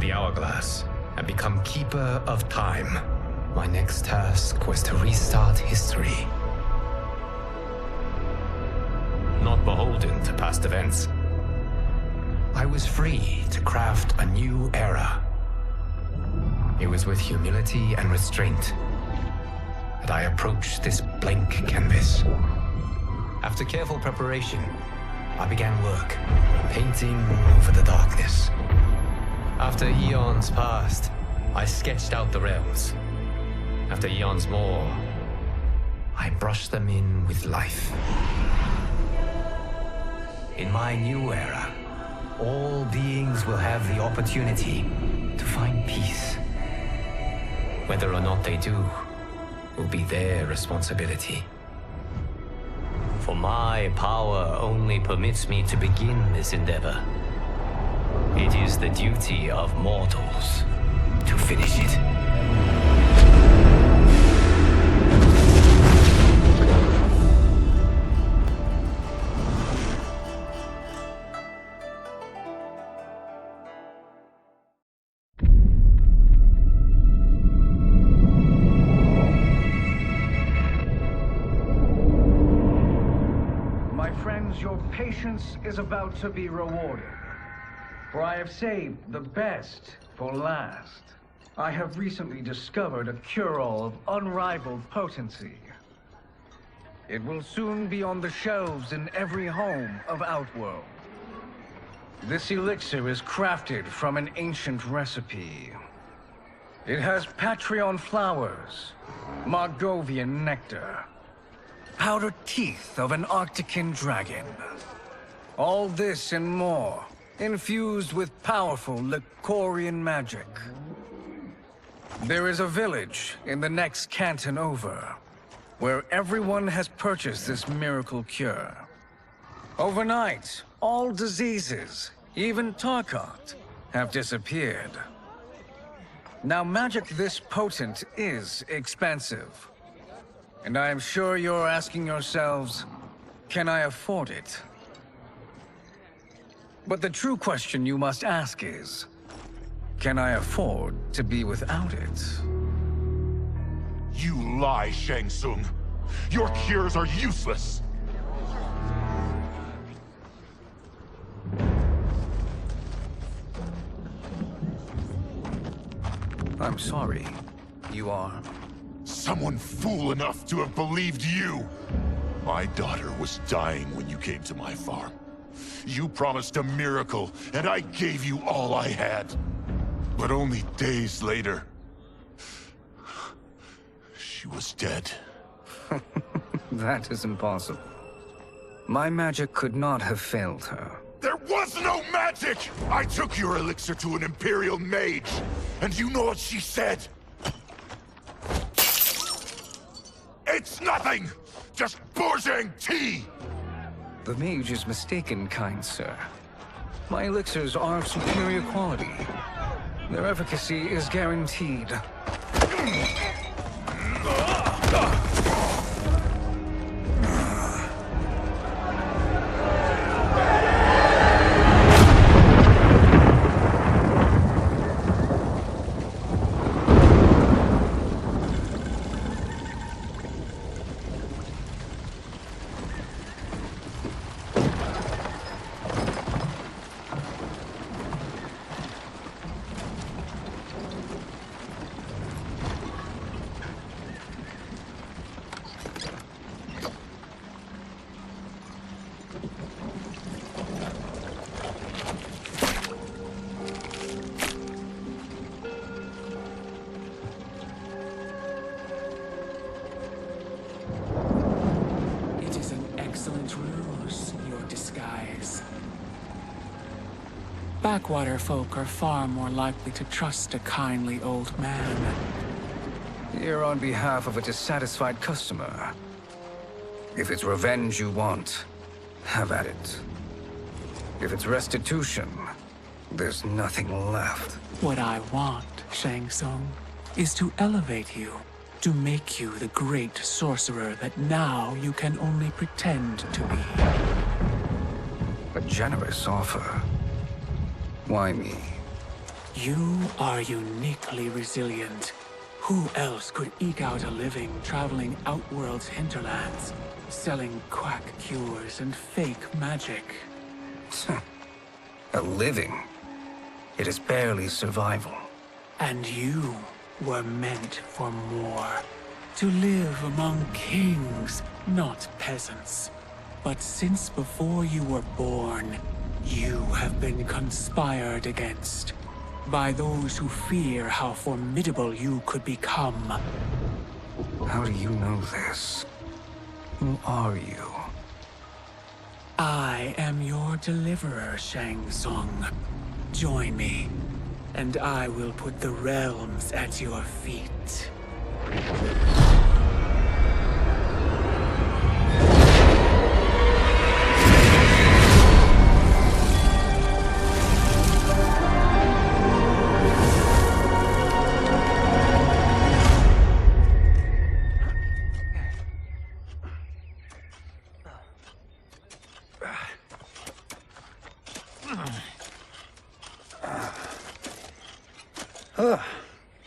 the hourglass and become Keeper of Time. My next task was to restart history. Not beholden to past events. I was free to craft a new era. It was with humility and restraint that I approached this blank canvas. After careful preparation, I began work, painting over the darkness. After eons passed, I sketched out the realms. After eons more, I brushed them in with life. In my new era, all beings will have the opportunity to find peace. Whether or not they do, will be their responsibility. For my power only permits me to begin this endeavor. It is the duty of mortals to finish it. Your patience is about to be rewarded, for I have saved the best for last. I have recently discovered a cure-all of unrivaled potency. It will soon be on the shelves in every home of Outworld. This elixir is crafted from an ancient recipe. It has Patreon flowers, Margovian nectar, powdered teeth of an Arctican dragon. All this and more, infused with powerful Lycorian magic. There is a village in the next canton over, where everyone has purchased this miracle cure. Overnight, all diseases, even Tarkat, have disappeared. Now, magic this potent is expensive. And I am sure you're asking yourselves, can I afford it? But the true question you must ask is, can I afford to be without it? You lie, Shang Tsung. Your cures are useless. I'm sorry. You are? Someone fool enough to have believed you! My daughter was dying when you came to my farm. You promised a miracle, and I gave you all I had. But only days later, she was dead. That is impossible. My magic could not have failed her. There was no magic! I took your elixir to an Imperial mage, and you know what she said? It's nothing! Just Bourgeois tea! The mage is mistaken, kind sir. My elixirs are of superior quality. Their efficacy is guaranteed. Backwater folk are far more likely to trust a kindly old man. Here on behalf of a dissatisfied customer. If it's revenge you want, have at it. If it's restitution, there's nothing left. What I want, Shang Tsung, is to elevate you, to make you the great sorcerer that now you can only pretend to be. A generous offer. Why me? You are uniquely resilient. Who else could eke out a living traveling Outworld's hinterlands, selling quack cures and fake magic? A living? It is barely survival. And you were meant for more. To live among kings, not peasants. But since before you were born, you have been conspired against by those who fear how formidable you could become. How do you know this? Who are you? I am your deliverer, Shang Tsung. Join me, and I will put the realms at your feet.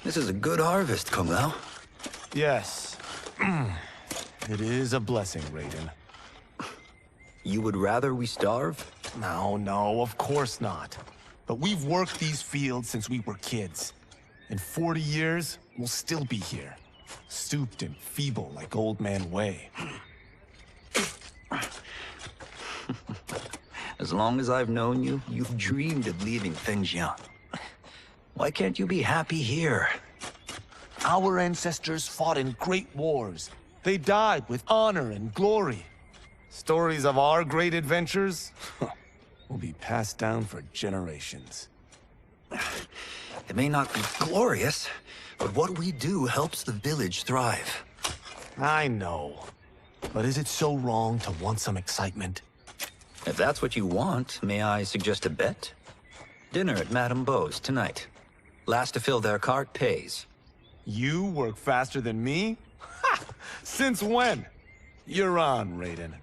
This is a good harvest, Kung Lao. Yes. It is a blessing, Raiden. You would rather we starve? No, of course not. But we've worked these fields since we were kids. In 40 years, we'll still be here. Stooped and feeble like Old Man Wei. As long as I've known you, you've dreamed of leaving Fengjian. Why can't you be happy here? Our ancestors fought in great wars. They died with honor and glory. Stories of our great adventures will be passed down for generations. It may not be glorious, but what we do helps the village thrive. I know. But is it so wrong to want some excitement? If that's what you want, may I suggest a bet? Dinner at Madame Beau's tonight. Last to fill their cart pays. You work faster than me? Ha! Since when? You're on, Raiden.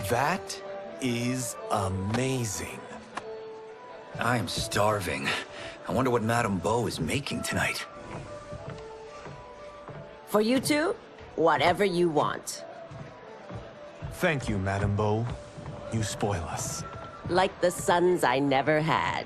That is amazing. I am starving. I wonder what Madame Beau is making tonight. For you two, whatever you want. Thank you, Madame Beau. You spoil us. Like the sons I never had.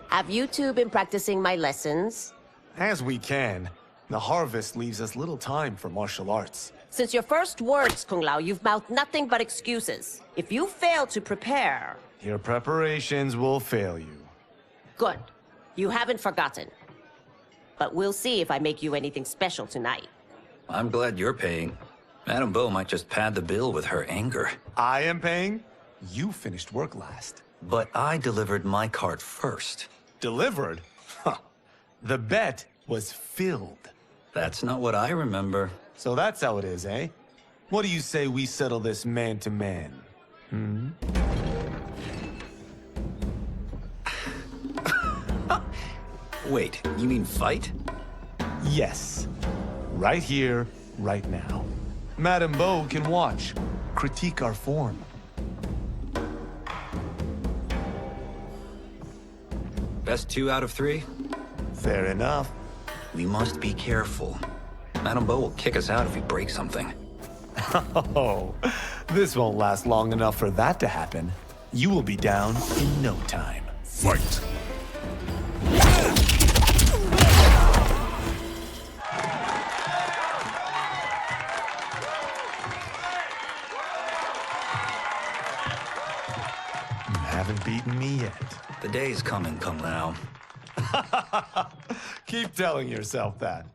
Have you two been practicing my lessons? As we can. The harvest leaves us little time for martial arts. Since your first words, Kung Lao, you've mouthed nothing but excuses. If you fail to prepare... Your preparations will fail you. Good. You haven't forgotten. But we'll see if I make you anything special tonight. I'm glad you're paying. Madame Beau might just pad the bill with her anger. I am paying? You finished work last. But I delivered my cart first. Delivered? Huh. The bet was filled. That's not what I remember. So that's how it is, eh? What do you say we settle this man to man? Wait, you mean fight? Yes. Right here, right now. Madame Beau can watch, critique our form. Best 2 out of 3? Fair enough. We must be careful. Madame Beau will kick us out if we break something. Oh, this won't last long enough for that to happen. You will be down in no time. Fight! You haven't beaten me yet. The day's coming, Kung Lao. Keep telling yourself that.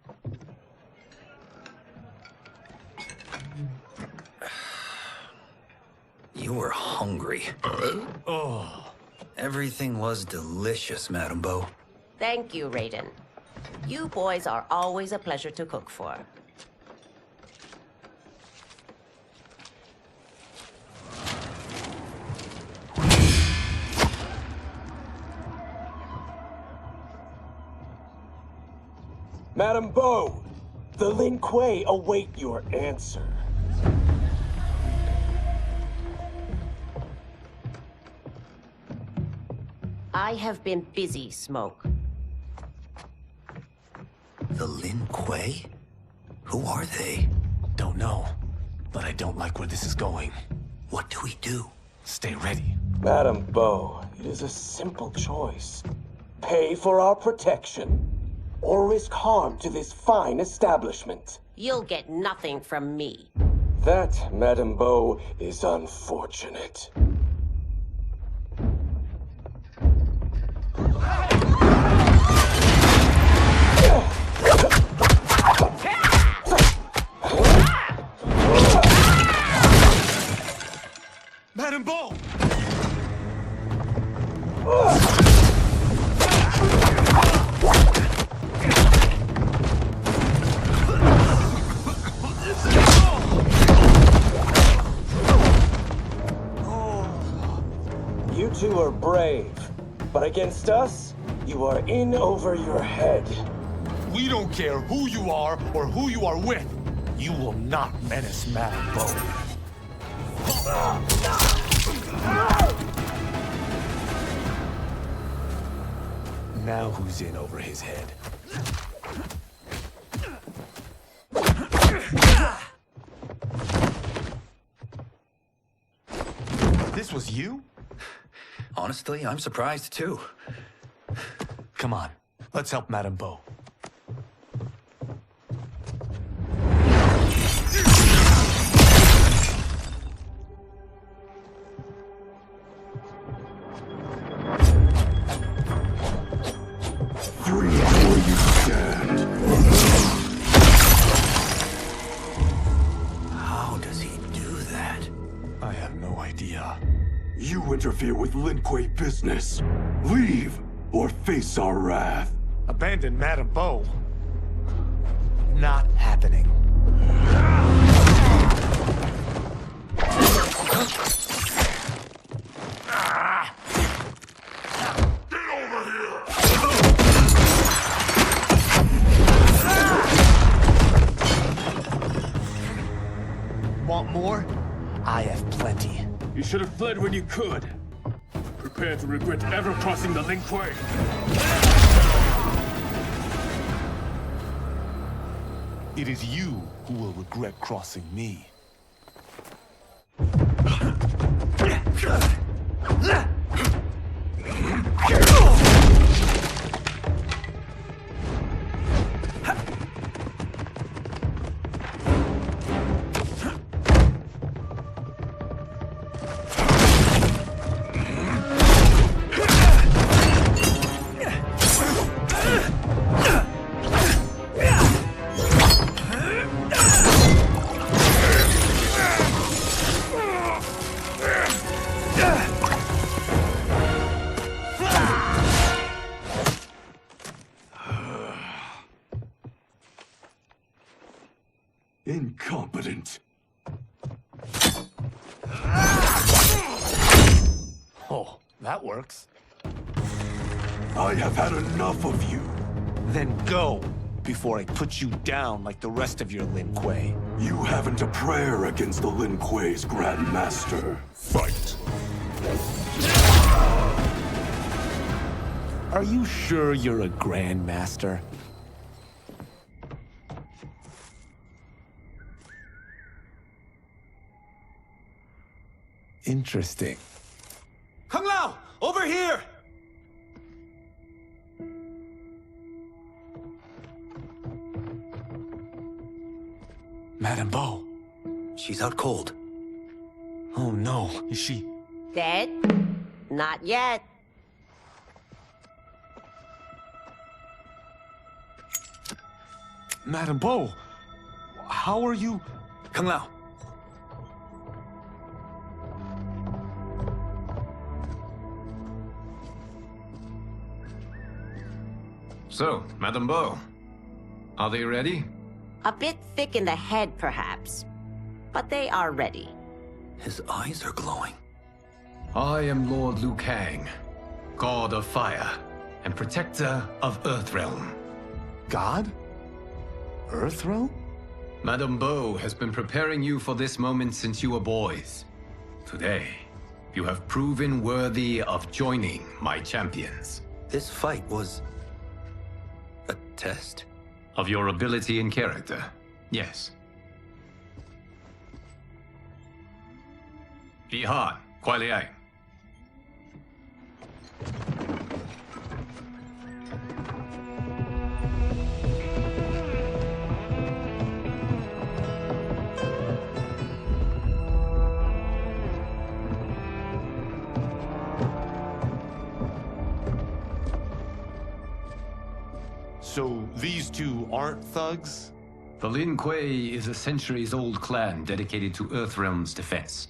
You were hungry. Oh. Everything was delicious, Madame Bo. Thank you, Raiden. You boys are always a pleasure to cook for. Madame Bo, the Lin Kuei await your answer. I have been busy, Smoke. The Lin Kuei? Who are they? Don't know, but I don't like where this is going. What do we do? Stay ready. Madame Bo, it is a simple choice. Pay for our protection, or risk harm to this fine establishment. You'll get nothing from me. That, Madame Bo, is unfortunate. Madame Bo! You two are brave, but against us, you are in over your head. We don't care who you are or who you are with. You will not menace Madame Bo. Now who's in over his head? This was you? Honestly, I'm surprised too. Come on, let's help Madame Bo. How does he do that? I have no idea. You interfere with Lin Kuei business. Leave, or face our wrath. Abandon Madame Bo? Not happening. Want more? I have plenty. You should have fled when you could. Prepare to regret ever crossing the Lin Kuei. It is you who will regret crossing me. Incompetent. Oh, that works. I have had enough of you. Then go, before I put you down like the rest of your Lin Kuei. You haven't a prayer against the Lin Kuei's Grand Master. Fight. Are you sure you're a Grand Master? Interesting. Kang Lao! Over here! Madame Bo. She's out cold. Oh no, is she? Dead? Not yet. Madame Bo, how are you? Kang Lao. So, Madame Beau, are they ready? A bit thick in the head, perhaps. But they are ready. His eyes are glowing. I am Lord Liu Kang, God of Fire, and Protector of Earthrealm. God? Earthrealm? Madame Beau has been preparing you for this moment since you were boys. Today, you have proven worthy of joining my champions. This fight was a test? Of your ability and character, yes. Ihan, Kuai Liang. So these two aren't thugs? The Lin Kuei is a centuries-old clan dedicated to Earthrealm's defense.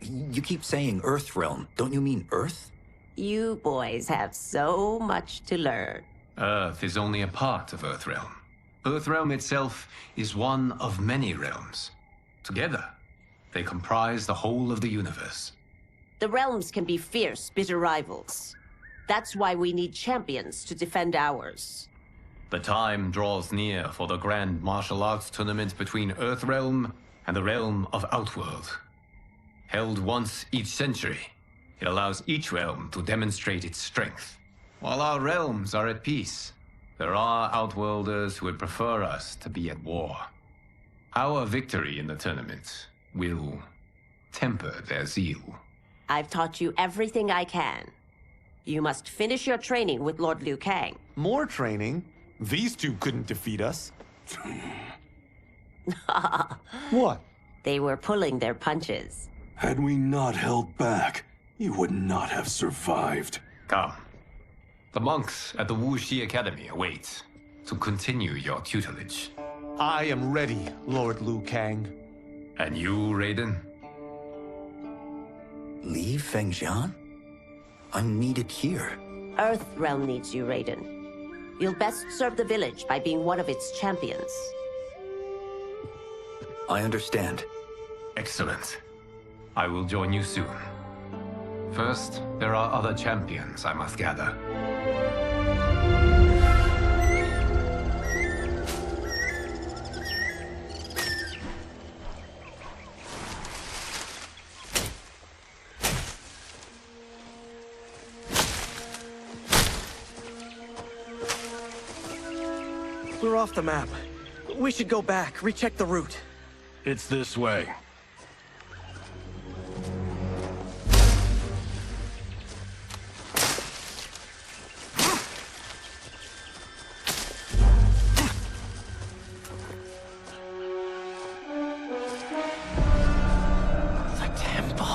You keep saying Earthrealm. Don't you mean Earth? You boys have so much to learn. Earth is only a part of Earthrealm. Earthrealm itself is one of many realms. Together, they comprise the whole of the universe. The realms can be fierce, bitter rivals. That's why we need champions to defend ours. The time draws near for the grand martial arts tournament between Earthrealm and the realm of Outworld. Held once each century, it allows each realm to demonstrate its strength. While our realms are at peace, there are Outworlders who would prefer us to be at war. Our victory in the tournament will temper their zeal. I've taught you everything I can. You must finish your training with Lord Liu Kang. More training? These two couldn't defeat us. What? They were pulling their punches. Had we not held back, you would not have survived. Come. The monks at the Wuxi Academy await to continue your tutelage. I am ready, Lord Liu Kang. And you, Raiden? Leave Fengjian? I'm needed here. Earthrealm needs you, Raiden. You'll best serve the village by being one of its champions. I understand. Excellent. I will join you soon. First, there are other champions I must gather. We're off the map. We should go back, recheck the route. It's this way. The temple.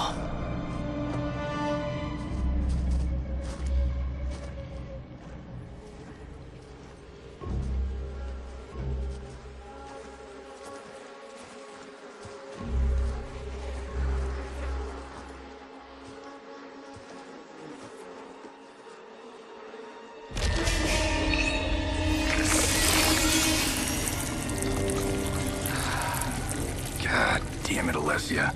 God damn it, Alessia.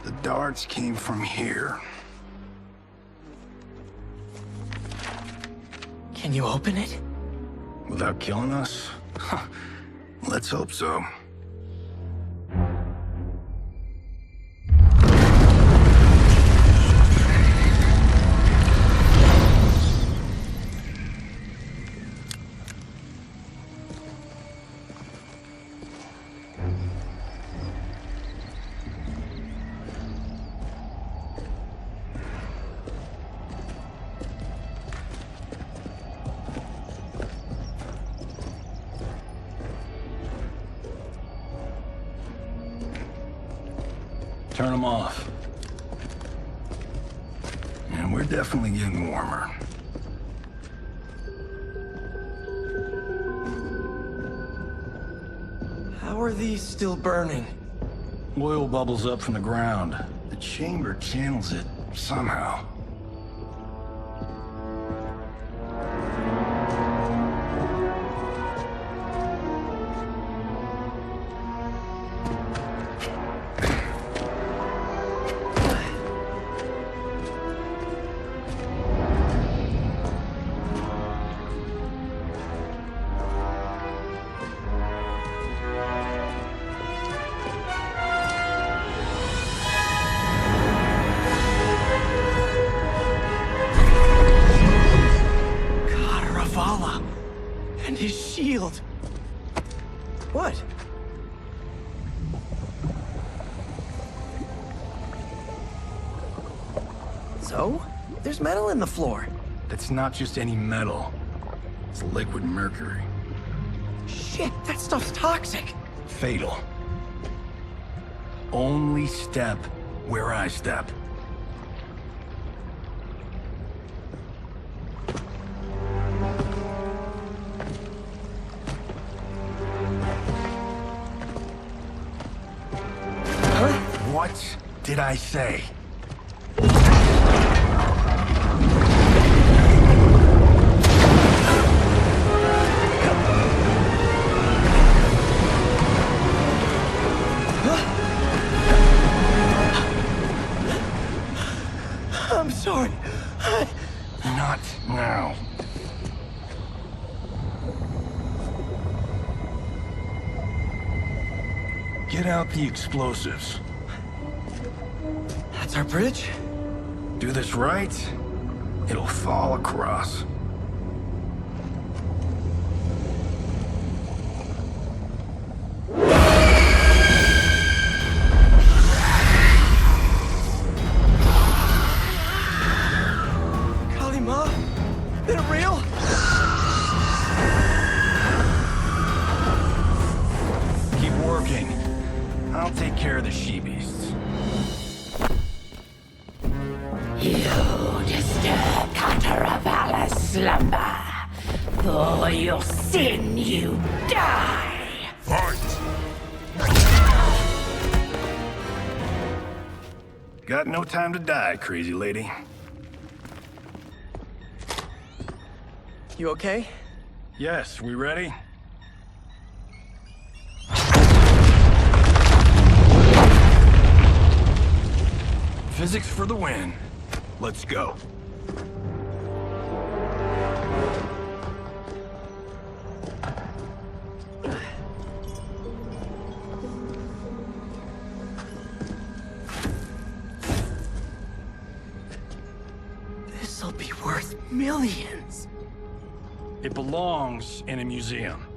The darts came from here. Can you open it? Without killing us? Huh. Let's hope so. Turn them off. And we're definitely getting warmer. How are these still burning? Oil bubbles up from the ground. The chamber channels it somehow. And his shield. What? So? There's metal in the floor. That's not just any metal. It's liquid mercury. Shit, that stuff's toxic. Fatal. Only step where I step. What did I say? I'm sorry. Not now. Get out the explosives. That's our bridge? Do this right, it'll fall across. Kalima? Is it real? Keep working. I'll take care of the she-beasts. You disturb Cataravalla's slumber. For your sin, you die. Fight! Got no time to die, crazy lady. You okay? Yes, we ready? Physics for the win. Let's go. This'll be worth millions. It belongs in a museum.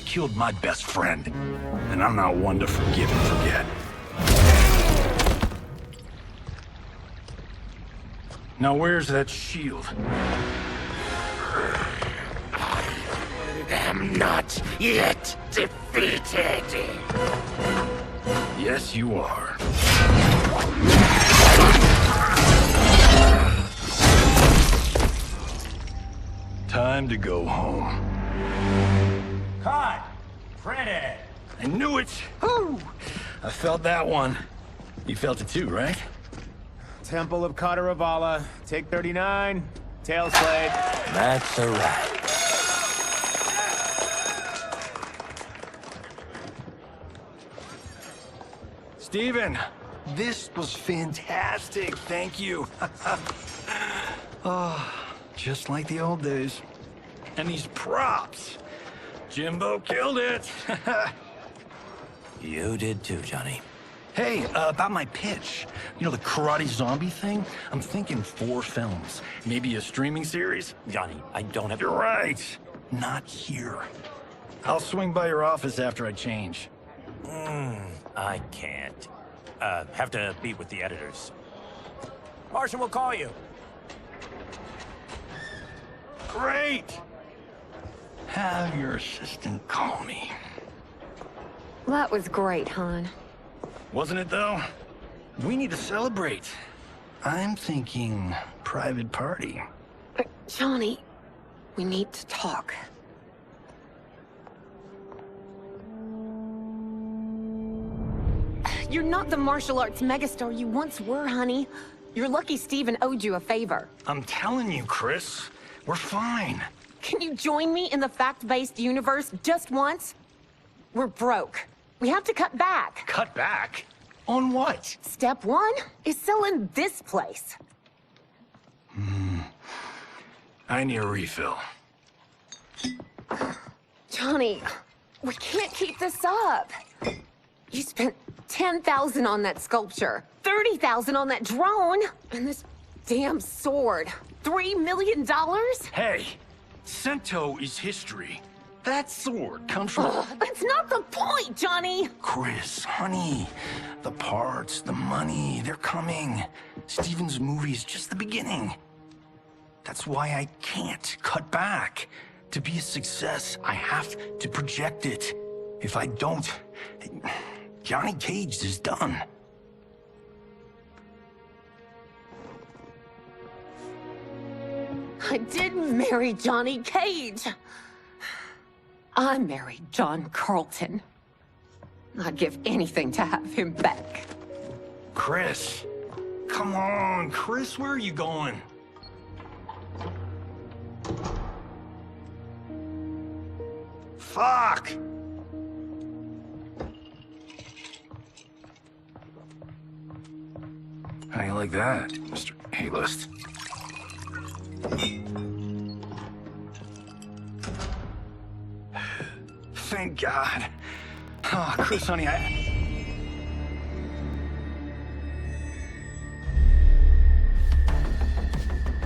Killed my best friend, and I'm not one to forgive and forget. Now where's that shield? I'm not yet defeated. Yes, you are. Time to go home. Cut! Credit! I knew it! Woo! I felt that one. You felt it too, right? Temple of Kataravala, take 39, tail slate. That's a wrap. Steven, this was fantastic. Thank you. Oh, just like the old days. And these props. Jimbo killed it. You did too, Johnny. Hey, about my pitch. You know, the karate zombie thing? I'm thinking 4 films. Maybe a streaming series? Johnny, I don't have... You're right. Not here. I'll swing by your office after I change. I can't. Have to meet with the editors. Marshall will call you. Great! Have your assistant call me. That was great, hon. Wasn't it, though? We need to celebrate. I'm thinking private party. Johnny, we need to talk. You're not the martial arts megastar you once were, honey. You're lucky Steven owed you a favor. I'm telling you, Chris, we're fine. Can you join me in the fact-based universe just once? We're broke. We have to cut back. Cut back? On what? Step one is selling this place. I need a refill. Johnny, we can't keep this up. You spent $10,000 on that sculpture, $30,000 on that drone, and this damn sword. $3 million? Hey, Sento is history. That sword comes from... That's not the point, Johnny! Chris, honey, the parts, the money, they're coming. Steven's movie is just the beginning. That's why I can't cut back. To be a success, I have to project it. If I don't, Johnny Cage is done. I didn't marry Johnny Cage. I married John Carlton. I'd give anything to have him back. Chris, come on, Chris, where are you going? Fuck! How do you like that, Mr. A-list? Thank God. Oh, Chris, honey,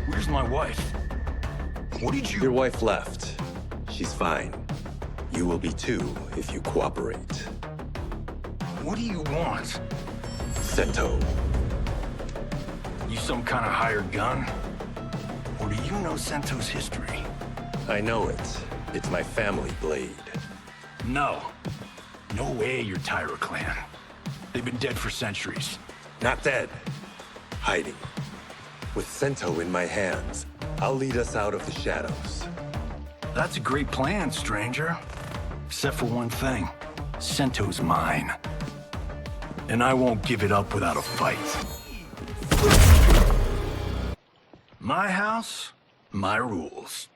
Where's my wife? What did you... Your wife left. She's fine. You will be too, if you cooperate. What do you want? Sento. You some kind of hired gun? Or do you know Sento's history? I know it. It's my family blade. No. No way you're Tyra clan. They've been dead for centuries. Not dead. Hiding. With Sento in my hands, I'll lead us out of the shadows. That's a great plan, stranger. Except for one thing. Sento's mine. And I won't give it up without a fight. My house, my rules.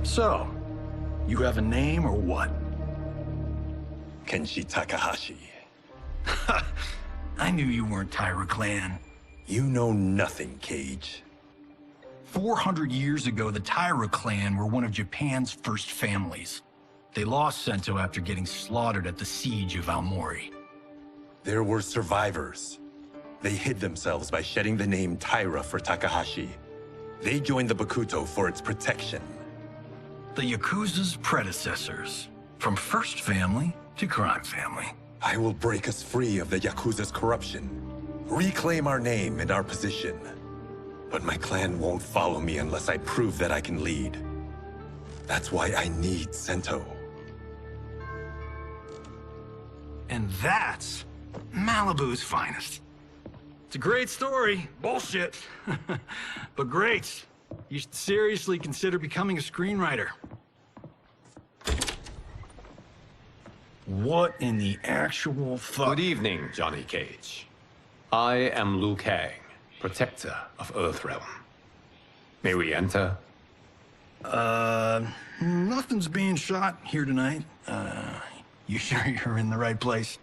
So, you have a name or what? Kenshi Takahashi. I knew you weren't Tyra clan. You know nothing, Cage. 400 years ago, the Tyra clan were one of Japan's first families. They lost Sento after getting slaughtered at the siege of Aomori. There were survivors. They hid themselves by shedding the name Tyra for Takahashi. They joined the Bakuto for its protection. The Yakuza's predecessors. From first family to crime family. I will break us free of the Yakuza's corruption. Reclaim our name and our position. But my clan won't follow me unless I prove that I can lead. That's why I need Sento. And that's Malibu's finest. It's a great story. Bullshit. But great. You should seriously consider becoming a screenwriter. What in the actual fuck? Good evening, Johnny Cage. I am Liu Kang, protector of Earthrealm. May we enter? Nothing's being shot here tonight. You sure you're in the right place?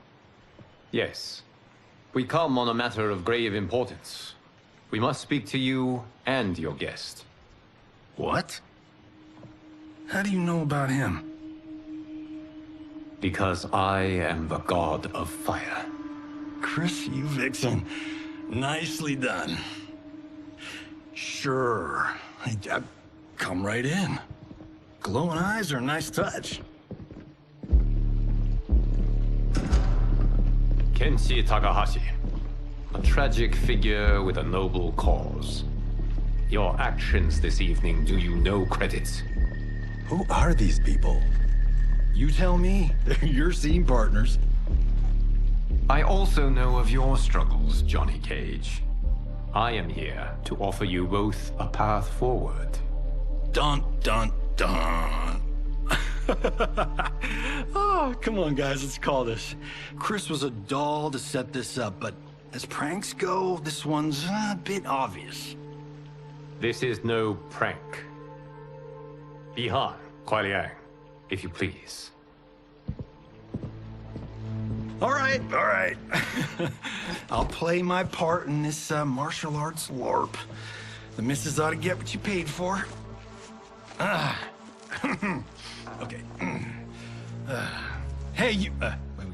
Yes. We come on a matter of grave importance. We must speak to you and your guest. What? How do you know about him? Because I am the god of fire. Chris, you vixen. Nicely done. Sure. Come right in. Glowing eyes are a nice touch. Kenshi Takahashi, a tragic figure with a noble cause. Your actions this evening do you no credit. Who are these people? You tell me. They're your scene partners. I also know of your struggles, Johnny Cage. I am here to offer you both a path forward. Dun, dun, dun. Oh, come on, guys, let's call this. Chris was a doll to set this up, but as pranks go, this one's a bit obvious. This is no prank. Bihan, Kuai Liang, if you please. All right. I'll play my part in this martial arts LARP. The missus ought to get what you paid for. Okay. Hey, you... wait.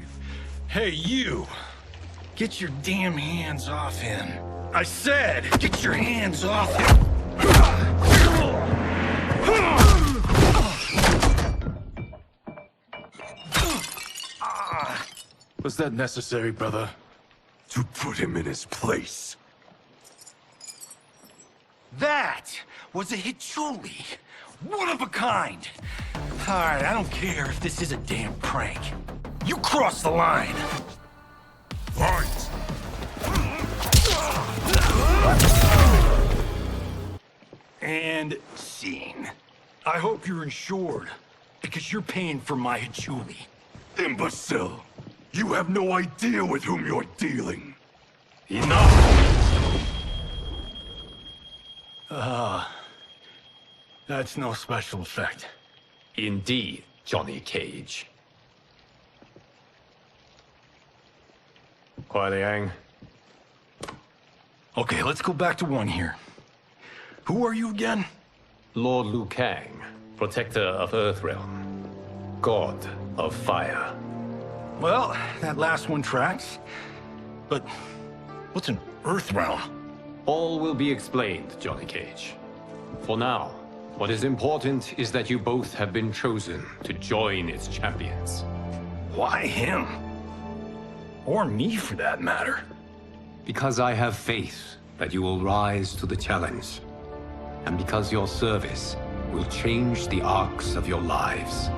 Hey, you! Get your damn hands off him. I said, get your hands off him! Was that necessary, brother? To put him in his place. That was a Hichuli. One of a kind. All right, I don't care if this is a damn prank. You crossed the line. Fight! And scene. I hope you're insured, because you're paying for my Hichuli. Imbecile! You have no idea with whom you're dealing. Enough! That's no special effect. Indeed, Johnny Cage. Kuai Liang. Okay, let's go back to one here. Who are you again? Lord Liu Kang, protector of Earthrealm, god of fire. Well, that last one tracks. But what's an Earthrealm? All will be explained, Johnny Cage. For now, what is important is that you both have been chosen to join its champions. Why him? Or me, for that matter. Because I have faith that you will rise to the challenge. And because your service will change the arcs of your lives.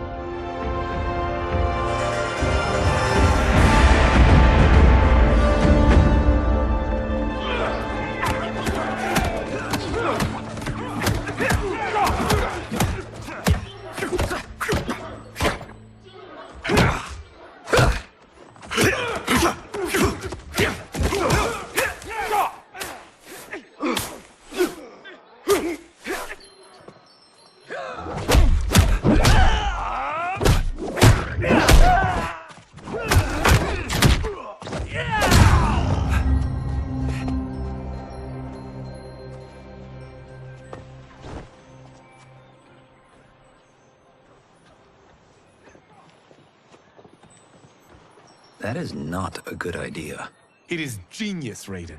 That is not a good idea. It is genius, Raiden.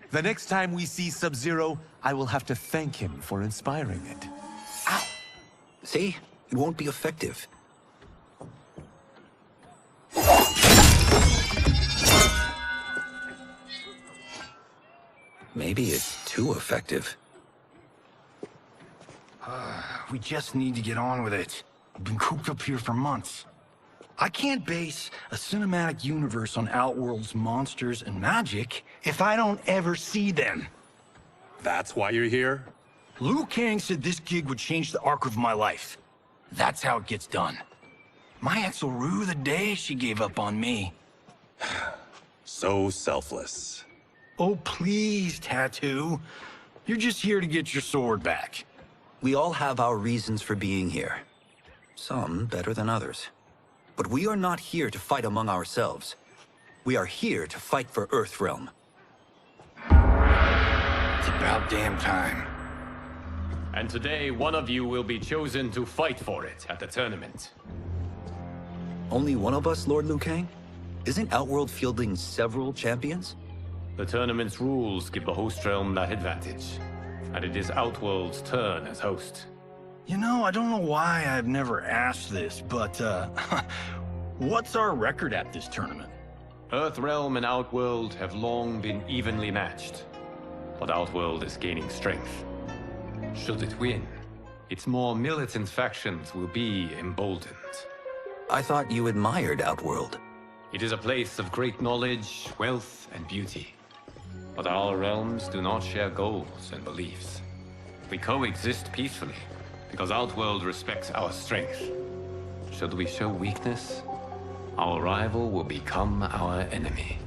The next time we see Sub-Zero, I will have to thank him for inspiring it. Ow! See? It won't be effective. Maybe it's too effective. We just need to get on with it. I've been cooped up here for months. I can't base a cinematic universe on Outworld's monsters and magic if I don't ever see them. That's why you're here? Liu Kang said this gig would change the arc of my life. That's how it gets done. My ex will rue the day she gave up on me. So selfless. Oh, please, Tattoo. You're just here to get your sword back. We all have our reasons for being here. Some better than others. But we are not here to fight among ourselves. We are here to fight for Earthrealm. It's about damn time. And today, one of you will be chosen to fight for it at the tournament. Only one of us, Lord Liu Kang? Isn't Outworld fielding several champions? The tournament's rules give the host realm that advantage. and it is Outworld's turn as host. You know, I don't know why I've never asked this, but, what's our record at this tournament? Earthrealm and Outworld have long been evenly matched, but Outworld is gaining strength. Should it win, its more militant factions will be emboldened. I thought you admired Outworld. It is a place of great knowledge, wealth, and beauty. But our realms do not share goals and beliefs. We coexist peacefully, because Outworld respects our strength. Should we show weakness, our rival will become our enemy.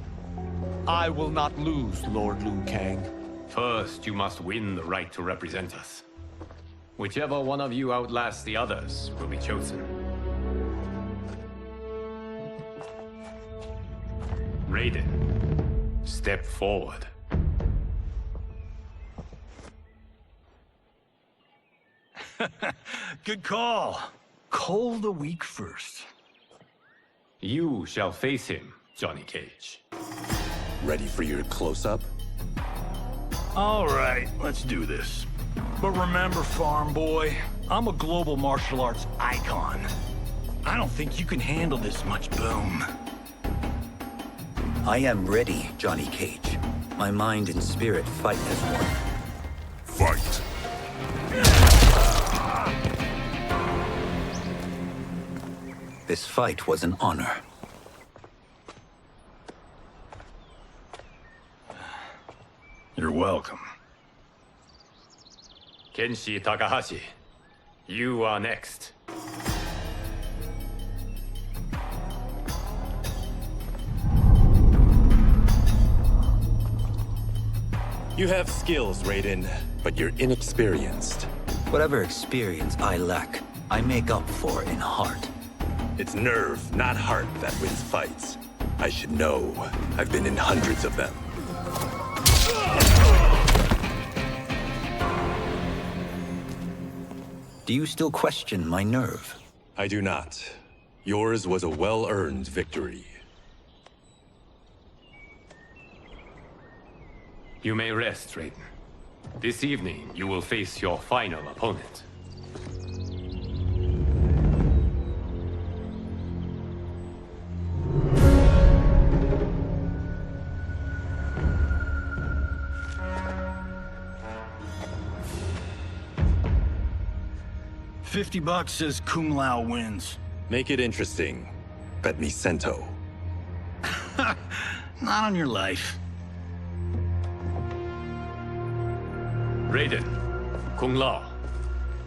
I will not lose, Lord Liu Kang. First, you must win the right to represent us. Whichever one of you outlasts the others will be chosen. Raiden, step forward. Good call. Call the weak first. You shall face him, Johnny Cage. Ready for your close-up? All right, let's do this. But remember, farm boy, I'm a global martial arts icon. I don't think you can handle this much boom. I am ready, Johnny Cage. My mind and spirit fight as one. Fight! This fight was an honor. You're welcome. Kenshi Takahashi, you are next. You have skills, Raiden, but you're inexperienced. Whatever experience I lack, I make up for in heart. It's nerve, not heart, that wins fights. I should know. I've been in hundreds of them. Do you still question my nerve? I do not. Yours was a well-earned victory. You may rest, Raiden. This evening, you will face your final opponent. $50 says Kung Lao wins. Make it interesting. Bet me cento. Not on your life. Raiden, Kung Lao.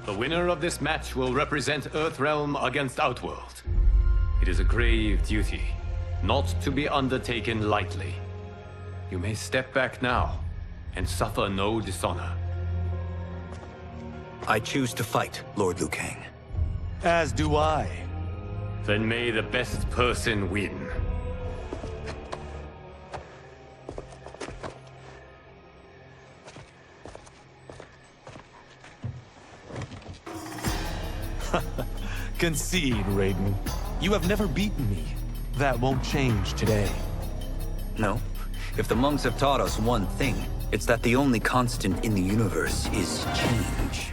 The winner of this match will represent Earthrealm against Outworld. It is a grave duty, not to be undertaken lightly. You may step back now, and suffer no dishonor. I choose to fight, Lord Liu Kang. As do I. Then may the best person win. Concede, Raiden. You have never beaten me. That won't change today. No. If the monks have taught us one thing, it's that the only constant in the universe is change.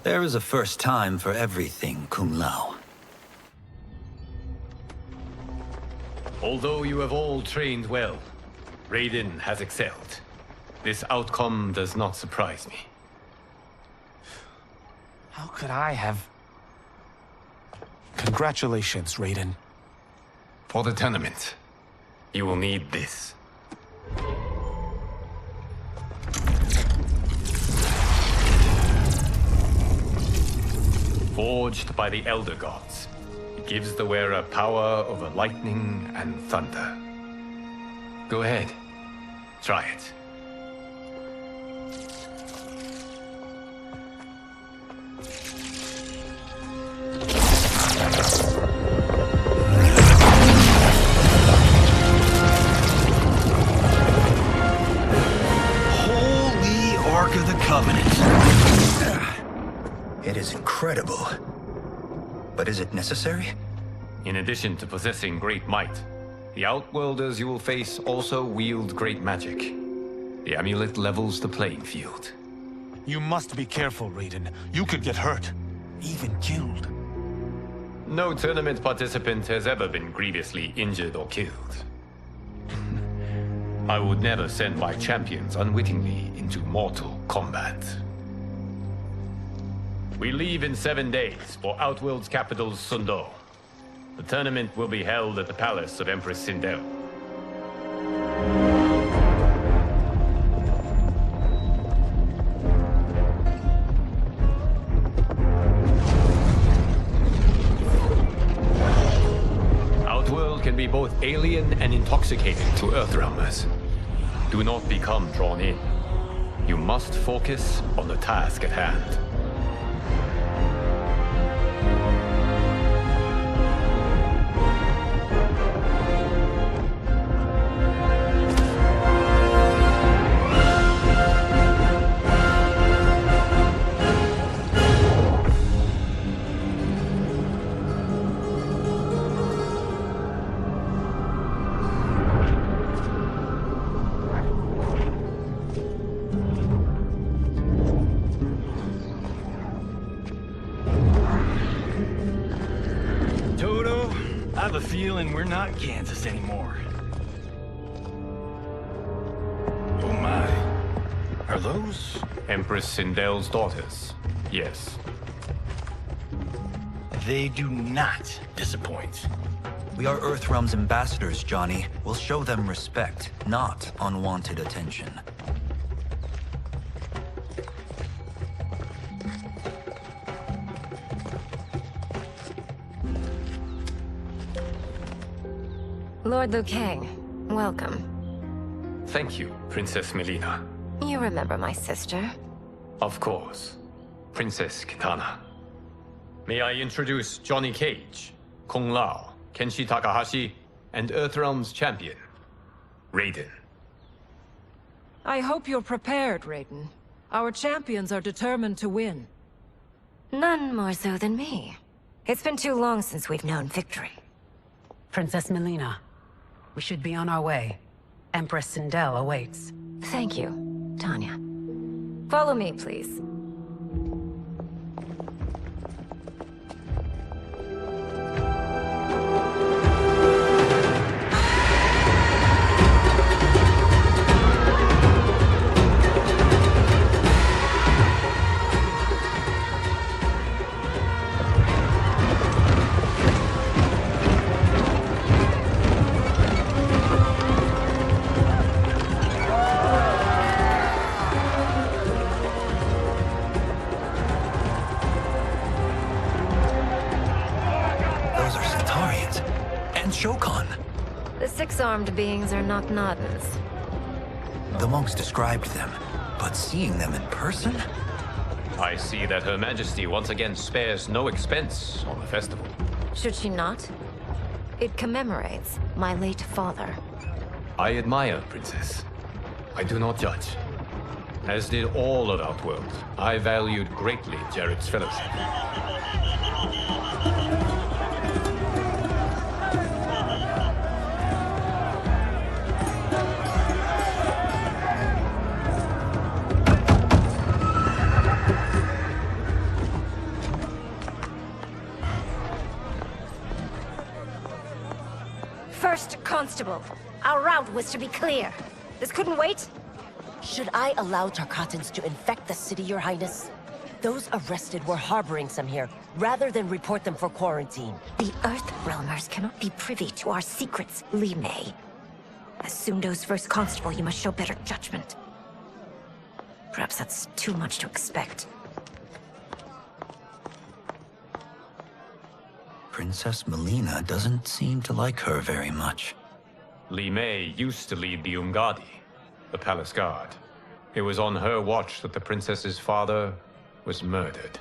There is a first time for everything, Kung Lao. Although you have all trained well, Raiden has excelled. This outcome does not surprise me. How could I have... Congratulations, Raiden. For the tournament, you will need this. Forged by the Elder Gods, it gives the wearer power over lightning and thunder. Go ahead, try it. Holy Ark of the Covenant. It is incredible. But is it necessary? In addition to possessing great might, The Outworlders you will face also wield great magic. The amulet levels the playing field. You must be careful, Raiden. You could get hurt. Even killed. No tournament participant has ever been grievously injured or killed. I would never send my champions unwittingly into Mortal Kombat. We leave in 7 days for Outworld's capital, Sindel. The tournament will be held at the palace of Empress Sindel. Outworld can be both alien and intoxicating to Earthrealmers. Do not become drawn in. You must focus on the task at hand. I have a feeling we're not Kansas anymore. Oh my. Are those? Empress Sindel's daughters, yes. They do not disappoint. We are Earthrealm's ambassadors, Johnny. We'll show them respect, not unwanted attention. Lord Liu Kang, welcome. Thank you, Princess Mileena. You remember my sister? Of course. Princess Kitana. May I introduce Johnny Cage, Kung Lao, Kenshi Takahashi, and Earthrealm's champion, Raiden. I hope you're prepared, Raiden. Our champions are determined to win. None more so than me. It's been too long since we've known victory. Princess Mileena, we should be on our way. Empress Sindel awaits. Thank you, Tanya. Follow me, please. The six-armed beings are not Nadans. The monks described them, but seeing them in person? I see that Her Majesty once again spares no expense on the festival. Should she not? It commemorates my late father. I admire, Princess. I do not judge. As did all of Outworld, I valued greatly Jarrett's fellowship. First Constable, our route was to be clear. This couldn't wait? Should I allow Tarkatans to infect the city, Your Highness? Those arrested were harboring some here, rather than report them for quarantine. The Earthrealmers cannot be privy to our secrets, Li Mei. As Sundo's first constable, you must show better judgment. Perhaps that's too much to expect. Princess Mileena doesn't seem to like her very much. Li Mei used to lead the Umgadi, the palace guard. It was on her watch that the princess's father was murdered.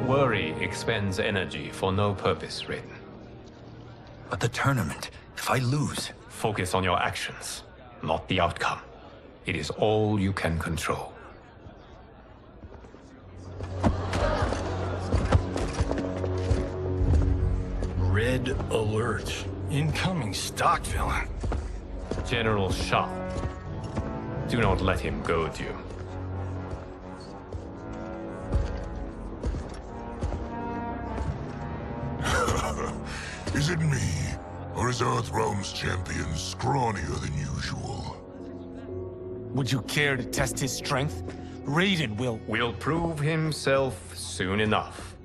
Worry expends energy for no purpose, Raiden. But the tournament, if I lose... Focus on your actions, not the outcome. It is all you can control. Red alert. Incoming stock villain. General Shang. Do not let him goad you. Is it me? Or is Earthrealm's champion scrawnier than usual? Would you care to test his strength? Raiden will prove himself soon enough.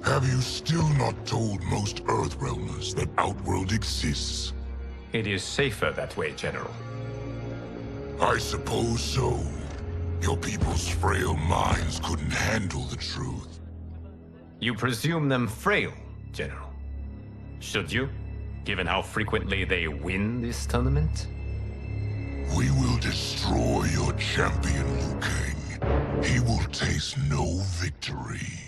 Have you still not told most Earthrealmers that Outworld exists? It is safer that way, General. I suppose so. Your people's frail minds couldn't handle the truth. You presume them frail, General. Should you, given how frequently they win this tournament? We will destroy your champion, Liu Kang. He will taste no victory.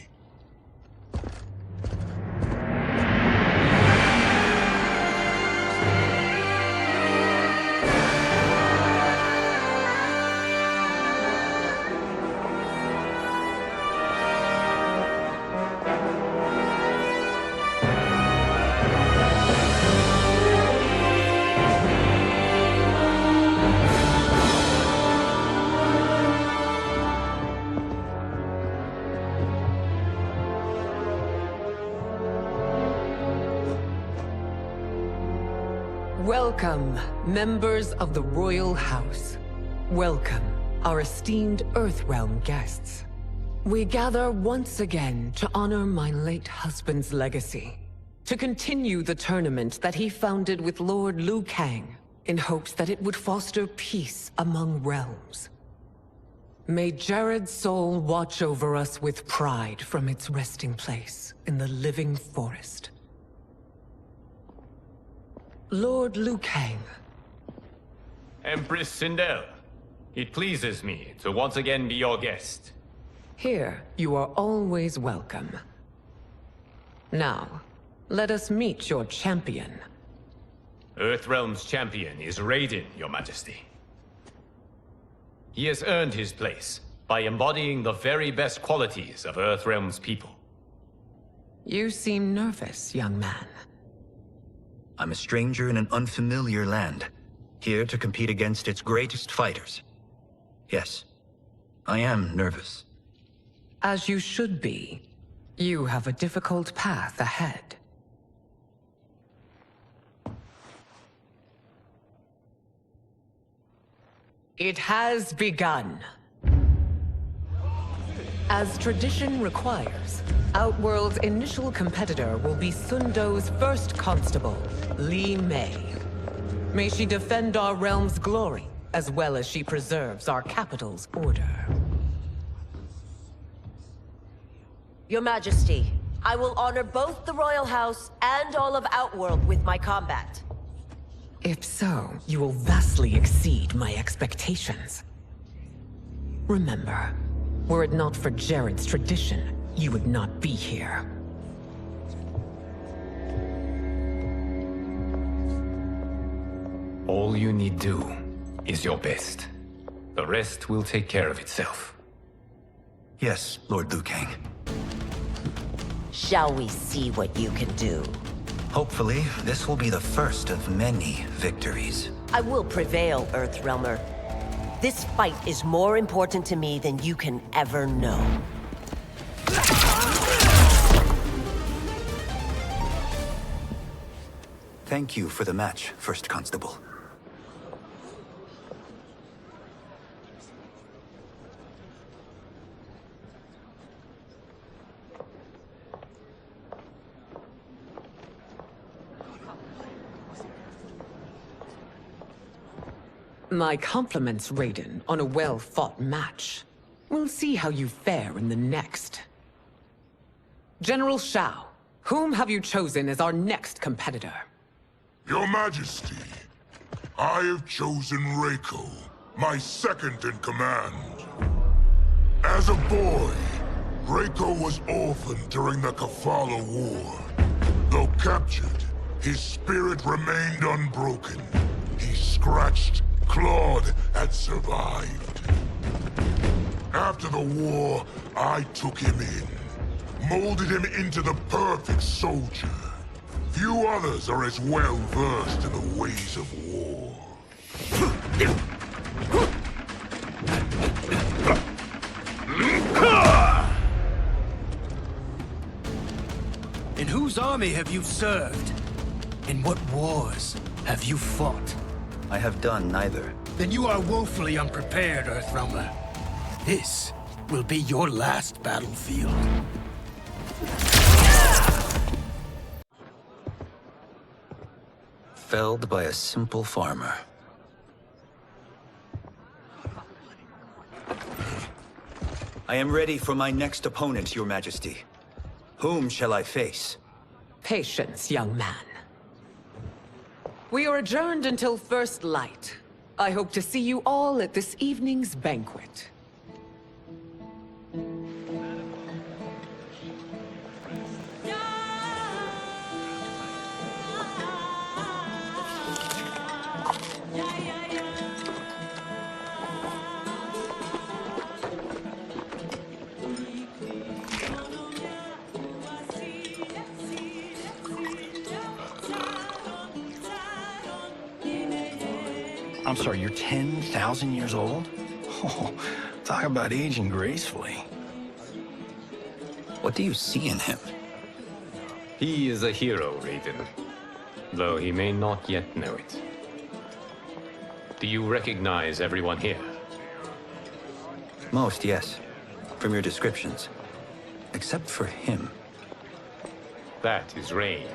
Welcome, members of the Royal House. Welcome, our esteemed Earthrealm guests. We gather once again to honor my late husband's legacy, to continue the tournament that he founded with Lord Liu Kang, in hopes that it would foster peace among realms. May Jared's soul watch over us with pride from its resting place in the living forest. Lord Liu Kang. Empress Sindel, it pleases me to once again be your guest. Here, you are always welcome. Now, let us meet your champion. Earthrealm's champion is Raiden, Your Majesty. He has earned his place by embodying the very best qualities of Earthrealm's people. You seem nervous, young man. I'm a stranger in an unfamiliar land, here to compete against its greatest fighters. Yes, I am nervous. As you should be. You have a difficult path ahead. It has begun. As tradition requires, Outworld's initial competitor will be Sundo's first constable, Li Mei. May she defend our realm's glory, as well as she preserves our capital's order. Your Majesty, I will honor both the Royal House and all of Outworld with my combat. If so, you will vastly exceed my expectations. Remember, were it not for Jared's tradition, you would not be here. All you need do is your best. The rest will take care of itself. Yes, Lord Liu Kang. Shall we see what you can do? Hopefully, this will be the first of many victories. I will prevail, Earthrealmer. This fight is more important to me than you can ever know. Thank you for the match, First Constable. My compliments, Raiden, on a well-fought match. We'll see how you fare in the next. General Shao, whom have you chosen as our next competitor? Your Majesty, I have chosen Reiko, my second in command. As a boy, Reiko was orphaned during the Kafala War. Though captured, his spirit remained unbroken. He scratched, clawed, and survived. After the war, I took him in, molded him into the perfect soldier. Few others are as well versed in the ways of war. In whose army have you served? In what wars have you fought? I have done neither. Then you are woefully unprepared, Earthrealmer. This will be your last battlefield. Felled by a simple farmer. I am ready for my next opponent, Your Majesty. Whom shall I face? Patience, young man. We are adjourned until first light. I hope to see you all at this evening's banquet. I'm sorry, you're 10,000 years old? Oh, talk about aging gracefully. What do you see in him? He is a hero, Raiden. Though he may not yet know it. Do you recognize everyone here? Most, yes. From your descriptions. Except for him. That is Rain,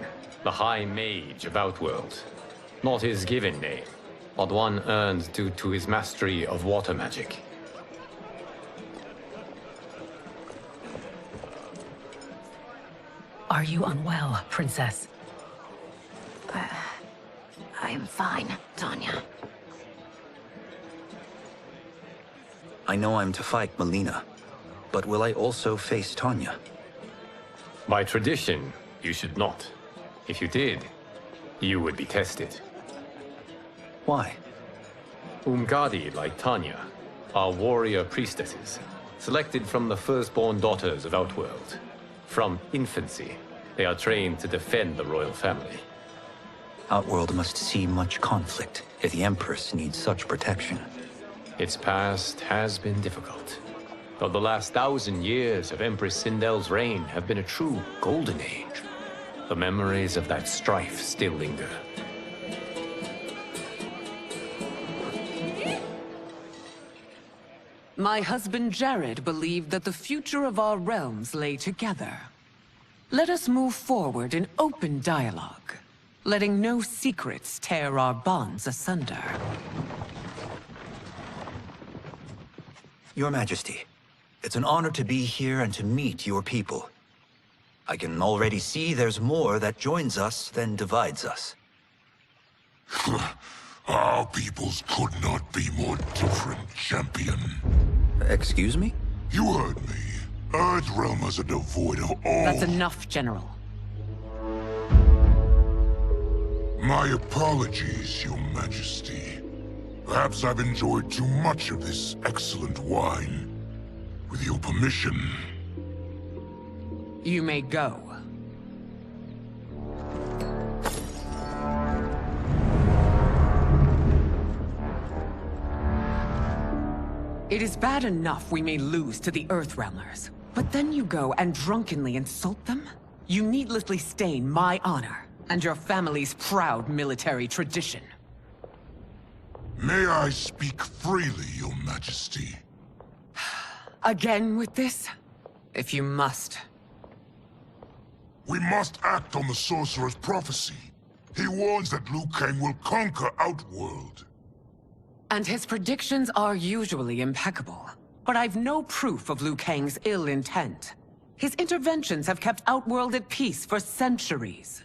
the High Mage of Outworld. Not his given name, but one earned due to his mastery of water magic. Are you unwell, Princess? I am fine, Tanya. I know I'm to fight Mileena, but will I also face Tanya? By tradition, you should not. If you did, you would be tested. Why? Umgadi, like Tanya, are warrior priestesses, selected from the firstborn daughters of Outworld. From infancy, they are trained to defend the royal family. Outworld must see much conflict if the Empress needs such protection. Its past has been difficult, though the last 1,000 years of Empress Sindel's reign have been a true golden age. The memories of that strife still linger. My husband Jared believed that the future of our realms lay together. Let us move forward in open dialogue, letting no secrets tear our bonds asunder. Your Majesty, it's an honor to be here and to meet your people. I can already see there's more that joins us than divides us. Our peoples could not be more different, champion. Excuse me? You heard me. Earthrealmers are devoid of all... That's enough, General. My apologies, Your Majesty. Perhaps I've enjoyed too much of this excellent wine. With your permission... You may go. It is bad enough we may lose to the Earthrealmers, but then you go and drunkenly insult them? You needlessly stain my honor and your family's proud military tradition. May I speak freely, Your Majesty? Again with this? If you must. We must act on the Sorcerer's prophecy. He warns that Liu Kang will conquer Outworld. And his predictions are usually impeccable. But I've no proof of Liu Kang's ill intent. His interventions have kept Outworld at peace for centuries.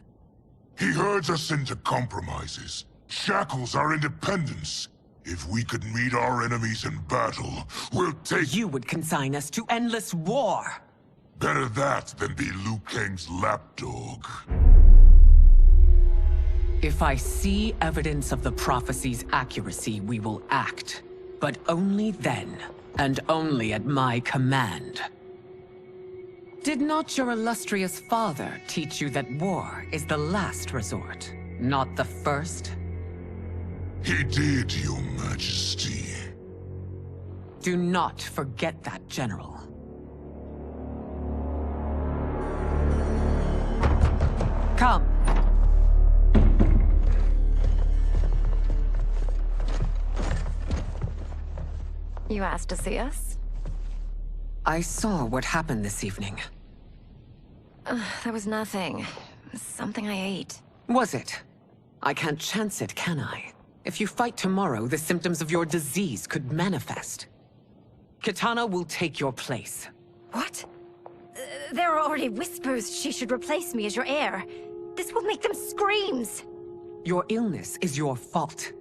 He herds us into compromises, shackles our independence. If we could meet our enemies in battle, we'll take... You would consign us to endless war! Better that than be Liu Kang's lapdog. If I see evidence of the prophecy's accuracy, we will act. But only then, and only at my command. Did not your illustrious father teach you that war is the last resort, not the first? He did, Your Majesty. Do not forget that, General. Come. You asked to see us? I saw what happened this evening. There was nothing. It was something I ate. Was it? I can't chance it, can I? If you fight tomorrow, the symptoms of your disease could manifest. Kitana will take your place. What? There are already whispers she should replace me as your heir. This will make them screams! Your illness is your fault.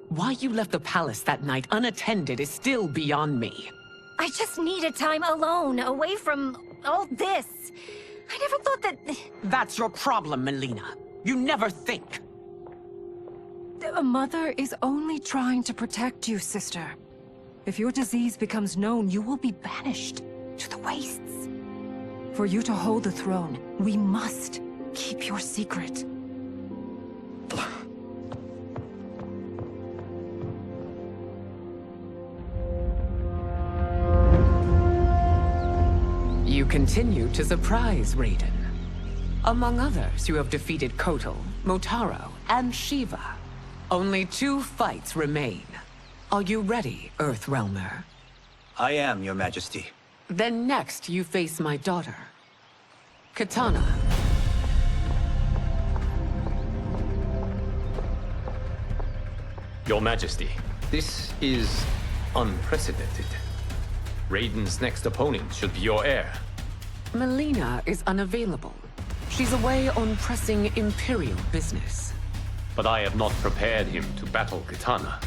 Why you left the palace that night unattended is still beyond me. I just needed time alone, away from all this. I never thought that... That's your problem, Mileena. You never think. A mother is only trying to protect you, sister. If your disease becomes known, you will be banished to the wastes. For you to hold the throne, we must keep your secret. You continue to surprise Raiden. Among others, you have defeated Kotal, Motaro, and Shiva. Only 2 fights remain. Are you ready, Earthrealmer? I am, Your Majesty. Then next, you face my daughter, Kitana. Your Majesty, this is unprecedented. Raiden's next opponent should be your heir. Mileena is unavailable. She's away on pressing Imperial business. But I have not prepared him to battle Kitana.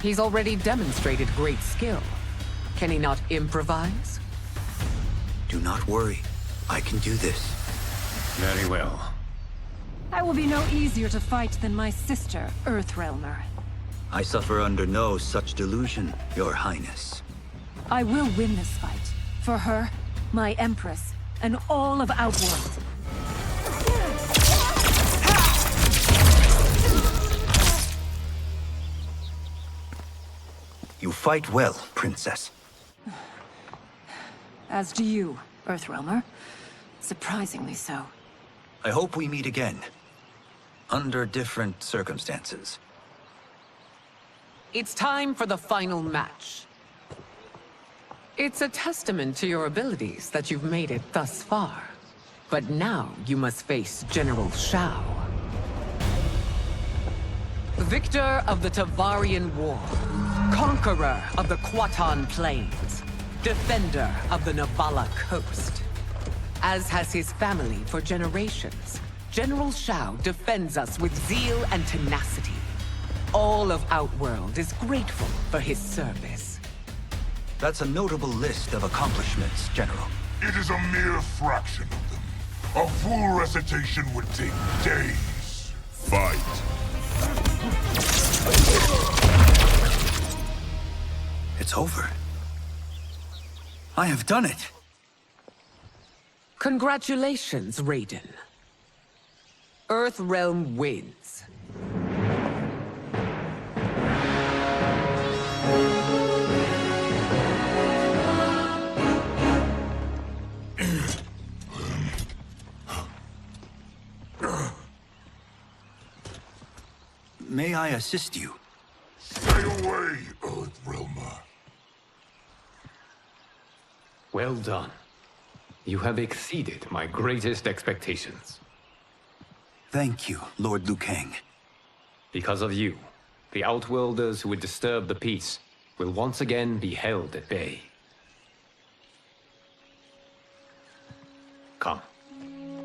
He's already demonstrated great skill. Can he not improvise? Do not worry. I can do this. Very well. I will be no easier to fight than my sister, Earthrealmer. I suffer under no such delusion, Your Highness. I will win this fight. For her, my Empress, and all of Outworld. You fight well, Princess. As do you, Earthrealmer. Surprisingly so. I hope we meet again. Under different circumstances. It's time for the final match. It's a testament to your abilities that you've made it thus far. But now you must face General Shao. Victor of the Tavarian War. Conqueror of the Kwatan Plains. Defender of the Navala Coast. As has his family for generations, General Shao defends us with zeal and tenacity. All of Outworld is grateful for his service. That's a notable list of accomplishments, General. It is a mere fraction of them. A full recitation would take days. Fight. It's over. I have done it. Congratulations, Raiden. Earthrealm wins. May I assist you? Stay away, Earthrealmer. Well done. You have exceeded my greatest expectations. Thank you, Lord Liu Kang. Because of you, the Outworlders who would disturb the peace will once again be held at bay. Come,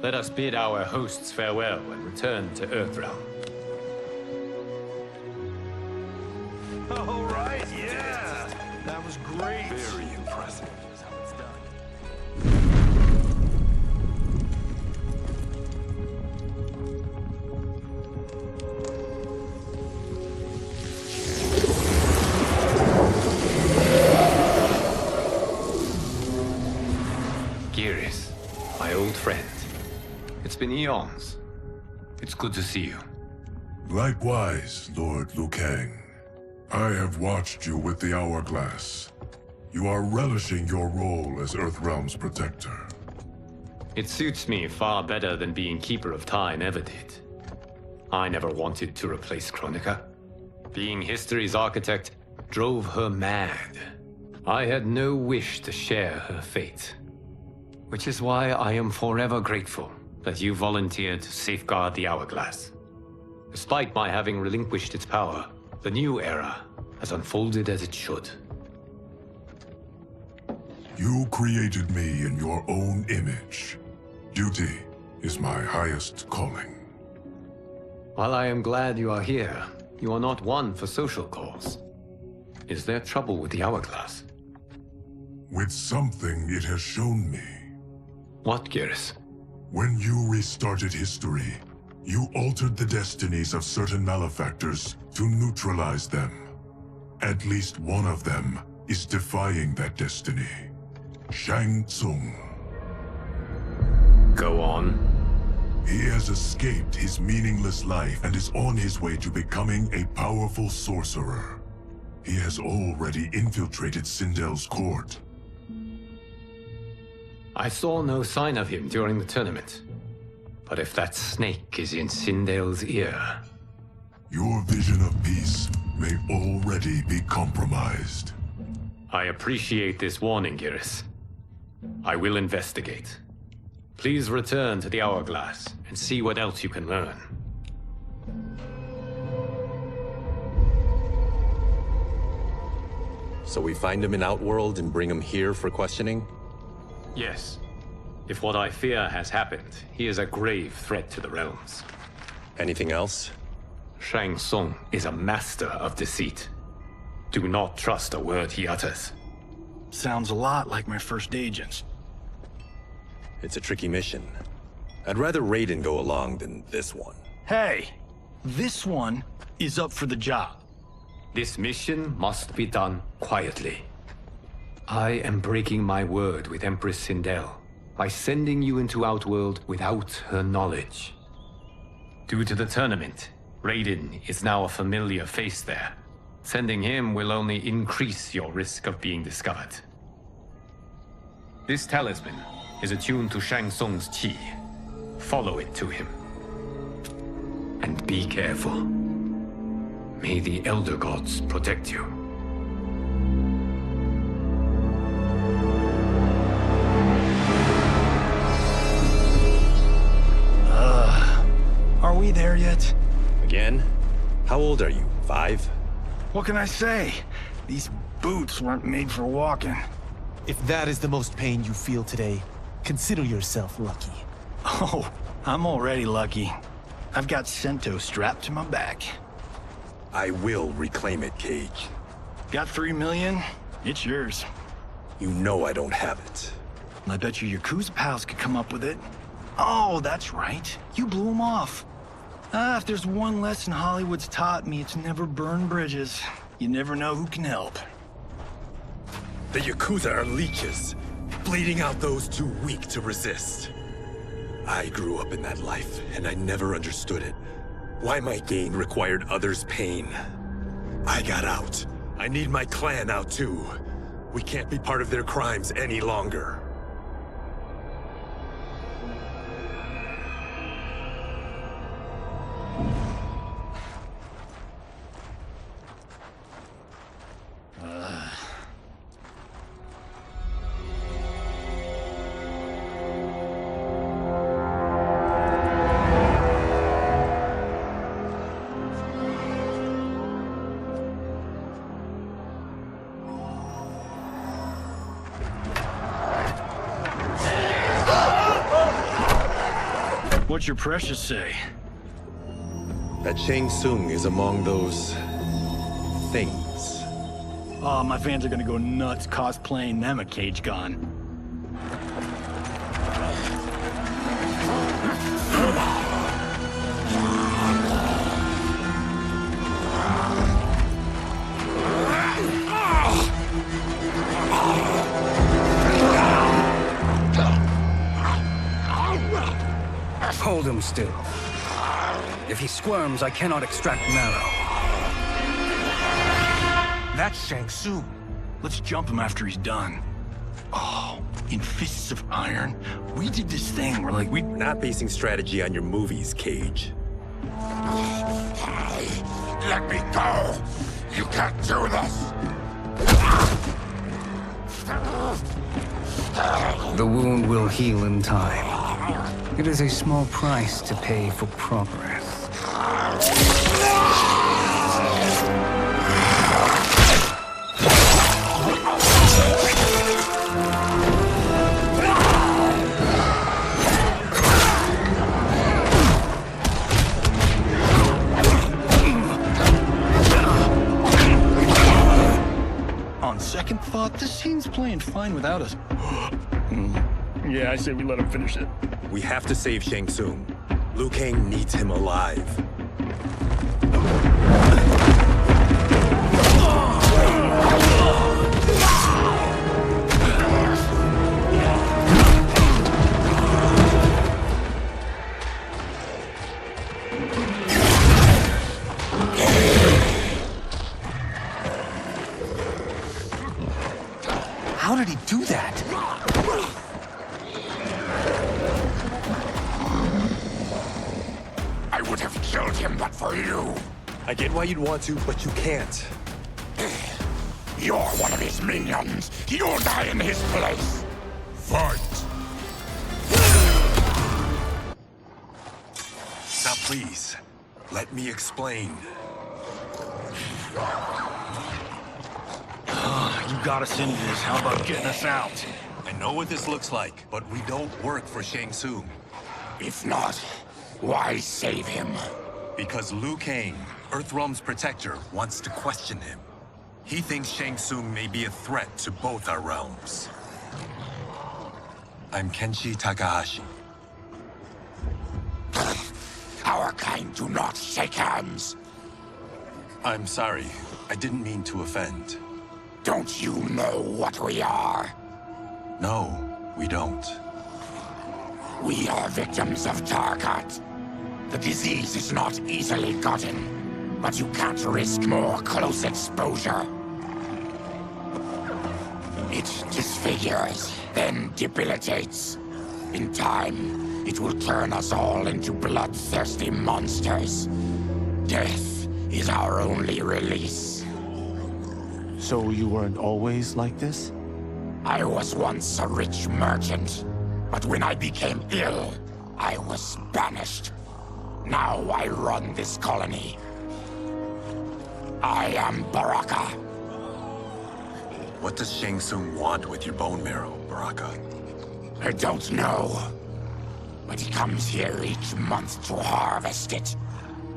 let us bid our hosts farewell and return to Earthrealm. All right, yeah! That was great! Very impressive. Geras, my old friend. It's been eons. It's good to see you. Likewise, Lord Liu Kang. I have watched you with the Hourglass. You are relishing your role as Earthrealm's protector. It suits me far better than being Keeper of Time ever did. I never wanted to replace Chronica. Being history's architect drove her mad. I had no wish to share her fate. Which is why I am forever grateful that you volunteered to safeguard the Hourglass. Despite my having relinquished its power, the new era has unfolded as it should. You created me in your own image. Duty is my highest calling. While I am glad you are here, you are not one for social calls. Is there trouble with the Hourglass? With something it has shown me. What, Geras? When you restarted history, you altered the destinies of certain malefactors to neutralize them. At least one of them is defying that destiny. Shang Tsung. Go on. He has escaped his meaningless life and is on his way to becoming a powerful sorcerer. He has already infiltrated Sindel's court. I saw no sign of him during the tournament. But if that snake is in Sindel's ear... Your vision of peace may already be compromised. I appreciate this warning, Geras. I will investigate. Please return to the Hourglass and see what else you can learn. So we find him in Outworld and bring him here for questioning? Yes. If what I fear has happened, he is a grave threat to the realms. Anything else? Shang Tsung is a master of deceit. Do not trust a word he utters. Sounds a lot like my first agents. It's a tricky mission. I'd rather Raiden go along than this one. Hey! This one is up for the job. This mission must be done quietly. I am breaking my word with Empress Sindel by sending you into Outworld without her knowledge. Due to the tournament, Raiden is now a familiar face there. Sending him will only increase your risk of being discovered. This talisman is attuned to Shang Tsung's chi. Follow it to him. And be careful. May the Elder Gods protect you. Are we there yet? Again? How old are you? 5? What can I say? These boots weren't made for walking. If that is the most pain you feel today, consider yourself lucky. Oh, I'm already lucky. I've got Sento strapped to my back. I will reclaim it, Cage. Got 3 million? It's yours. You know I don't have it. I bet your Yakuza pals could come up with it. Oh, that's right. You blew them off. If there's one lesson Hollywood's taught me, it's never burn bridges. You never know who can help. The Yakuza are leeches, bleeding out those too weak to resist. I grew up in that life, and I never understood it. Why my gain required others' pain. I got out. I need my clan out too. We can't be part of their crimes any longer. What's your precious say? That Shang Tsung is among those... things. Oh, my fans are gonna go nuts cosplaying them a Cage Gun. Hold him still. If he squirms, I cannot extract marrow. That's Shang Tsung. Let's jump him after he's done. Oh, in Fists of Iron, we did this thing where like We're not basing strategy on your movies, Cage. Let me go! You can't do this! The wound will heal in time. It is a small price to pay for progress. On second thought, this scene's playing fine without us. Yeah, I say we let him finish it. We have to save Shang Tsung. Liu Kang needs him alive. How did he do that? I would have killed him but for you. I get why you'd want to, but you can't. You're one of his minions. You'll die in his place. Fight! Now please, let me explain. You got us into this. How about getting us out? I know what this looks like, but we don't work for Shang Tsung. If not, why save him? Because Liu Kang, Earthrealm's protector, wants to question him. He thinks Shang Tsung may be a threat to both our realms. I'm Kenshi Takahashi. Our kind do not shake hands. I'm sorry. I didn't mean to offend. Don't you know what we are? No, we don't. We are victims of Tarkat. The disease is not easily gotten, but you can't risk more close exposure. It disfigures, then debilitates. In time, it will turn us all into bloodthirsty monsters. Death is our only release. So you weren't always like this? I was once a rich merchant, but when I became ill, I was banished. Now I run this colony. I am Baraka. What does Shang Tsung want with your bone marrow, Baraka? I don't know, but he comes here each month to harvest it.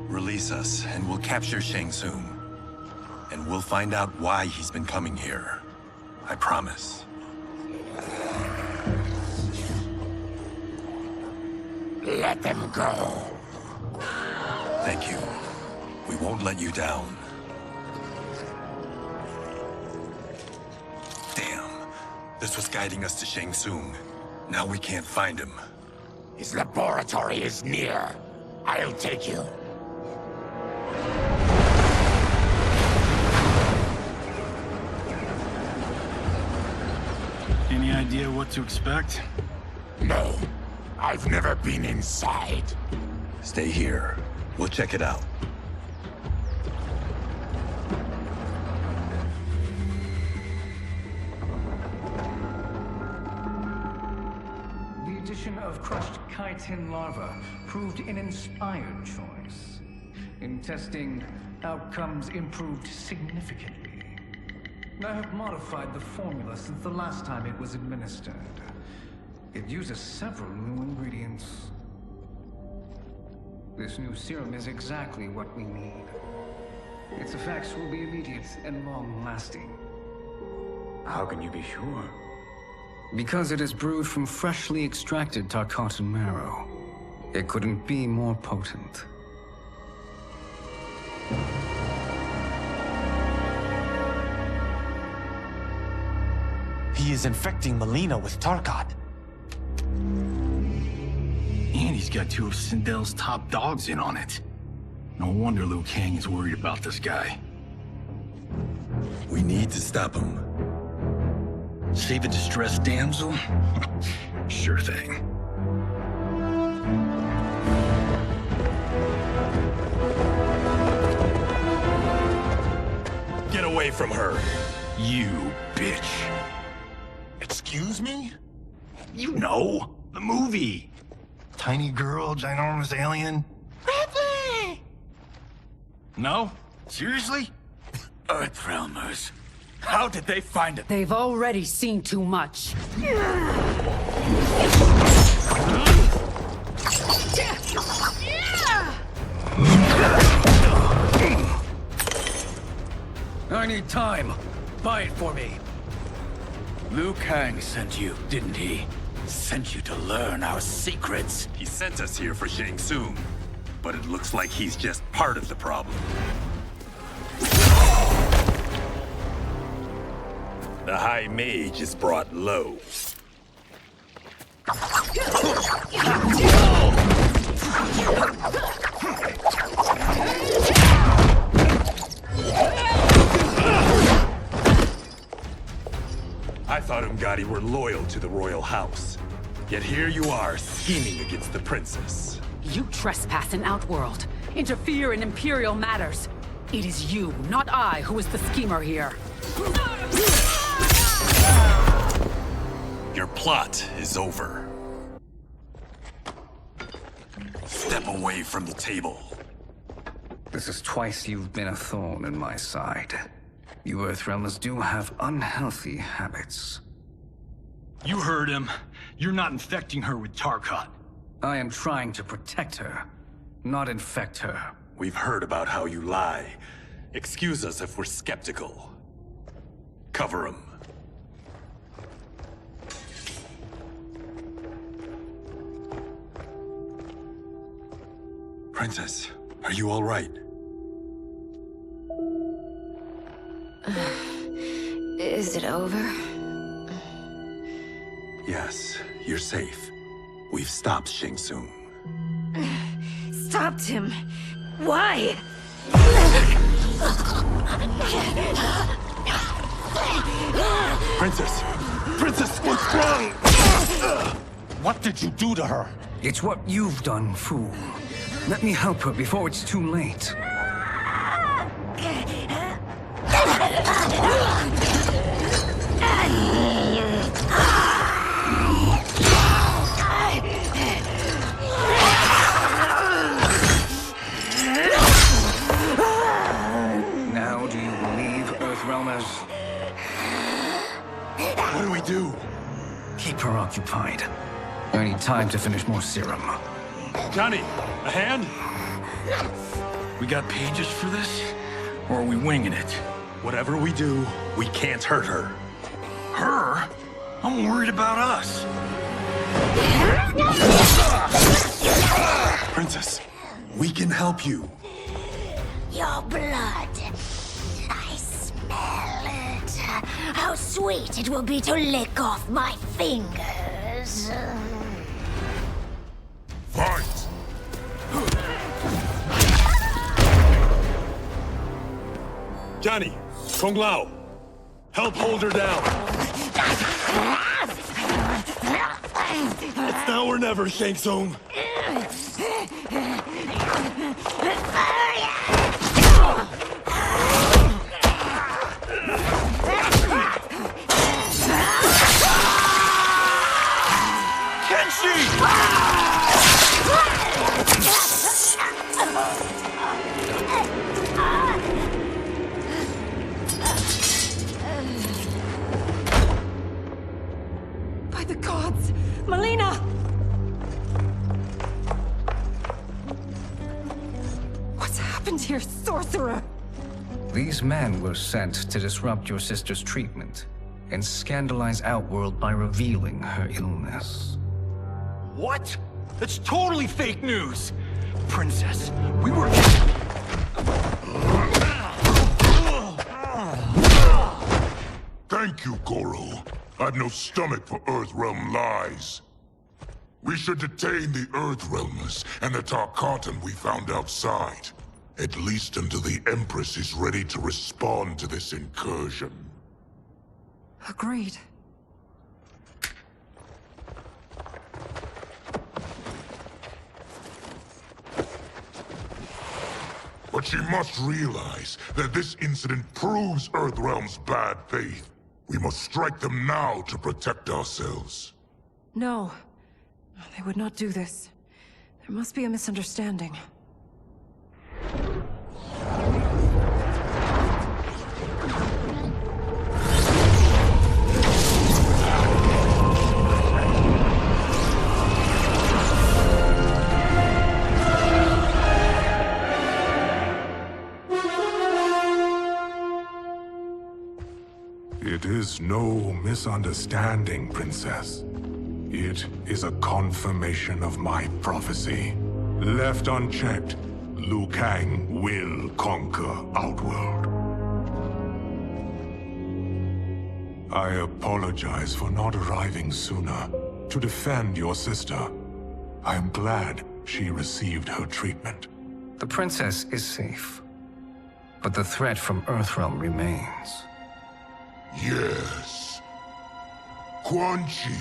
Release us, and we'll capture Shang Tsung. And we'll find out why he's been coming here. I promise. Let them go. Thank you. We won't let you down. Damn. This was guiding us to Shang Tsung. Now we can't find him. His laboratory is near. I'll take you. Any idea what to expect? No. I've never been inside. Stay here. We'll check it out. The addition of crushed chitin larva proved an inspired choice. In testing, outcomes improved significantly. I have modified the formula since the last time it was administered. It uses several new ingredients. This new serum is exactly what we need. Its effects will be immediate and long-lasting. How can you be sure? Because it is brewed from freshly extracted Tarkatan marrow. It couldn't be more potent. He is infecting Mileena with Tarkat. And he's he's got two of Sindel's top dogs in on it. No wonder Kang is worried about this guy. We need to stop him. Save a distressed damsel? Sure thing. Get away from her! You bitch. Excuse me? You know, the movie. Tiny girl, ginormous alien. Ripley! No? Seriously? Earthrealmers. How did they find it? They've already seen too much. I need time. Buy it for me. Kang sent you, didn't he? Sent you to learn our secrets. He sent us here for Tsung, but it looks like he's just part of the problem. The High Mage is brought low. I thought Umgadi were loyal to the royal house. Yet here you are, scheming against the princess. You trespass in Outworld, interfere in Imperial matters. It is you, not I, who is the schemer here. Your plot is over. Step away from the table. This is twice you've been a thorn in my side. You Earthrealmers do have unhealthy habits. You heard him. You're not infecting her with Tarkat. I am trying to protect her, not infect her. We've heard about how you lie. Excuse us if we're skeptical. Cover him. Princess, are you all right? Is it over? Yes, you're safe. We've stopped Tsung. Stopped him? Why? Princess! Princess, what's wrong? What did you do to her? It's what you've done, fool. Let me help her before it's too late. Now do you believe, Earthrealmers? What do we do? Keep her occupied. I need time to finish more serum. Johnny, a hand? We got pages for this? Or are we winging it? Whatever we do, we can't hurt her. Her? I'm worried about us. Princess, we can help you. Your blood. I smell it. How sweet it will be to lick off my fingers. Fight! Johnny, Kung Lao, help hold her down. It's now or never, Shang Tsung. By the gods! Mileena! What's happened here, sorcerer? These men were sent to disrupt your sister's treatment and scandalize Outworld by revealing her illness. What? That's totally fake news! Princess, we were... Thank you, Goro. I've no stomach for Earthrealm lies. We should detain the Earthrealmers and the Tarkatan we found outside. At least until the Empress is ready to respond to this incursion. Agreed. But she must realize that this incident proves Earthrealm's bad faith. We must strike them now to protect ourselves. No. They would not do this. There must be a misunderstanding. It is no misunderstanding, Princess. It is a confirmation of my prophecy. Left unchecked, Liu Kang will conquer Outworld. I apologize for not arriving sooner to defend your sister. I am glad she received her treatment. The princess is safe, but the threat from Earthrealm remains. Yes. Quan Chi,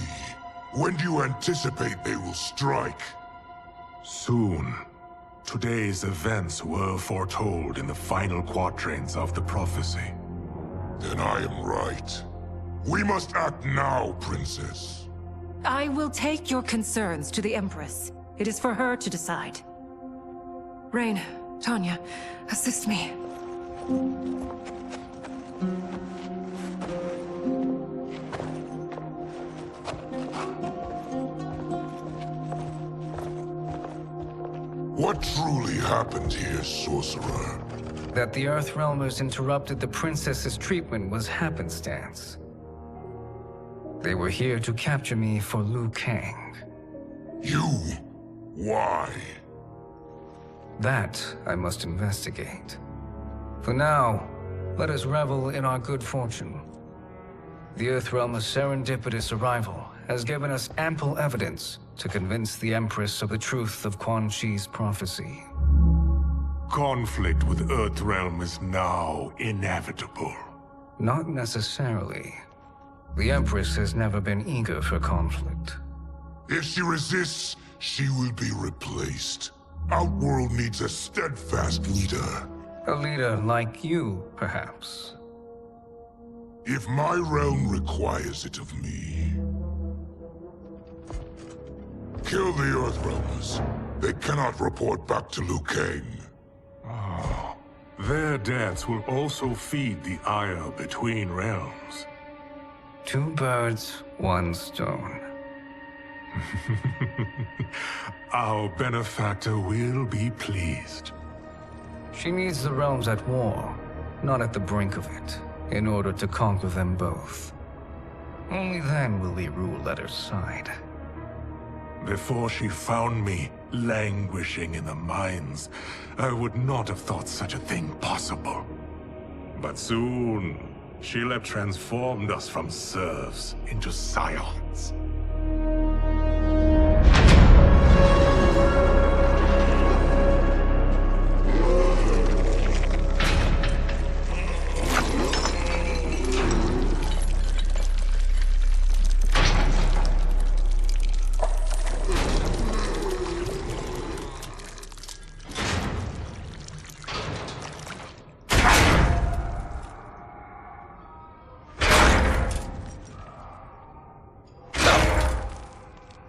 when do you anticipate they will strike? Soon. Today's events were foretold in the final quatrains of the prophecy. Then I am right. We must act now, Princess. I will take your concerns to the Empress. It is for her to decide. Rain, Tanya, assist me. What truly happened here, Sorcerer? That the Earthrealmers interrupted the princess's treatment was happenstance. They were here to capture me for Liu Kang. You? Why? That I must investigate. For now, let us revel in our good fortune. The Earthrealm's serendipitous arrival has given us ample evidence to convince the Empress of the truth of Quan Chi's prophecy. Conflict with Earthrealm is now inevitable. Not necessarily. The Empress has never been eager for conflict. If she resists, she will be replaced. Outworld needs a steadfast leader. A leader like you, perhaps. If my realm requires it of me. Kill the Earthrealmers. They cannot report back to Liu Kang. Oh, their deaths will also feed the ire between realms. Two birds, one stone. Our benefactor will be pleased. She needs the realms at war, not at the brink of it, in order to conquer them both. Only then will we rule at her side. Before she found me languishing in the mines, I would not have thought such a thing possible. But soon, she'll have transformed us from serfs into scions.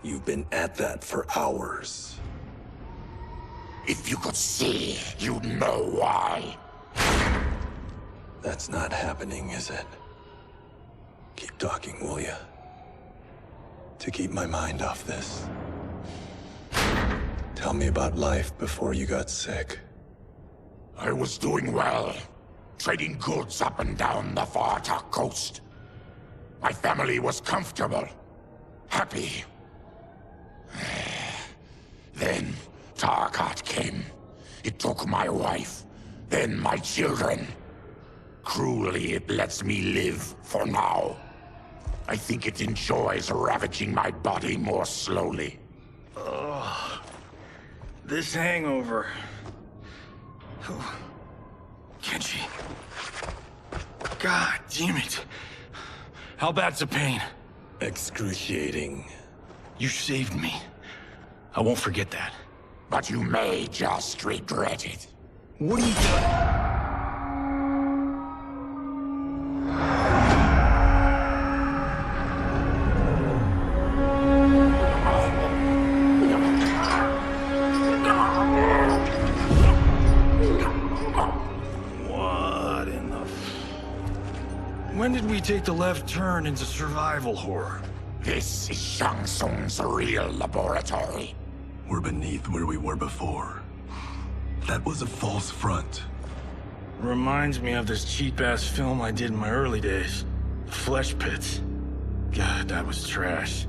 You've been at that for hours. If you could see, you'd know why. That's not happening, is it? Keep talking, will ya? To keep my mind off this. Tell me about life before you got sick. I was doing well, trading goods up and down the Varta coast. My family was comfortable, happy. Then Tarkat came. It took my wife, then my children. Cruelly, it lets me live for now. I think it enjoys ravaging my body more slowly. This hangover. Kenshi. God damn it. How bad's the pain? Excruciating. You saved me. I won't forget that. But you may just regret it. What are you doing? When did we take the left turn into survival horror? This is Shang Tsung's real laboratory. We're beneath where we were before. That was a false front. Reminds me of this cheap-ass film I did in my early days. Flesh Pits. God, that was trash.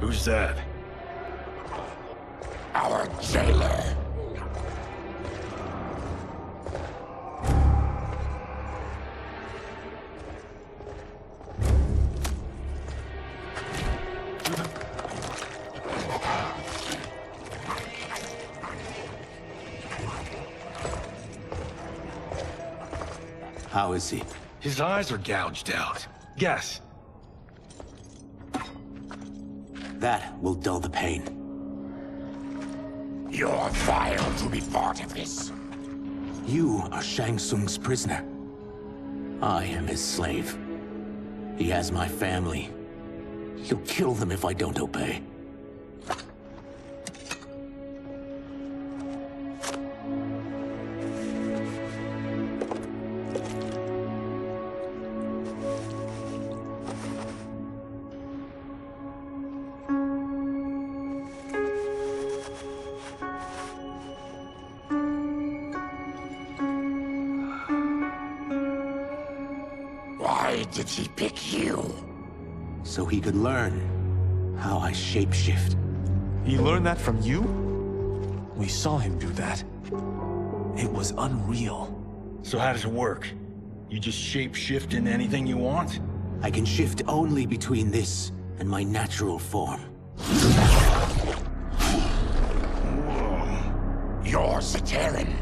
Who's that? Our jailer. How is he? His eyes are gouged out. Guess. That will dull the pain. You're vile to be part of this. You are Shang Tsung's prisoner. I am his slave. He has my family. He'll kill them if I don't obey. Why did he pick you? So he could learn how I shapeshift. He learned that from you? We saw him do that. It was unreal. So how does it work? You just shape-shift into anything you want? I can shift only between this and my natural form. You're Zaterran.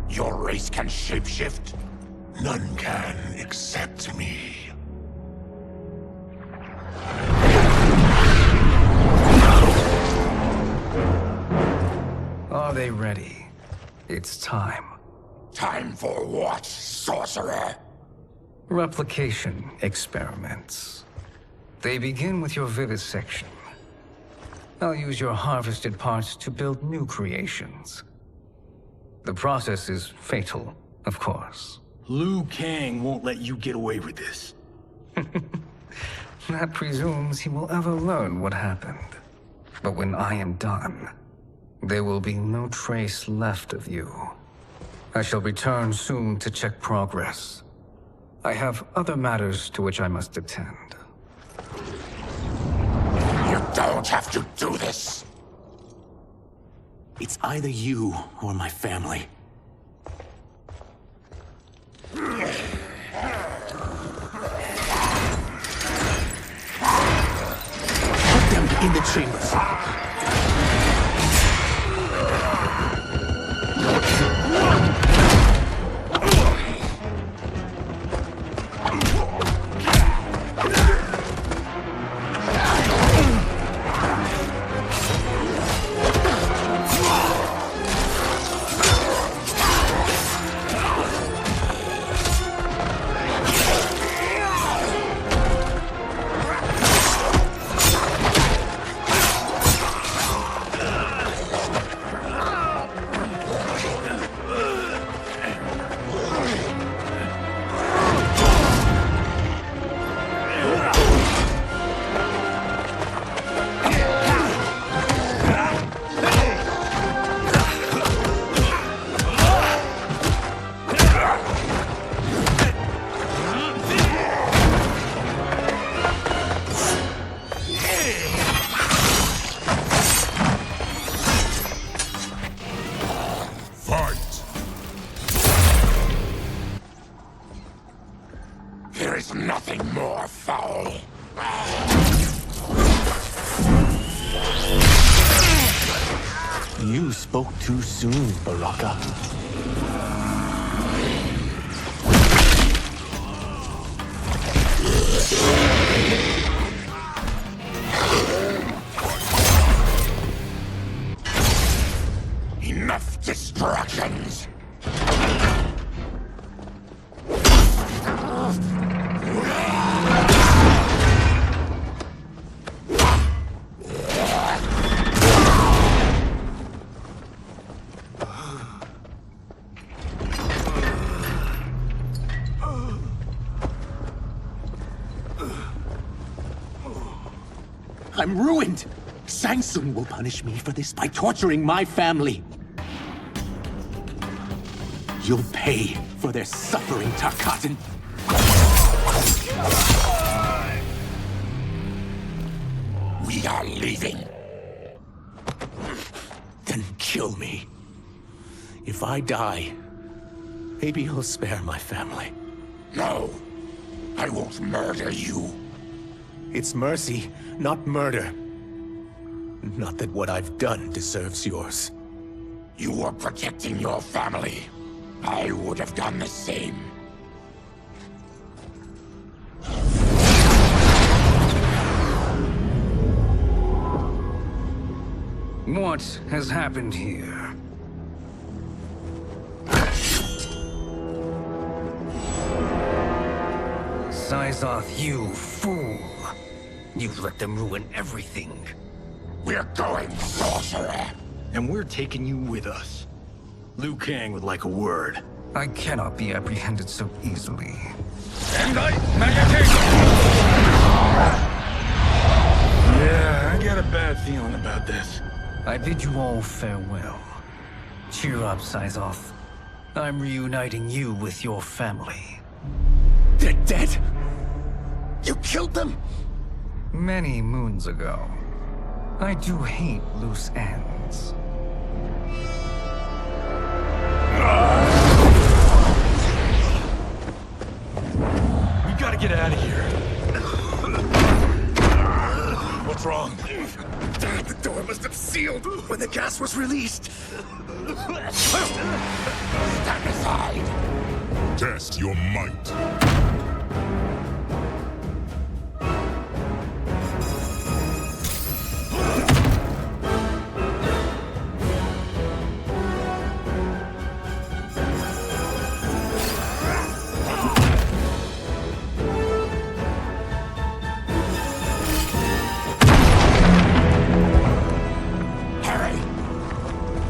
Your race can shapeshift. None can except me. Are they ready? It's time. Time for what, sorcerer? Replication experiments. They begin with your vivisection. I'll use your harvested parts to build new creations. The process is fatal, of course. Liu Kang won't let you get away with this. That presumes he will ever learn what happened. But when I am done, there will be no trace left of you. I shall return soon to check progress. I have other matters to which I must attend. You don't have to do this. It's either you or my family. Put them in the chambers. There is nothing more foul. You spoke too soon, Baraka. Enough distractions! I'm ruined! Shang Tsung will punish me for this by torturing my family. You'll pay for their suffering, Tarkatan. We are leaving. Then kill me. If I die, maybe you'll spare my family. No, I won't murder you. It's mercy, not murder. Not that what I've done deserves yours. You were protecting your family. I would have done the same. What has happened here? Syzoth, you fool! You've let them ruin everything. We're going, sorcerer! And we're taking you with us. Liu Kang would like a word. I cannot be apprehended so easily. Yeah, I got a bad feeling about this. I bid you all farewell. Cheer up, Syzoth. I'm reuniting you with your family. They're dead! You killed them? Many moons ago. I do hate loose ends. We gotta get out of here. What's wrong? The door must have sealed when the gas was released. Stand aside! Test your might.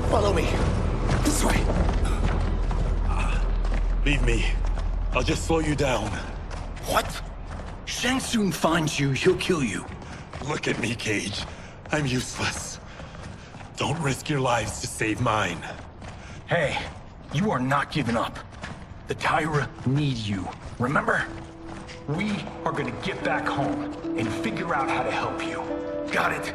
Follow me. This way. Leave me. I'll just slow you down. What? Shang Tsung finds you, he'll kill you. Look at me, Cage. I'm useless. Don't risk your lives to save mine. Hey, you are not giving up. The Tyra need you, remember? We are gonna get back home and figure out how to help you. Got it?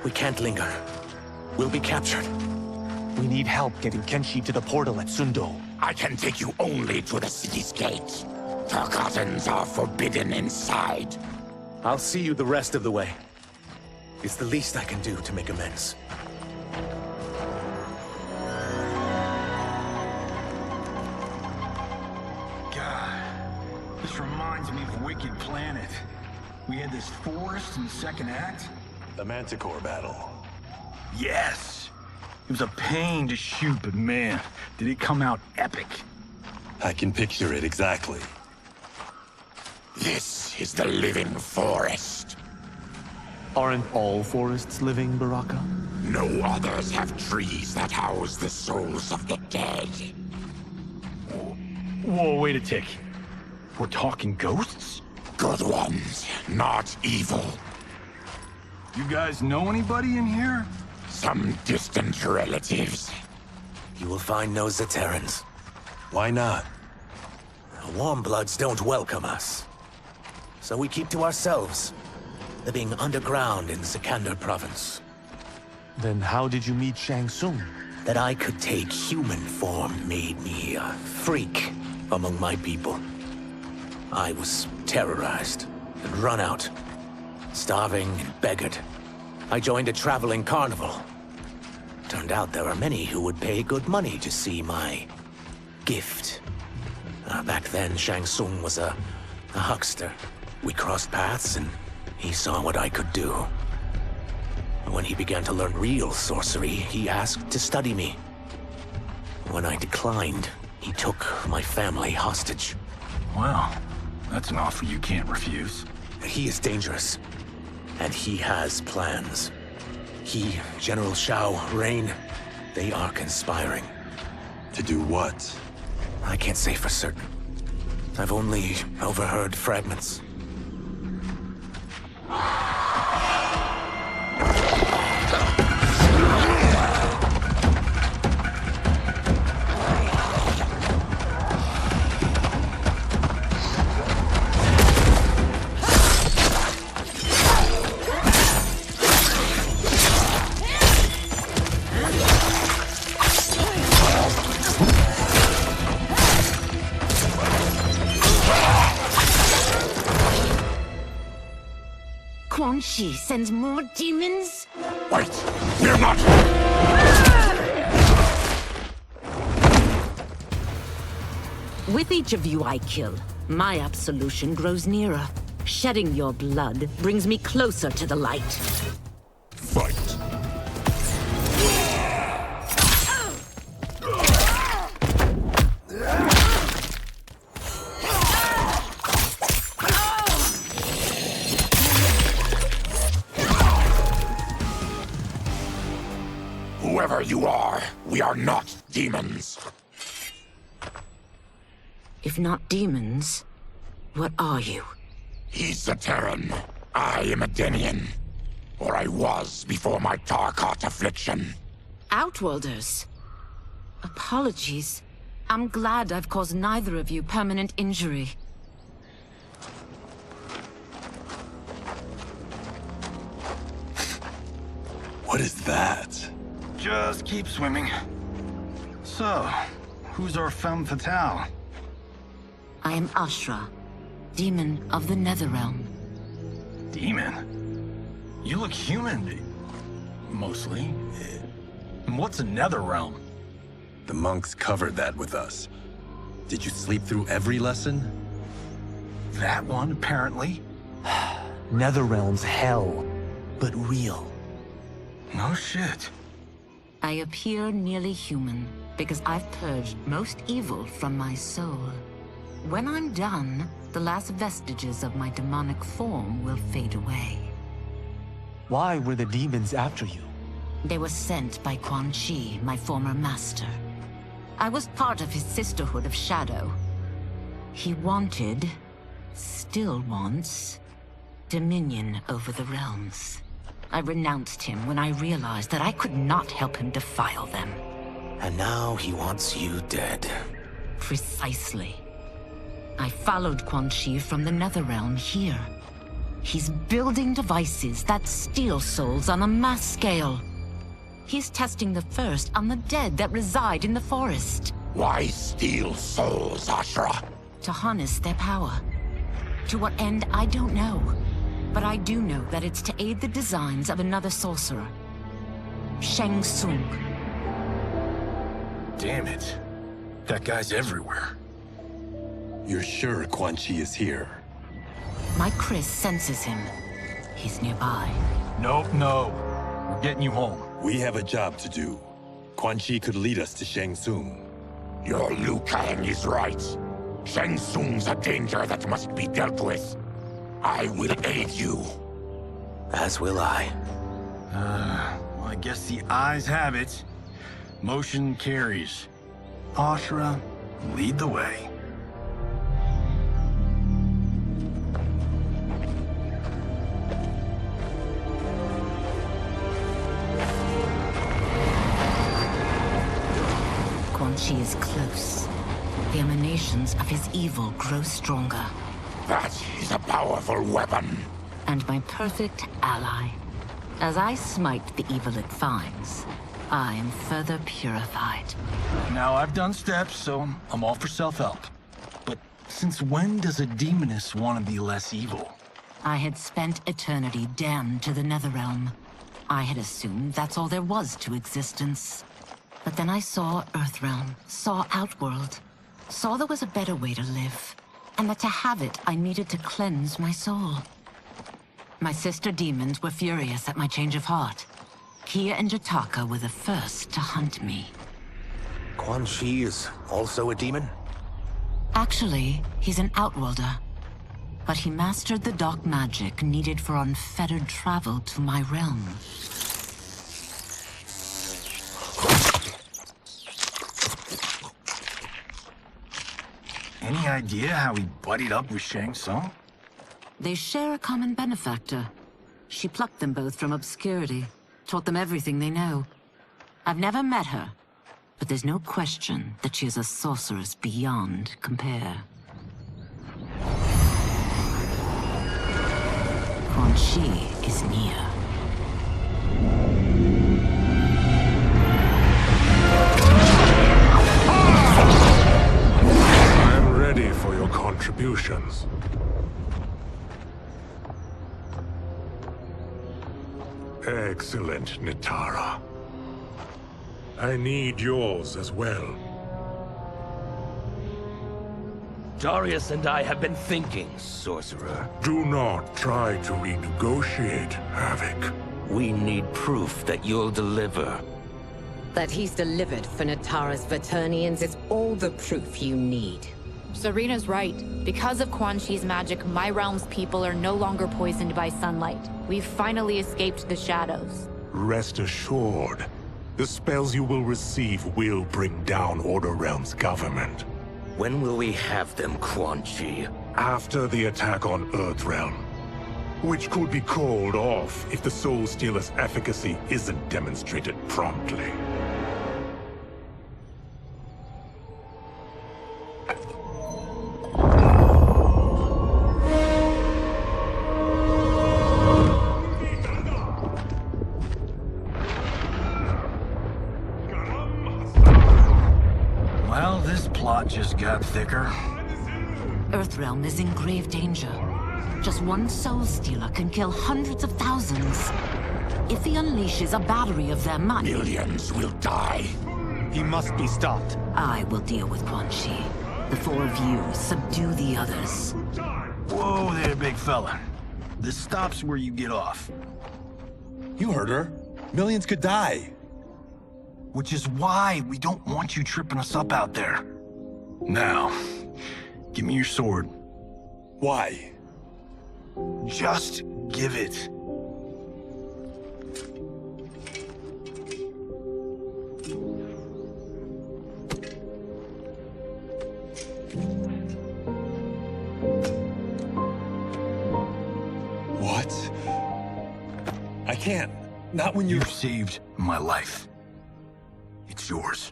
We can't linger. We'll be captured. We need help getting Kenshi to the portal at Sindel. I can take you only to the city's gate. Tarkatans are forbidden inside. I'll see you the rest of the way. It's the least I can do to make amends. God, this reminds me of Wicked Planet. We had this forest in the second act. The Manticore battle. Yes! It was a pain to shoot, but man, did it come out epic. I can picture it exactly. This is the living forest. Aren't all forests living, Baraka? No others have trees that house the souls of the dead. Whoa, wait a tick. We're talking ghosts? Good ones, not evil. You guys know anybody in here? Some distant relatives. You will find no Zaterrans. Why not? The Warmbloods don't welcome us. So we keep to ourselves, living underground in Sikander province. Then how did you meet Shang Tsung? That I could take human form made me a freak among my people. I was terrorized and run out, starving and beggared. I joined a traveling carnival. Turned out there are many who would pay good money to see my gift. Back then, Shang Tsung was a huckster. We crossed paths and he saw what I could do. When he began to learn real sorcery, he asked to study me. When I declined, he took my family hostage. Well, that's an offer you can't refuse. He is dangerous, and he has plans. He, General Shao, Rain, they are conspiring. To do what? I can't say for certain. I've only overheard fragments. Kenshi sends more demons? Wait! We're not! With each of you I kill, my absolution grows nearer. Shedding your blood brings me closer to the light. Fight! Whoever you are, we are not demons. If not demons, what are you? He's a Terran. I am a Denian. Or I was before my Tarkat affliction. Outworlders. Apologies. I'm glad I've caused neither of you permanent injury. What is that? Just keep swimming. So, who's our femme fatale? I am Ashrah, demon of the Netherrealm. Demon? You look human. Mostly. And what's a Netherrealm? The monks covered that with us. Did you sleep through every lesson? That one, apparently. Netherrealm's hell, but real. No shit. I appear nearly human because I've purged most evil from my soul. When I'm done, the last vestiges of my demonic form will fade away. Why were the demons after you? They were sent by Quan Chi, my former master. I was part of his Sisterhood of Shadow. He wanted, still wants, dominion over the realms. I renounced him when I realized that I could not help him defile them. And now he wants you dead. Precisely. I followed Quan Chi from the Netherrealm here. He's building devices that steal souls on a mass scale. He's testing the first on the dead that reside in the forest. Why steal souls, Ashrah? To harness their power. To what end, I don't know. But I do know that it's to aid the designs of another sorcerer. Shang Tsung. Damn it. That guy's everywhere. You're sure Quan Chi is here? My Chris senses him. He's nearby. Nope, no. We're getting you home. We have a job to do. Quan Chi could lead us to Shang Tsung. Your Liu Kang is right. Shang Tsung's a danger that must be dealt with. I will aid you. As will I. Well, I guess the eyes have it. Motion carries. Ashrah, lead the way. Quan Chi is close. The emanations of his evil grow stronger. That is a powerful weapon. And my perfect ally. As I smite the evil it finds, I am further purified. Now, I've done steps, so I'm all for self-help. But since when does a demoness want to be less evil? I had spent eternity damned to the Netherrealm. I had assumed that's all there was to existence. But then I saw Earthrealm, saw Outworld, saw there was a better way to live, and that to have it, I needed to cleanse my soul. My sister demons were furious at my change of heart. Kia and Jataka were the first to hunt me. Quan Chi is also a demon? Actually, he's an Outworlder. But he mastered the dark magic needed for unfettered travel to my realm. Any idea how he buddied up with Shang Tsung? They share a common benefactor. She plucked them both from obscurity, taught them everything they know. I've never met her, but there's no question that she is a sorceress beyond compare. Quan Chi is near. I'm ready for your contributions. Excellent, Nitara. I need yours as well. Darius and I have been thinking, Sorcerer. Do not try to renegotiate, Havoc. We need proof that you'll deliver. That he's delivered for Natara's Vaternians is all the proof you need. Serena's right. Because of Quan Chi's magic, my realm's people are no longer poisoned by sunlight. We've finally escaped the shadows. Rest assured, the spells you will receive will bring down Order Realm's government. When will we have them, Quan Chi? After the attack on Earthrealm, which could be called off if the Soul Stealer's efficacy isn't demonstrated promptly. Well, this plot just got thicker. Earthrealm is in grave danger. Just one Soul Stealer can kill hundreds of thousands. If he unleashes a battery of them, Millions will die. He must be stopped. I will deal with Quan Chi. The four of you subdue the others. Whoa there, big fella. This stops where you get off. You heard her. Millions could die. Which is why we don't want you tripping us up out there. Now, give me your sword. Why? Just give it. What? I can't. Not when You've saved my life. It's yours.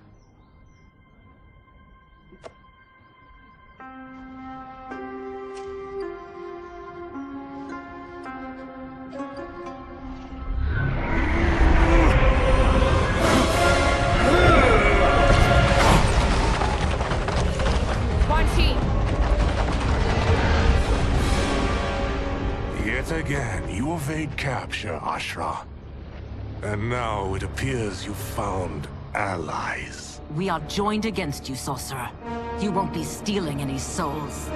Quan Chi! Yet again, you evade capture, Ashrah. And now it appears you've found allies. We are joined against you, Sorcerer. You won't be stealing any souls.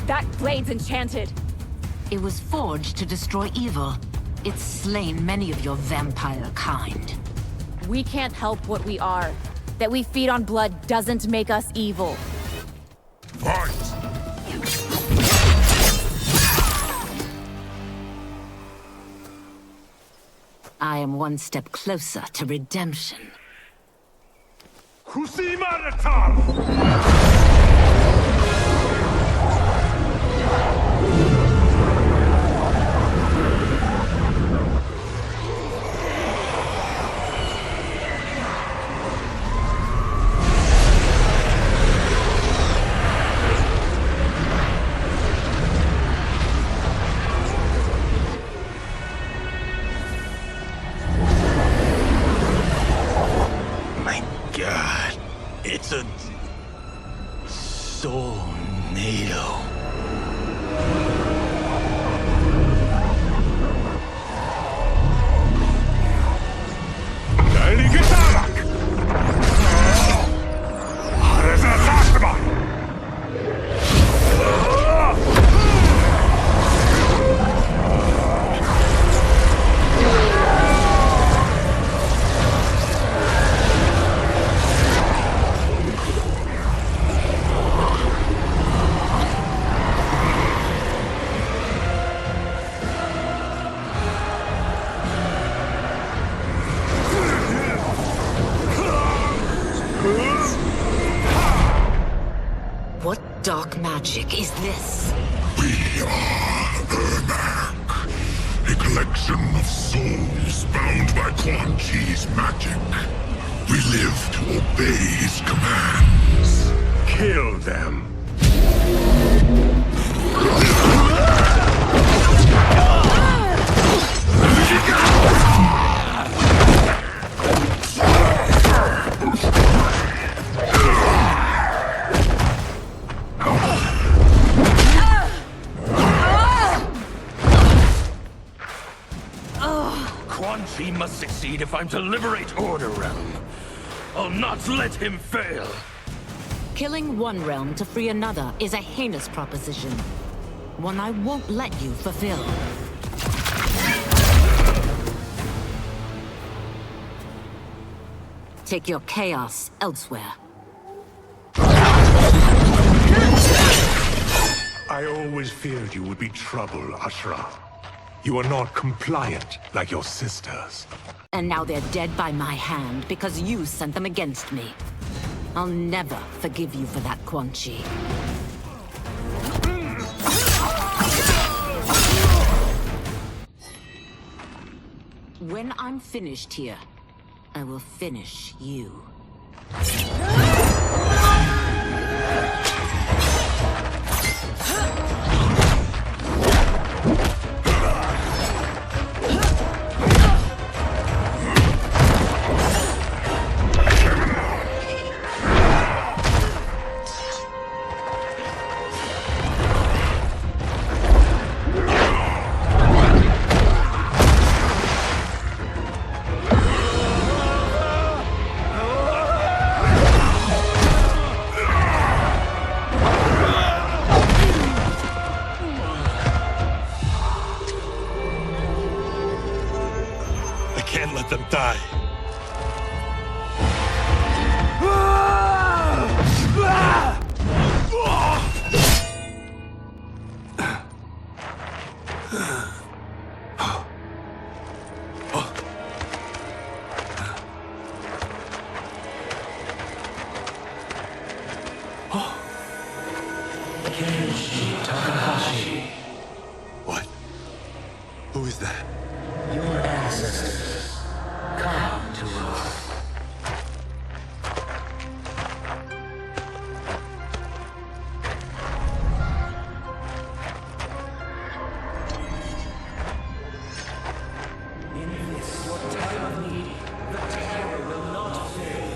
That blade's enchanted. It was forged to destroy evil. It's slain many of your vampire kind. We can't help what we are. That we feed on blood doesn't make us evil. Fight! I am one step closer to redemption. My God, it's a tornado. What dark magic is this? We are Ermac, a collection of souls bound by Quan Chi's magic. We live to obey his commands. Kill them. Quan Chi must succeed if I'm to liberate Order Realm. I'll not let him fail. Killing one realm to free another is a heinous proposition. One I won't let you fulfill. Take your chaos elsewhere. I always feared you would be trouble, Ashrah. You are not compliant like your sisters. And now they're dead by my hand because you sent them against me. I'll never forgive you for that, Quan Chi. When I'm finished here, I will finish you. Let them die. Kenshi. What? Who is that? Your ancestors. Come to us. In this, your time of need, the terror will not fail.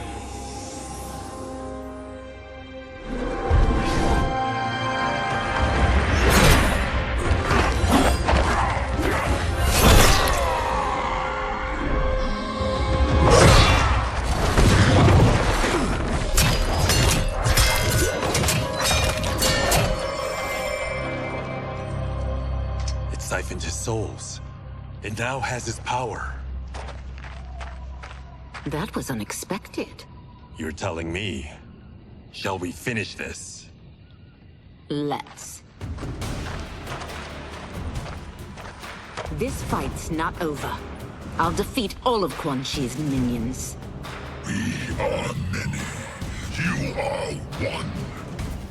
Siphoned his souls. It now has his power. That was unexpected. You're telling me. Shall we finish this? Let's. This fight's not over. I'll defeat all of Quan Chi's minions. We are many. You are one.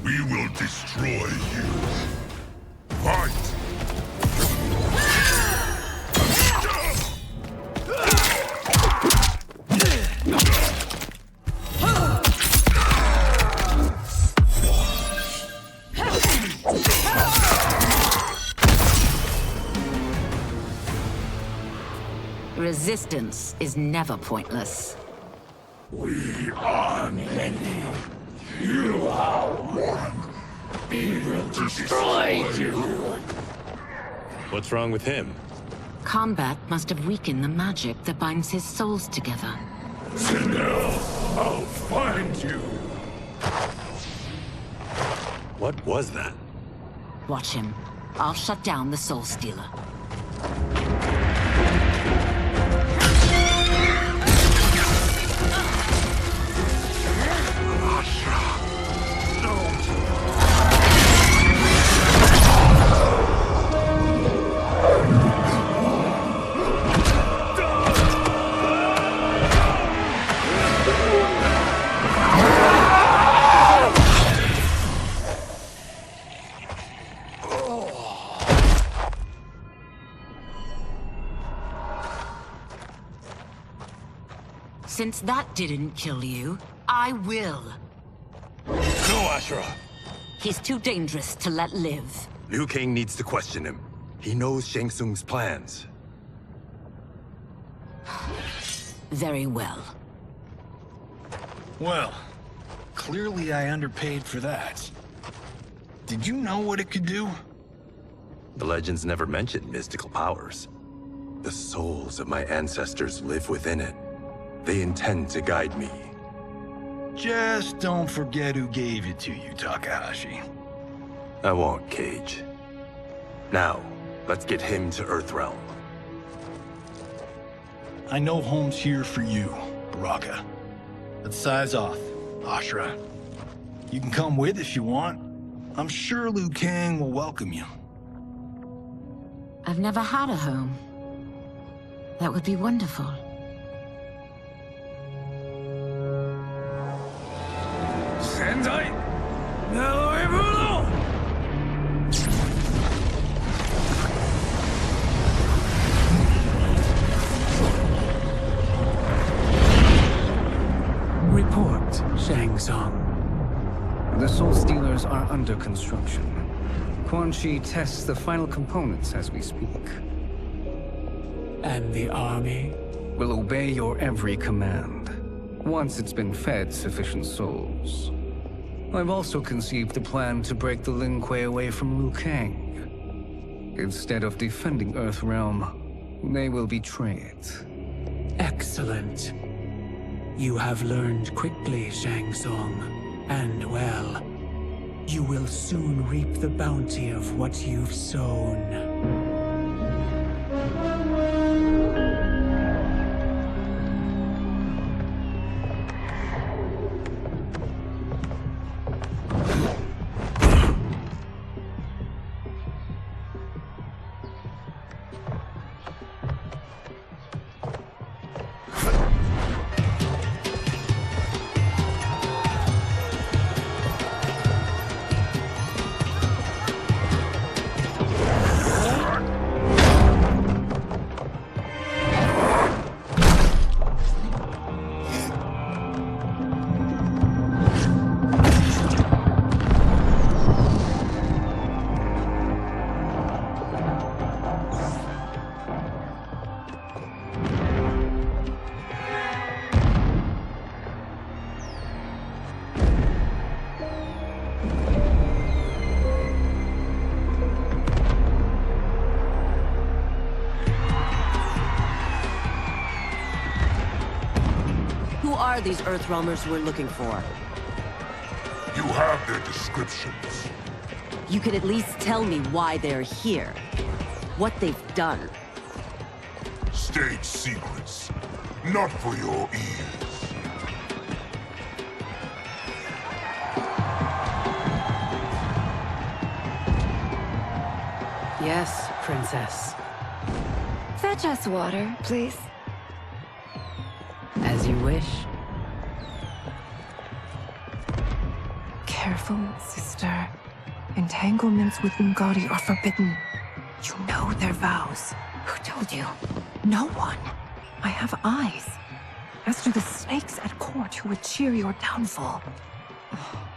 We will destroy you. Fight! Resistance is never pointless. We are many. You are one. We will destroy you. What's wrong with him? Combat must have weakened the magic that binds his souls together. Sindel, I'll find you. What was that? Watch him. I'll shut down the Soul Stealer. Since that didn't kill you, I will. No, Ashrah! He's too dangerous to let live. Liu Kang needs to question him. He knows Shang Tsung's plans. Very well. Well, clearly I underpaid for that. Did you know what it could do? The legends never mentioned mystical powers. The souls of my ancestors live within it. They intend to guide me. Just don't forget who gave it to you, Takahashi. I won't, Cage. Now, let's get him to Earthrealm. I know home's here for you, Baraka. But size off, Ashrah. You can come with if you want. I'm sure Liu Kang will welcome you. I've never had a home. That would be wonderful. Sendai! Now Report, Shang Tsung. The Soul Stealers are under construction. Quan Chi tests the final components as we speak. And the army? Will obey your every command, once it's been fed sufficient souls. I've also conceived a plan to break the Lin Kuei away from Liu Kang. Instead of defending Earthrealm, they will betray it. Excellent. You have learned quickly, Shang Tsung, and well. You will soon reap the bounty of what you've sown. These Earthrealmers we're looking for. You have their descriptions. You can at least tell me why they're here. What they've done. State secrets. Not for your ears. Yes, Princess. Fetch us water, please. As you wish. careful, sister. Entanglements with Ungadi are forbidden. You know their vows. Who told you? No one. I have eyes. As do the snakes at court who would cheer your downfall.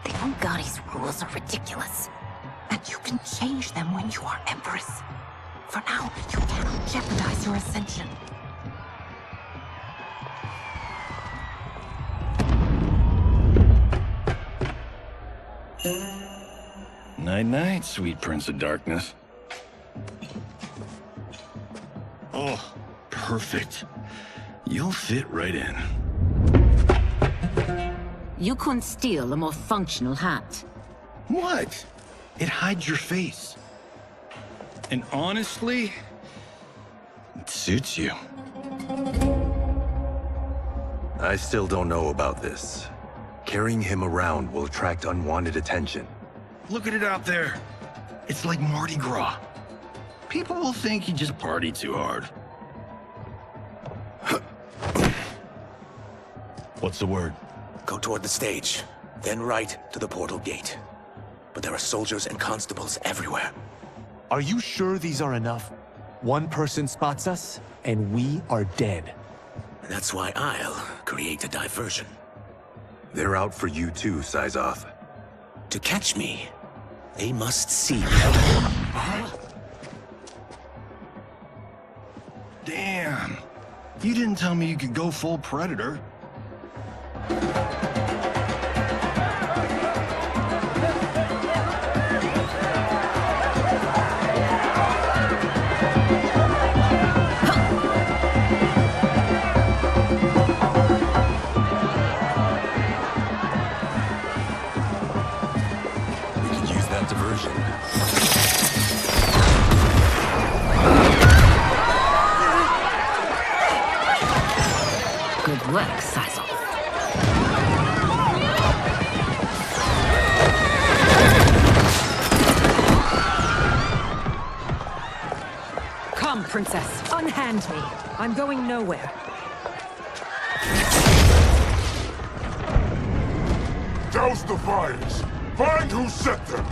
The Ungadi's rules are ridiculous. And you can change them when you are Empress. For now, you cannot jeopardize your ascension. Night-night, sweet Prince of Darkness. Oh, perfect. You'll fit right in. You couldn't steal a more functional hat. What? It hides your face. And honestly, it suits you. I still don't know about this. Carrying him around will attract unwanted attention. Look at it out there. It's like Mardi Gras. People will think you just party too hard. What's the word? Go toward the stage, then right to the portal gate. But there are soldiers and constables everywhere. Are you sure these are enough? One person spots us, and we are dead. That's why I'll create a diversion. They're out for you too, Syzoth. To catch me, they must see me. Damn. You didn't tell me you could go full Predator. Diversion. Good work, Syzoth. Come, Princess. Unhand me. I'm going nowhere. Douse the fires! Find who set them!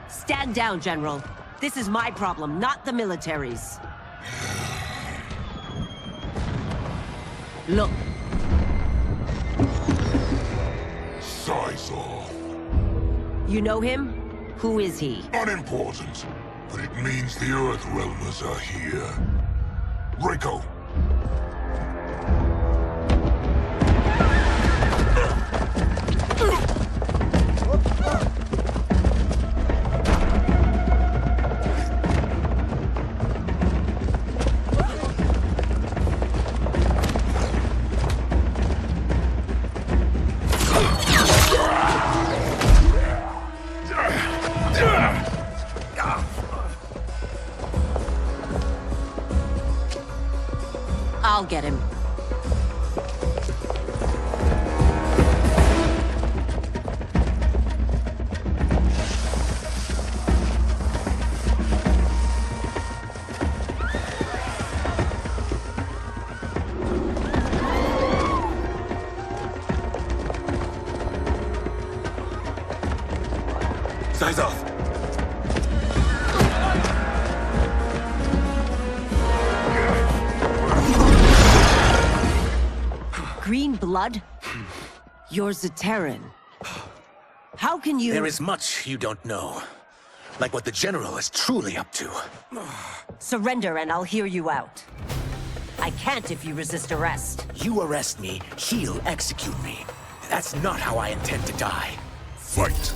Stand down, General. This is my problem, not the military's. Look. Syzoth. You know him? Who is he? Unimportant, but it means the Earthrealmers are here. Reiko. I'll get him. Syzoth! Green blood? You're Zaterran. How can you— There is much you don't know. Like what the General is truly up to. Surrender and I'll hear you out. I can't if you resist arrest. You arrest me, he'll execute me. That's not how I intend to die. Fight.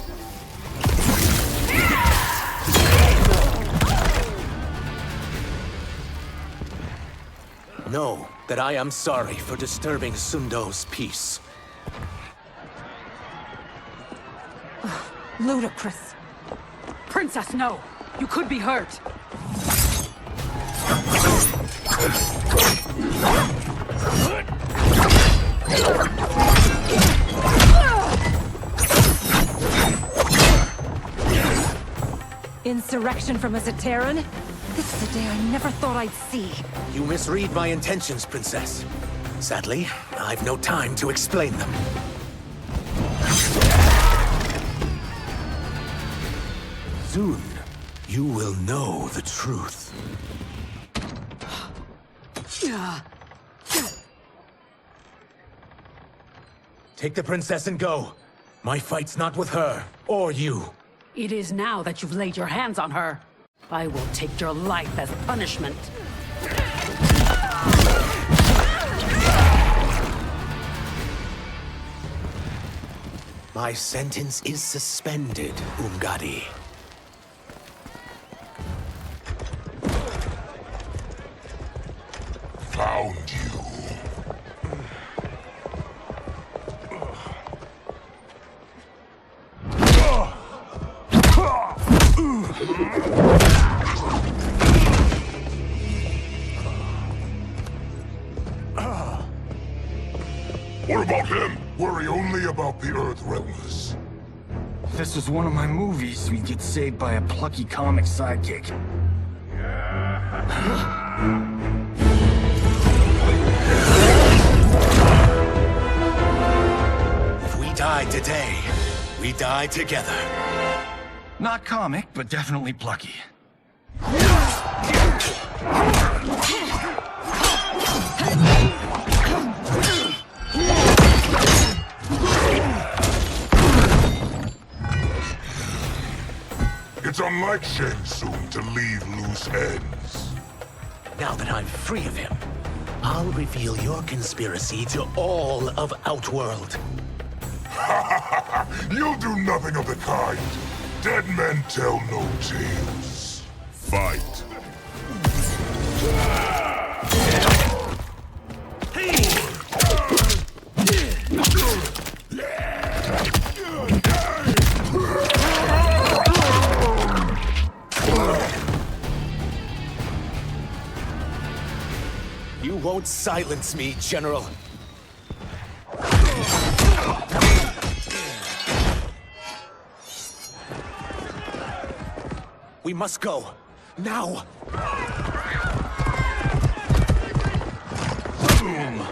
Know that I am sorry for disturbing Sundo's peace. Ludicrous. Princess, no! You could be hurt! Insurrection from a Zaterran? This is a day I never thought I'd see. You misread my intentions, Princess. Sadly, I've no time to explain them. Soon, you will know the truth. Take the princess and go. My fight's not with her, or you. It is now that you've laid your hands on her. I will take your life as punishment. My sentence is suspended, Umgadi. Found you. What about him? Worry only about the Earthrealmers. If this was one of my movies, we'd get saved by a plucky comic sidekick. If we die today, we die together. Not comic, but definitely plucky. It's unlike Shang Tsung to leave loose ends. Now that I'm free of him, I'll reveal your conspiracy to all of Outworld. You'll do nothing of the kind. Dead men tell no tales. Fight. You won't silence me, General. We must go. Now! Boom!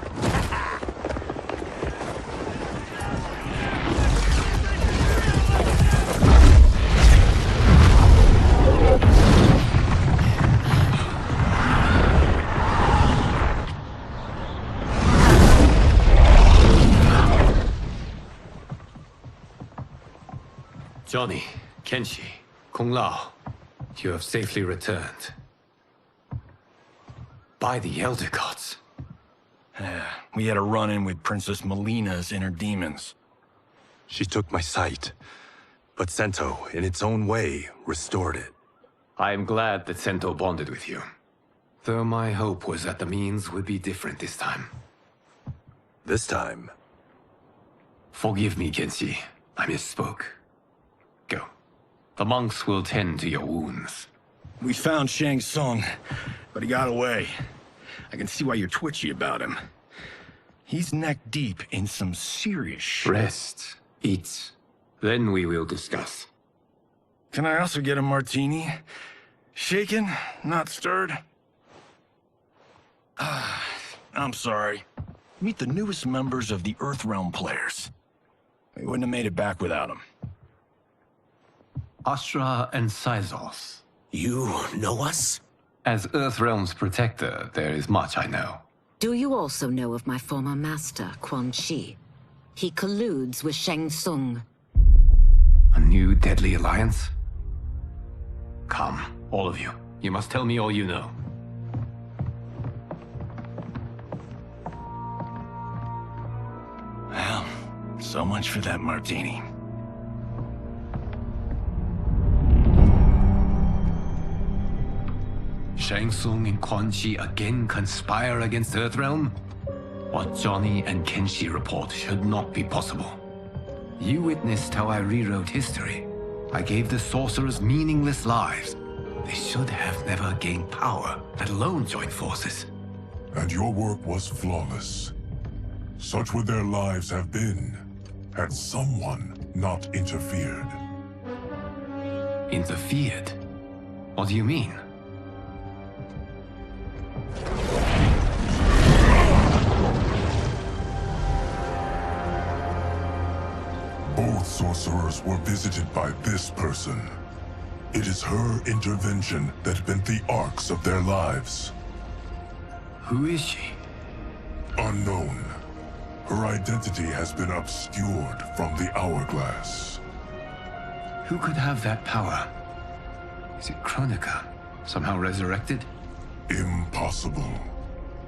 Johnny, Kenshi, Kung Lao, you have safely returned. By the Elder Gods. We had a run-in with Princess Mileena's inner demons. She took my sight, but Sento, in its own way, restored it. I am glad that Sento bonded with you. Though my hope was that the means would be different this time. This time? Forgive me, Kenshi. I misspoke. Go. The monks will tend to your wounds. We found Shang Tsung, but he got away. I can see why you're twitchy about him. He's neck deep in some serious shit. Rest. Eat. Then we will discuss. Can I also get a martini? Shaken, not stirred? I'm sorry. Meet the newest members of the Earthrealm players. We wouldn't have made it back without them. Ashrah and Sizos. You know us? As Earthrealm's protector, there is much I know. Do you also know of my former master, Quan Chi? He colludes with Shang Tsung. A new deadly alliance? Come, all of you. You must tell me all you know. Well, so much for that martini. Shang Tsung and Quan Chi again conspire against Earthrealm? What Johnny and Kenshi report should not be possible. You witnessed how I rewrote history. I gave the sorcerers meaningless lives. They should have never gained power, let alone join forces. And your work was flawless. Such would their lives have been, had someone not interfered. Interfered? What do you mean? Both sorcerers were visited by this person. It is her intervention that bent the arcs of their lives. Who is she? Unknown. Her identity has been obscured from the hourglass. Who could have that power? Is it Kronika? Somehow resurrected? Impossible.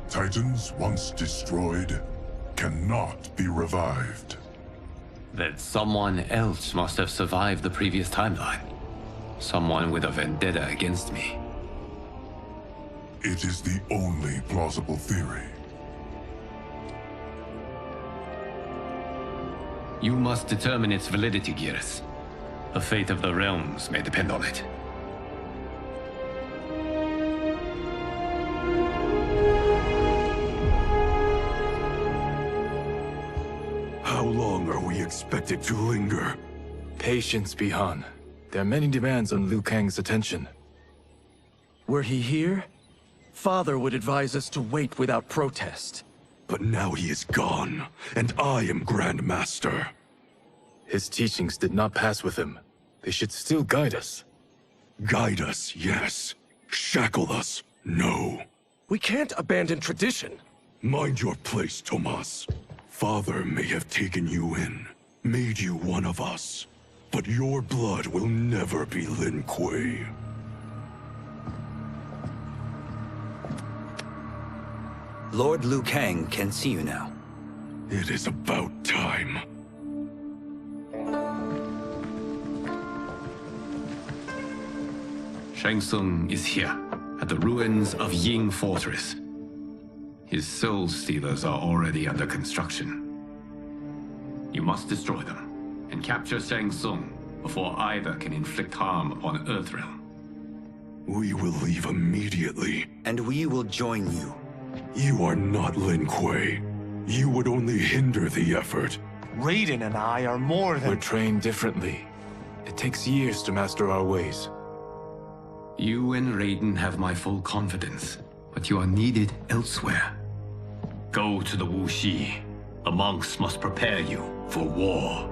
Titans once destroyed cannot be revived. Then someone else must have survived the previous timeline. Someone with a vendetta against me. It is the only plausible theory. You must determine its validity, Geras. The fate of the realms may depend on it. How long are we expected to linger? Patience, Bihan. There are many demands on Liu Kang's attention. Were he here, Father would advise us to wait without protest. But now he is gone, and I am Grand Master. His teachings did not pass with him. They should still guide us. Guide us, yes. Shackle us, no. We can't abandon tradition. Mind your place, Tomas. Father may have taken you in, made you one of us. But your blood will never be Lin Kuei. Lord Liu Kang can see you now. It is about time. Tsung is here, at the ruins of Ying Fortress. His Soul Stealers are already under construction. You must destroy them, and capture Tsung before either can inflict harm upon Earthrealm. We will leave immediately. And we will join you. You are not Lin Kuei. You would only hinder the effort. Raiden and I are more than— We're trained differently. It takes years to master our ways. You and Raiden have my full confidence, but you are needed elsewhere. Go to the Wuxi. The monks must prepare you for war.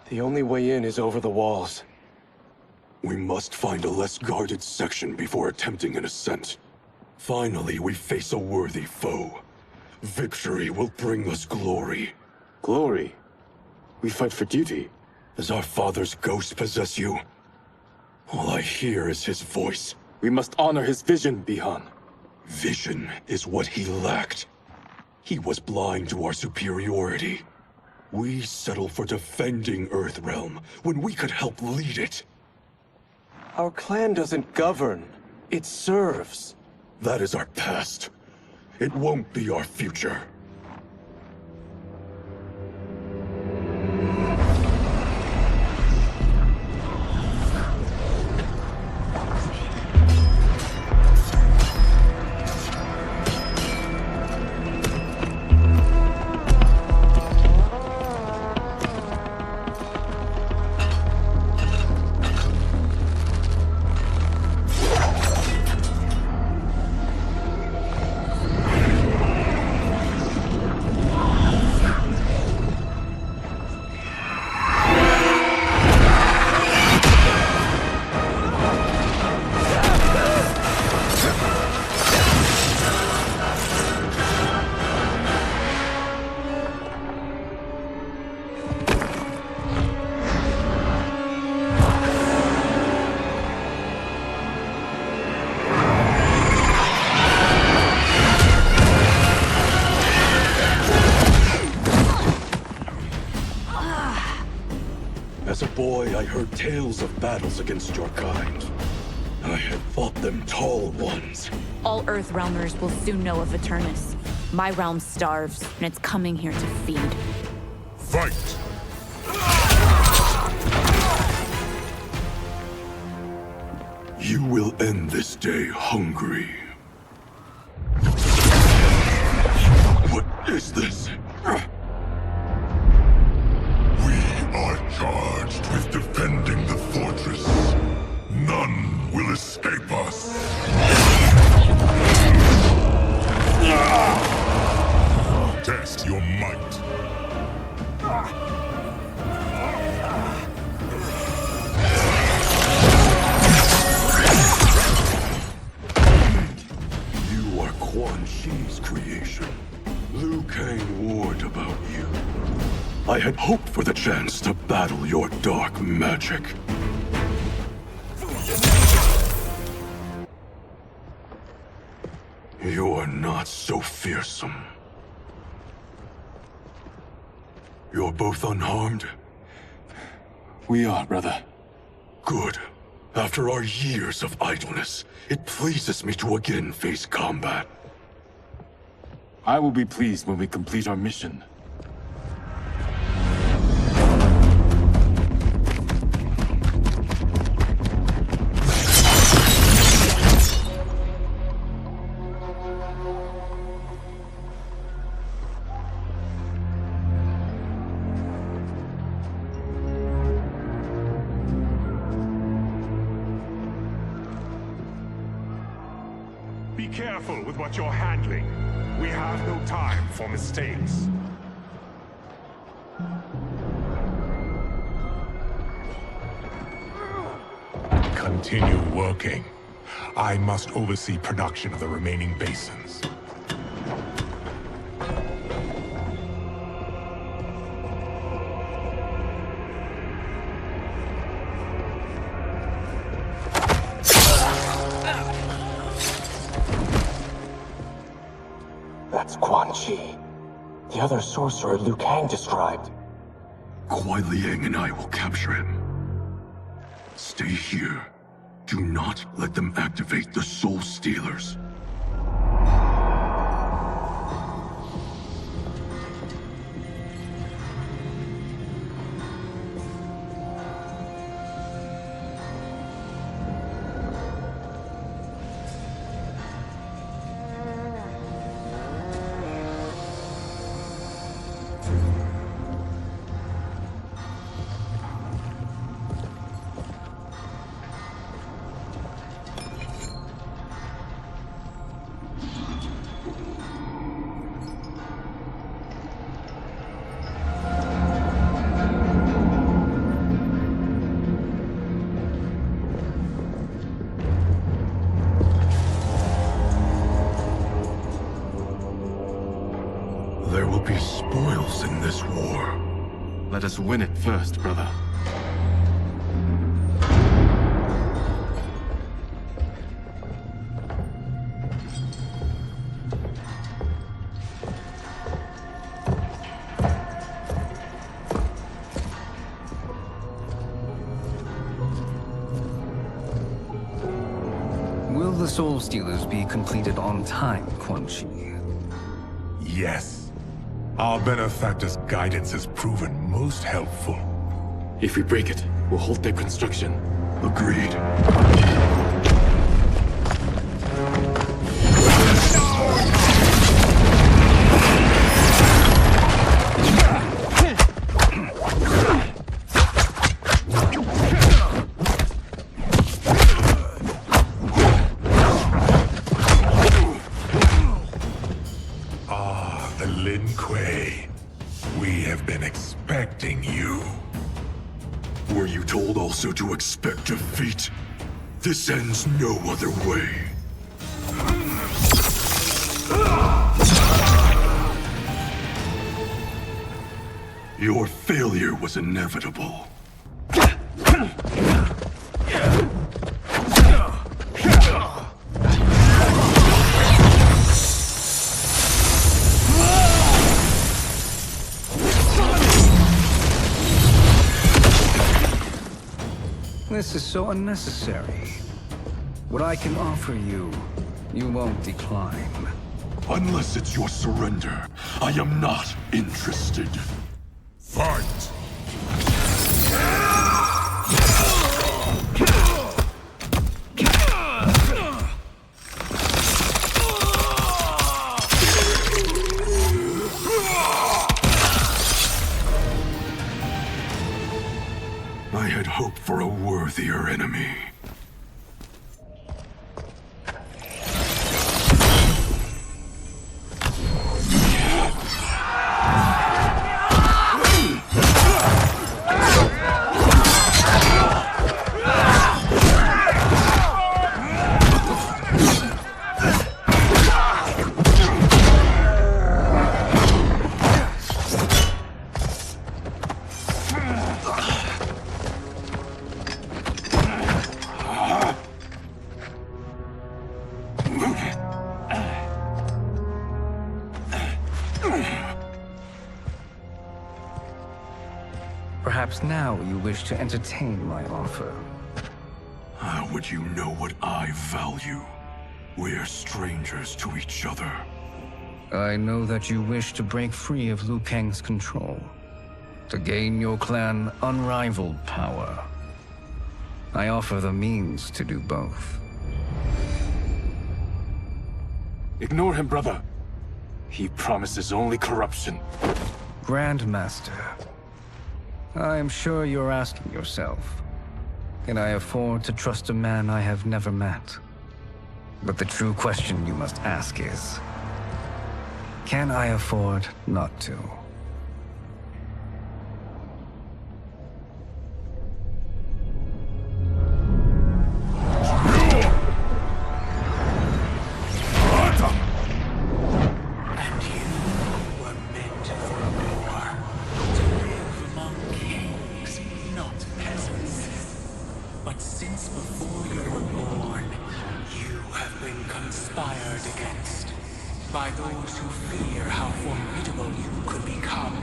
The only way in is over the walls. We must find a less guarded section before attempting an ascent. Finally, we face a worthy foe. Victory will bring us glory. Glory? We fight for duty. Does our father's ghost possess you? All I hear is his voice. We must honor his vision, Bihan. Vision is what he lacked. He was blind to our superiority. We settle for defending Earthrealm when we could help lead it. Our clan doesn't govern. It serves. That is our past. It won't be our future. As a boy, I heard tales of battles against your kind. I had fought them tall ones. All Earthrealmers will soon know of Eternus. My realm starves, and it's coming here to feed. Fight! You will end this day hungry. What is this? We are charged with defending the fortress. None will escape us. Test your might. You are Quan Chi's creation. Liu Kang warned about you. I had hoped for the chance to battle your dark magic. You are not so fearsome. You're both unharmed? We are, brother. Good. After our years of idleness, it pleases me to again face combat. I will be pleased when we complete our mission. Be careful with what you're handling. We have no time for mistakes. Continue working. I must oversee production of the remaining basins. That's Quan Chi. The other sorcerer Liu Kang described. Kuai Liang and I will capture him. Stay here. Do not let them activate the Soul Stealers. There will be spoils in this war. Let us win it first, brother. Will the Soul Stealers be completed on time, Quan Chi? Yes. Our benefactor's guidance has proven most helpful. If we break it, we'll halt their construction. Agreed. We have been expecting you. Were you told also to expect defeat? This ends no other way. Your failure was inevitable. This is so unnecessary. What I can offer you, you won't decline. Unless it's your surrender, I am not interested. Fight! I had hoped for a worthier enemy. Perhaps now you wish to entertain my offer. How would you know what I value? We're strangers to each other. I know that you wish to break free of Liu Kang's control, to gain your clan unrivaled power. I offer the means to do both. Ignore him, brother. He promises only corruption. Grandmaster, I am sure you're asking yourself, can I afford to trust a man I have never met? But the true question you must ask is, can I afford not to? By those who fear how formidable you could become.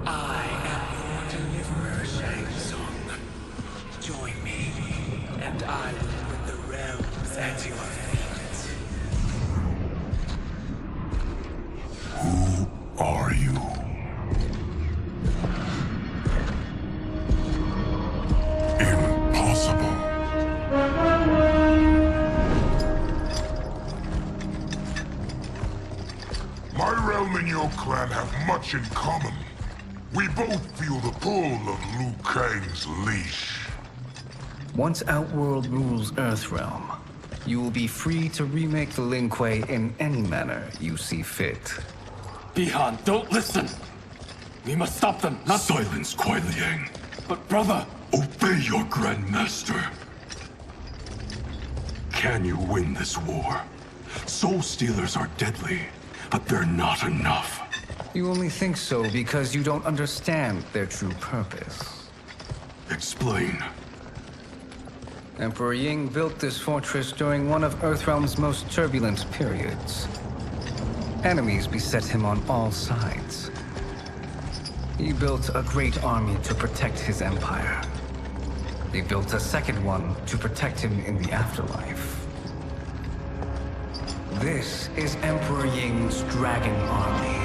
I am your deliverer, Shang Tsung. Join me, and I will put the realms at your feet. Who are you? Impossible. My realm and your clan have much in common. We both feel the pull of Liu Kang's leash. Once Outworld rules Earthrealm, you will be free to remake the Lin Kuei in any manner you see fit. Bihan, don't listen! We must stop them, not— Silence, Kuai Liang. But brother— Obey your Grandmaster. Can you win this war? Soul Stealers are deadly, but they're not enough. You only think so because you don't understand their true purpose. Explain. Emperor Ying built this fortress during one of Earthrealm's most turbulent periods. Enemies beset him on all sides. He built a great army to protect his empire. He built a second one to protect him in the afterlife. This is Emperor Ying's Dragon Army.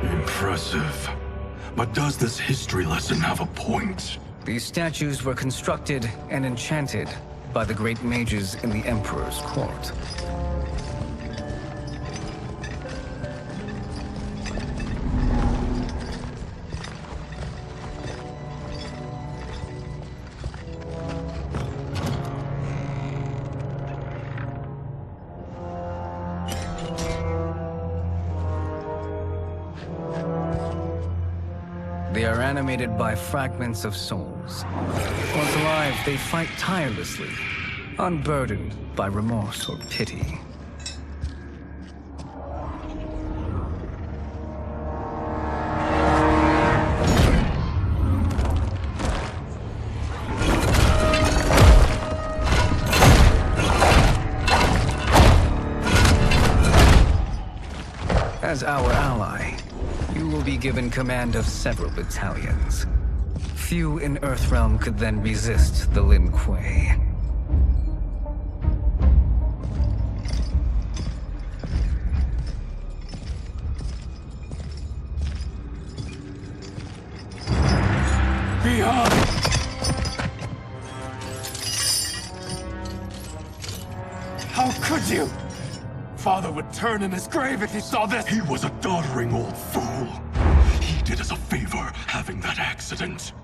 Impressive. But does this history lesson have a point? These statues were constructed and enchanted by the great mages in the Emperor's court. They are animated by fragments of souls. Once alive, they fight tirelessly, unburdened by remorse or pity. As our ally, you will be given command of several battalions. Few in Earthrealm could then resist the Lin Kuei. Bihan! How could you? Father would turn in his grave if he saw this! He was a doddering old fool. He did us a favor having that accident.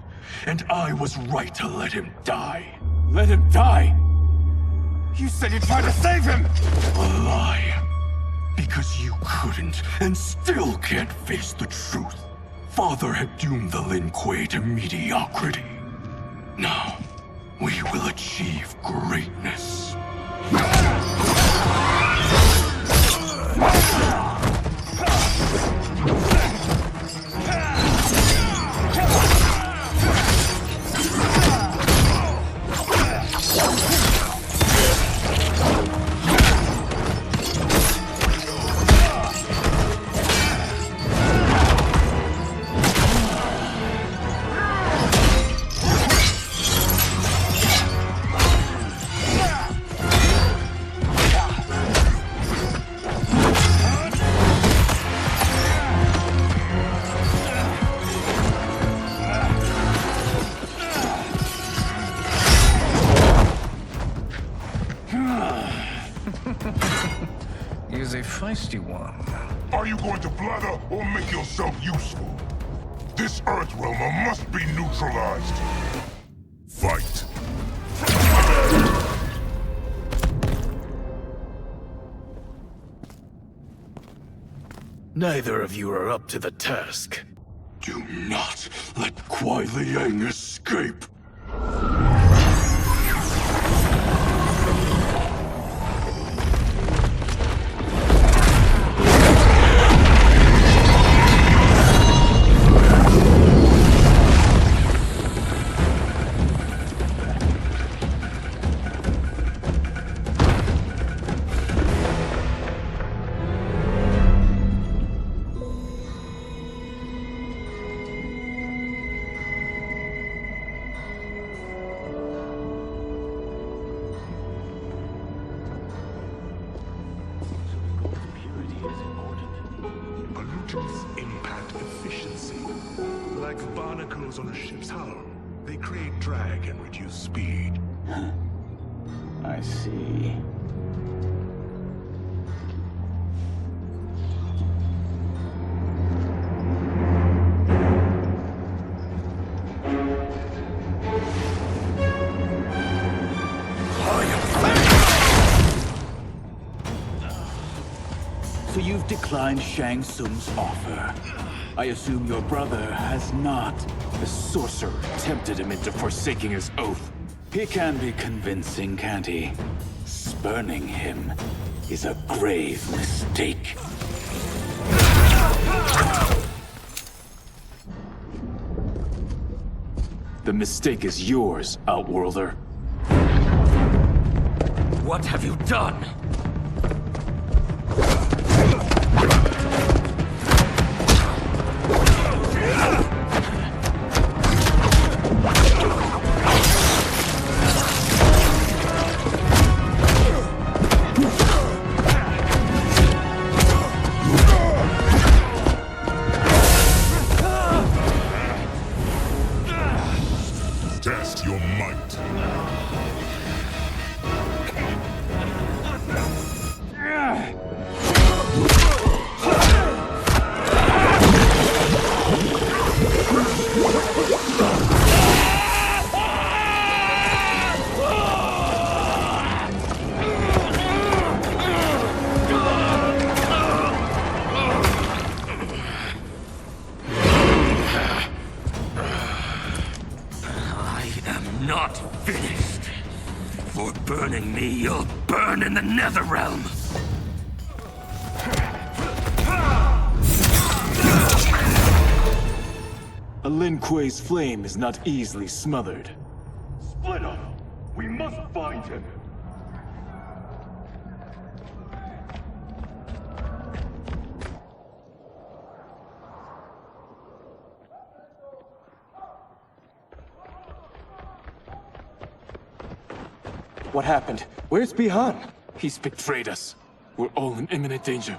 And I was right to let him die. Let him die? You said you tried to save him! A lie. Because you couldn't and still can't face the truth. Father had doomed the Lin Kuei to mediocrity. Now, we will achieve greatness. feisty one. Are you going to blather or make yourself useful? This Earthrealmer must be neutralized. Fight. Neither of you are up to the task. Do not let Kuai Liang escape. Pollutants impact efficiency. Like barnacles on a ship's hull. They create drag and reduce speed. I see. So you've declined Shang Tsung's offer. I assume your brother has not. The sorcerer tempted him into forsaking his oath. He can be convincing, can't he? Spurning him is a grave mistake. The mistake is yours, Outworlder. What have you done? Test your might. Not finished. For burning me, you'll burn in the Netherrealm. A Lin Kuei's flame is not easily smothered. Split up! We must find him! What happened? Where's Bihan? He's betrayed us. We're all in imminent danger.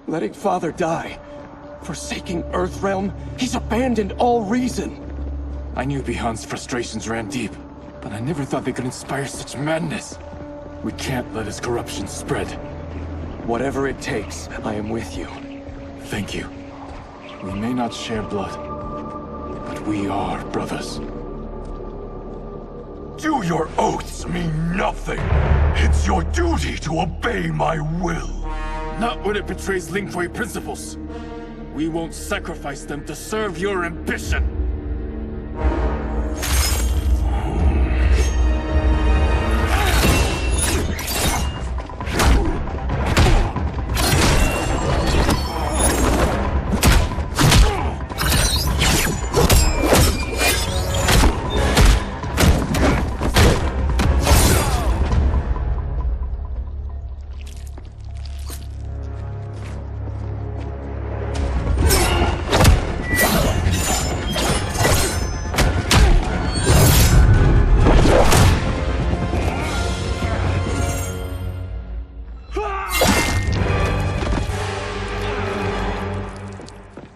Letting Father die. Forsaking Earthrealm. He's abandoned all reason. I knew Bihan's frustrations ran deep, but I never thought they could inspire such madness. We can't let his corruption spread. Whatever it takes, I am with you. Thank you. We may not share blood, but we are brothers. Do your oaths mean nothing? It's your duty to obey my will. Not when it betrays Lin Kuei principles. We won't sacrifice them to serve your ambition.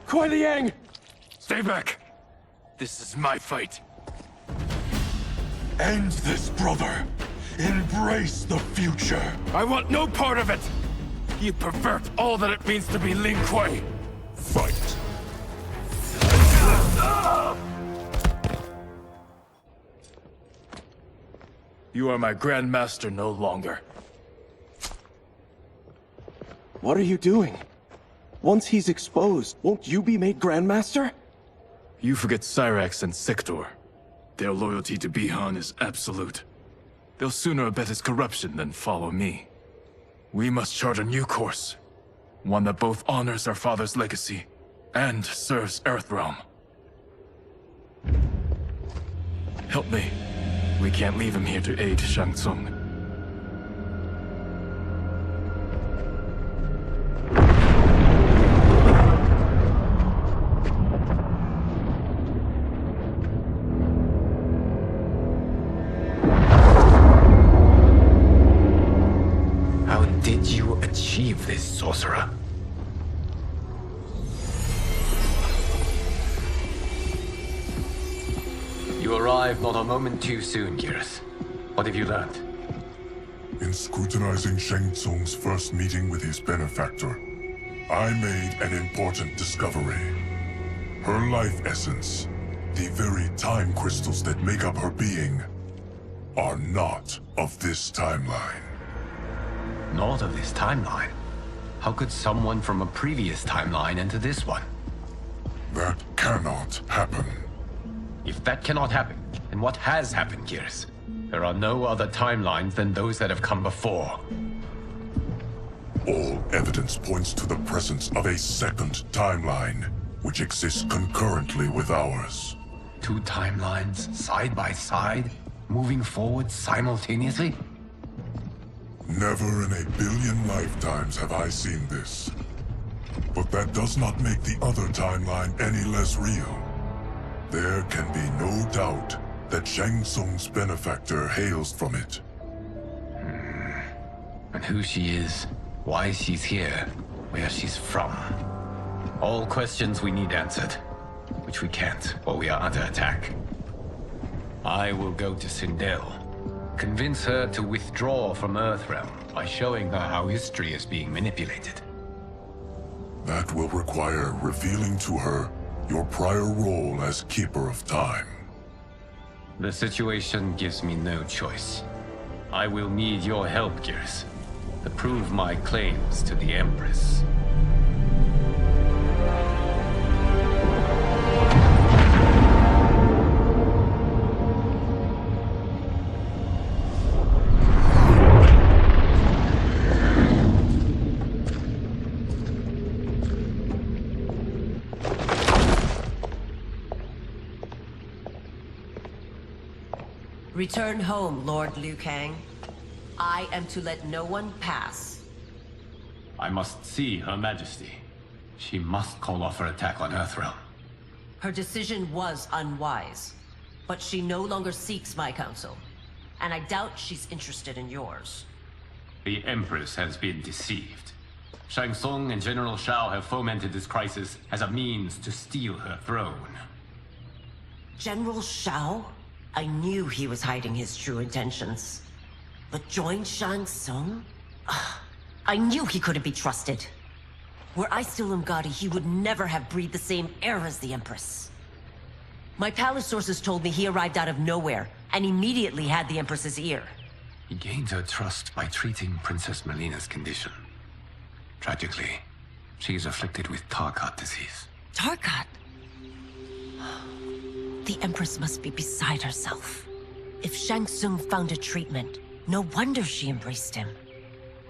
Kuai Liang! Stay back! This is my fight. End this, brother! Embrace the future. I want no part of it! You pervert all that it means to be Lin Kuei! Fight. You are my Grandmaster no longer. What are you doing? Once he's exposed, won't you be made Grandmaster? You forget Cyrax and Sector. Their loyalty to Bihan is absolute. They'll sooner abet his corruption than follow me. We must chart a new course. One that both honors our father's legacy and serves Earthrealm. Help me. We can't leave him here to aid Shang Tsung. How did you achieve this, sorcerer? You arrived not a moment too soon, Geras. What have you learned? In scrutinizing Shang Tsung's first meeting with his benefactor, I made an important discovery. Her life essence, the very time crystals that make up her being, are not of this timeline. Not of this timeline? How could someone from a previous timeline enter this one? That cannot happen. If that cannot happen, then what has happened, Geras? There are no other timelines than those that have come before. All evidence points to the presence of a second timeline, which exists concurrently with ours. Two timelines, side by side, moving forward simultaneously? Never in a billion lifetimes have I seen this. But that does not make the other timeline any less real. There can be no doubt that Shang Tsung's benefactor hails from it. And who she is, why she's here, where she's from. All questions we need answered, which we can't, or we are under attack. I will go to Sindel, convince her to withdraw from Earthrealm by showing her how history is being manipulated. That will require revealing to her your prior role as Keeper of Time. The situation gives me no choice. I will need your help, Geras, to prove my claims to the Empress. Return home, Lord Liu Kang. I am to let no one pass. I must see Her Majesty. She must call off her attack on Earthrealm. Her decision was unwise, but she no longer seeks my counsel, and I doubt she's interested in yours. The Empress has been deceived. Shang Tsung and General Shao have fomented this crisis as a means to steal her throne. General Shao? I knew he was hiding his true intentions. But join Shang Tsung? I knew he couldn't be trusted. Were I still Umgadi, he would never have breathed the same air as the Empress. My palace sources told me he arrived out of nowhere, and immediately had the Empress's ear. He gained her trust by treating Princess Mileena's condition. Tragically, she is afflicted with Tarkat disease. Tarkat? The Empress must be beside herself. If Shang Tsung found a treatment, no wonder she embraced him.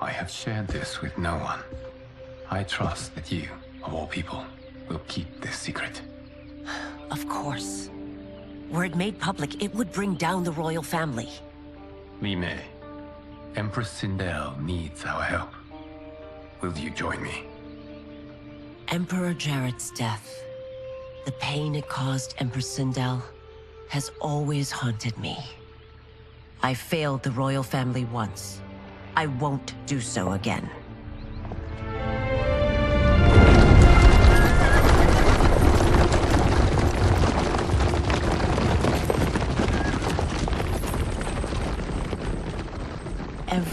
I have shared this with no one. I trust that you, of all people, will keep this secret. Of course. Were it made public, it would bring down the royal family. Li Mei, Empress Sindel needs our help. Will you join me? Emperor Jarrett's death, the pain it caused Empress Sindel, has always haunted me. I failed the royal family once. I won't do so again.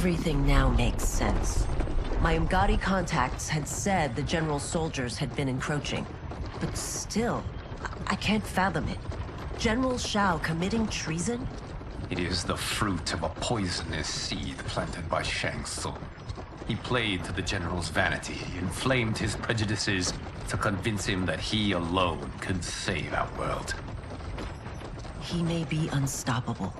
Everything now makes sense. My Umgadi contacts had said the general's soldiers had been encroaching. But still, I can't fathom it. General Shao committing treason? It is the fruit of a poisonous seed planted by Shang Tsung. He played to the general's vanity, inflamed his prejudices to convince him that he alone could save our world. He may be unstoppable.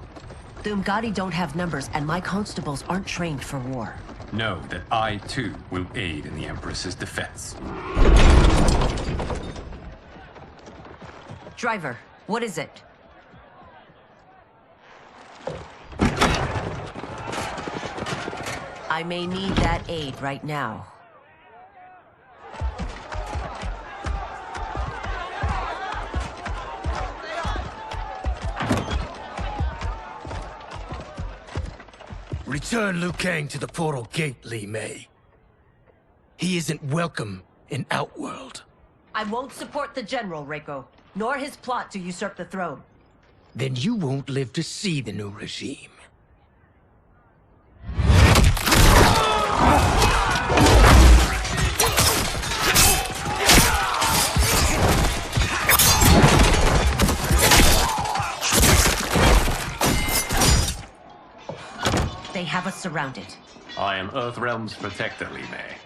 The Umgadi don't have numbers, and my constables aren't trained for war. Know that I, too, will aid in the Empress's defense. Driver, what is it? I may need that aid right now. Return Liu Kang to the portal gate, Li Mei. He isn't welcome in Outworld. I won't support the General, Reiko, nor his plot to usurp the throne. Then you won't live to see the new regime. They have us surrounded. I am Earthrealm's protector, Li Mei.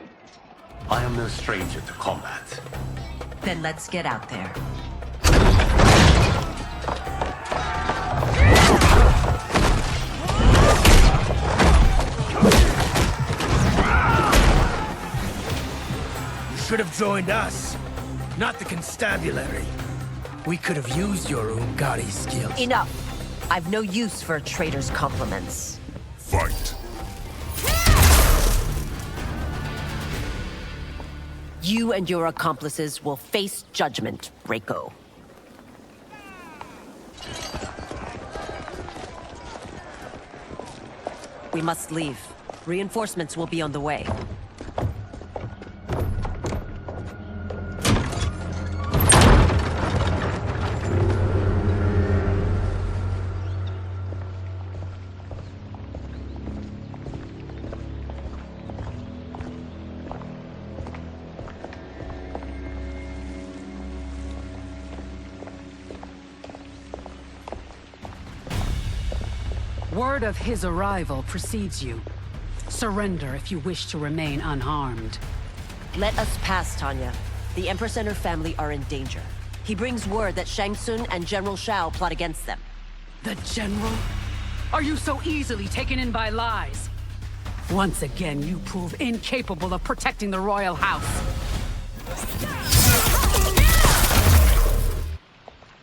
I am no stranger to combat. Then let's get out there. You should have joined us, not the constabulary. We could have used your Umgadi skills. Enough! I've no use for a traitor's compliments. Fight! You and your accomplices will face judgment, Reiko. We must leave. Reinforcements will be on the way. Word of his arrival precedes you. Surrender if you wish to remain unharmed. Let us pass, Tanya. The Empress and her family are in danger. He brings word that Shang Tsung and General Shao plot against them. The General? Are you so easily taken in by lies? Once again, you prove incapable of protecting the royal house.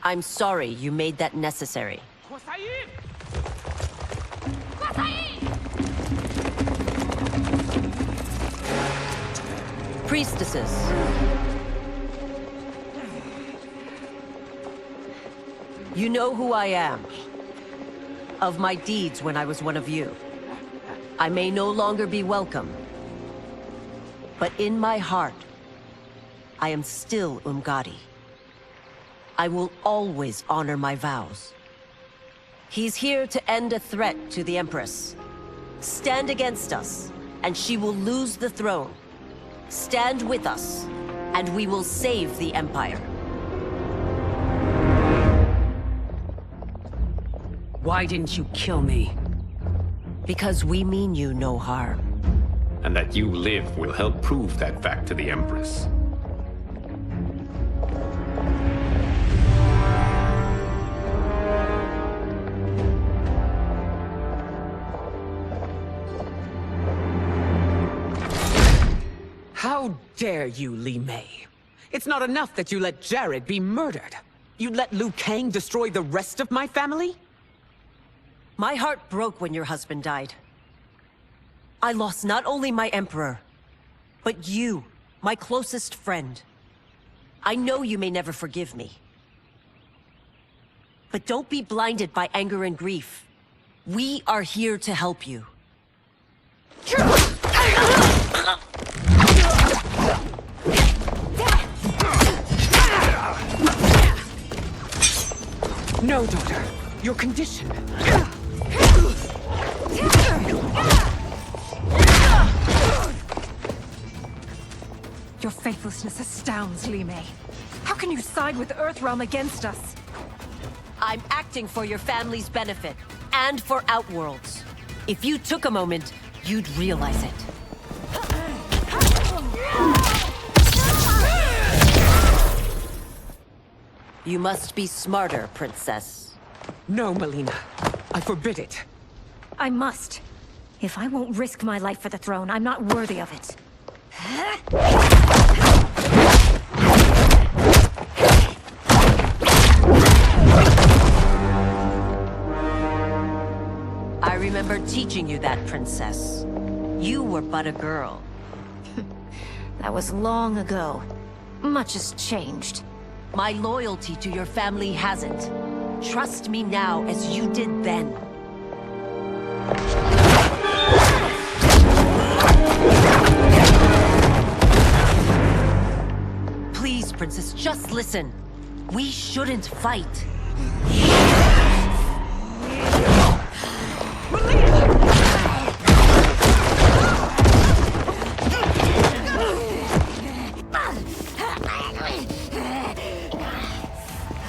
I'm sorry you made that necessary. Priestesses. You know who I am. Of my deeds when I was one of you. I may no longer be welcome. But in my heart, I am still Umgadi. I will always honor my vows. He's here to end a threat to the Empress. Stand against us, and she will lose the throne. Stand with us, and we will save the Empire. Why didn't you kill me? Because we mean you no harm. And that you live will help prove that fact to the Empress. How dare you, Li Mei? It's not enough that you let Jared be murdered. You'd let Liu Kang destroy the rest of my family? My heart broke when your husband died. I lost not only my Emperor, but you, my closest friend. I know you may never forgive me. But don't be blinded by anger and grief. We are here to help you. No, daughter. Your condition. Your faithlessness astounds, Li Mei. How can you side with Earthrealm against us? I'm acting for your family's benefit, and for Outworld's. If you took a moment, you'd realize it. You must be smarter, Princess. No, Mileena. I forbid it. I must. If I won't risk my life for the throne, I'm not worthy of it. I remember teaching you that, Princess. You were but a girl. That was long ago. Much has changed. My loyalty to your family hasn't. Trust me now as you did then. Please, Princess, just listen. We shouldn't fight.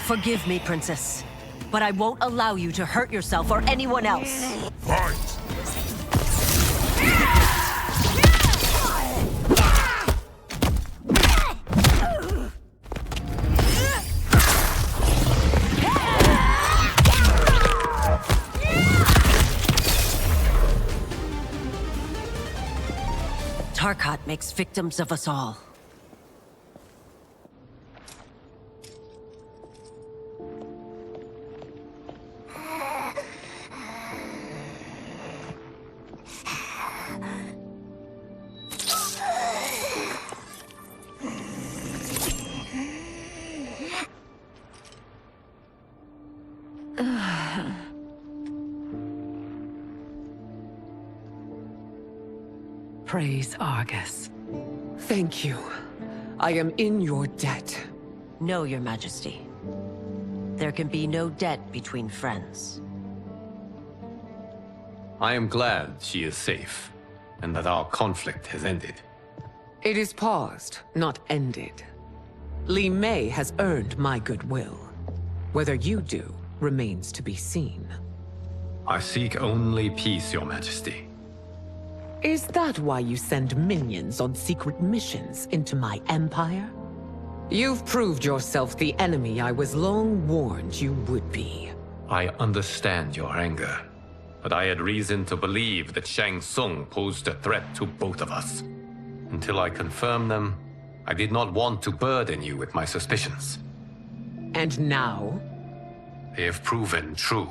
Forgive me, Princess, but I won't allow you to hurt yourself or anyone else. Fight! Tarkat makes victims of us all. Praise Argus. Thank you. I am in your debt. No, Your Majesty. There can be no debt between friends. I am glad she is safe, and that our conflict has ended. It is paused, not ended. Li Mei has earned my goodwill. Whether you do remains to be seen. I seek only peace, Your Majesty. Is that why you send minions on secret missions into my empire? You've proved yourself the enemy I was long warned you would be. I understand your anger, but I had reason to believe that Shang Tsung posed a threat to both of us. Until I confirmed them, I did not want to burden you with my suspicions. And now? They have proven true.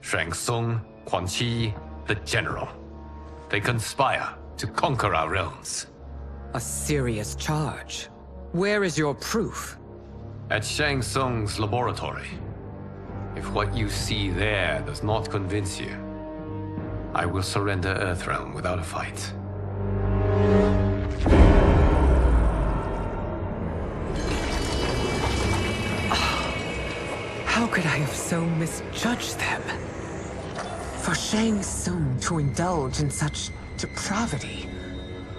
Shang Tsung, Quan Chi, the General. They conspire to conquer our realms. A serious charge. Where is your proof? At Shang Tsung's laboratory. If what you see there does not convince you, I will surrender Earthrealm without a fight. How could I have so misjudged them? For Shang Tsung to indulge in such depravity,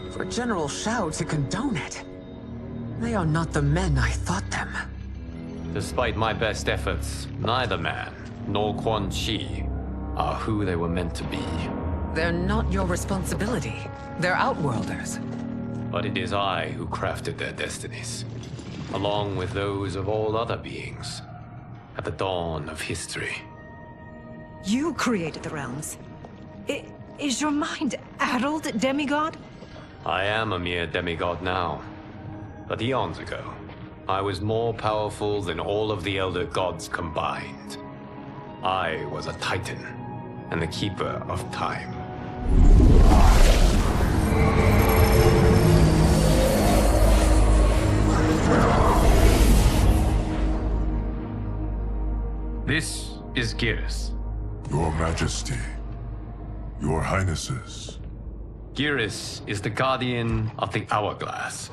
for General Shao to condone it, they are not the men I thought them. Despite my best efforts, neither man nor Quan Chi are who they were meant to be. They're not your responsibility. They're Outworlders. But it is I who crafted their destinies, along with those of all other beings, at the dawn of history. You created the realms. Is your mind addled, demigod? I am a mere demigod now. But eons ago, I was more powerful than all of the Elder Gods combined. I was a Titan, and the Keeper of Time. This is Geras. Your Majesty. Your Highnesses. Geras is the guardian of the Hourglass.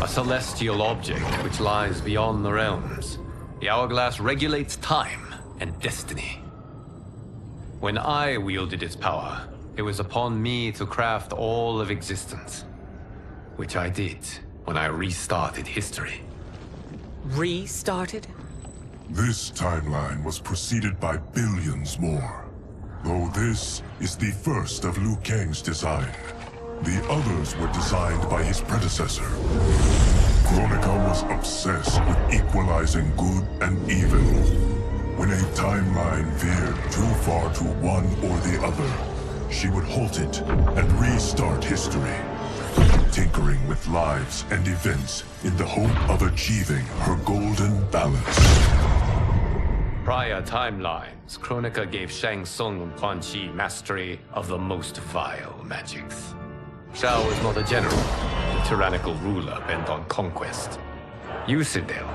A celestial object which lies beyond the realms. The Hourglass regulates time and destiny. When I wielded its power, it was upon me to craft all of existence. Which I did when I restarted history. Restarted? This timeline was preceded by billions more. Though this is the first of Liu Kang's design. The others were designed by his predecessor. Kronika was obsessed with equalizing good and evil. When a timeline veered too far to one or the other, she would halt it and restart history, tinkering with lives and events in the hope of achieving her golden balance. Prior timelines, Kronika gave Shang Tsung and Quan Chi mastery of the most vile magics. Shao was not a general, a tyrannical ruler bent on conquest. You, Sindel,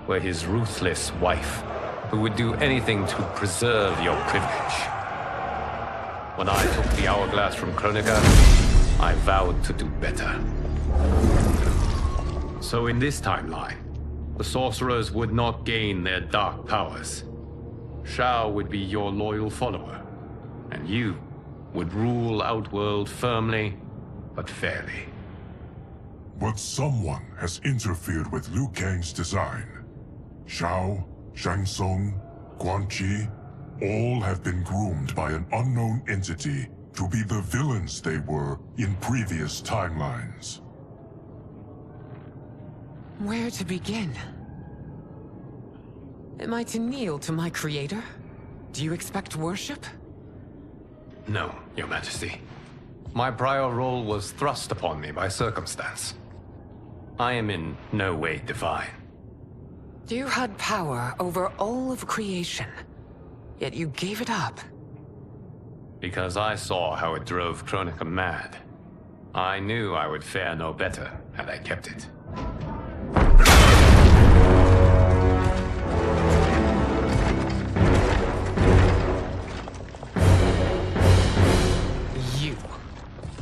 were his ruthless wife, who would do anything to preserve your privilege. When I took the hourglass from Kronika, I vowed to do better. So in this timeline, the sorcerers would not gain their dark powers. Shao would be your loyal follower, and you would rule Outworld firmly, but fairly. But someone has interfered with Liu Kang's design. Shao, Shang Tsung, Quan Chi, all have been groomed by an unknown entity to be the villains they were in previous timelines. Where to begin? Am I to kneel to my creator? Do you expect worship? No, Your Majesty. My prior role was thrust upon me by circumstance. I am in no way divine. You had power over all of creation, yet you gave it up. Because I saw how it drove Kronika mad. I knew I would fare no better had I kept it.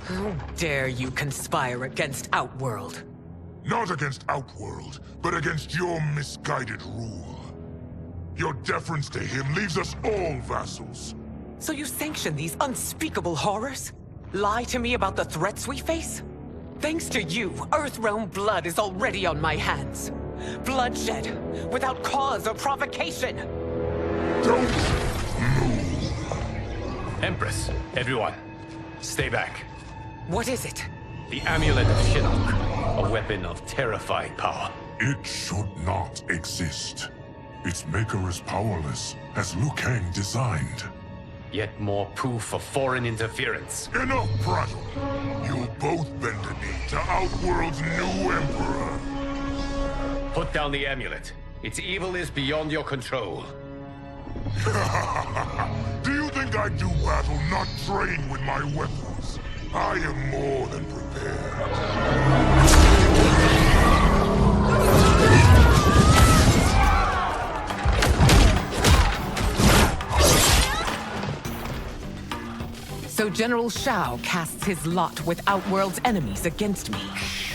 How dare you conspire against Outworld? Not against Outworld, but against your misguided rule. Your deference to him leaves us all vassals. So you sanction these unspeakable horrors? Lie to me about the threats we face? Thanks to you, Earthrealm blood is already on my hands. Bloodshed, without cause or provocation. Don't Empress, everyone, stay back. What is it? The Amulet of Shinnok, a weapon of terrifying power. It should not exist. Its maker is powerless, as Liu Kang designed. Yet more proof of foreign interference. Enough prattle! You'll both bend a knee to Outworld's new emperor. Put down the amulet. Its evil is beyond your control. Do you think I do battle not trained with my weapons? I am more than prepared. So General Shao casts his lot with Outworld's enemies against me.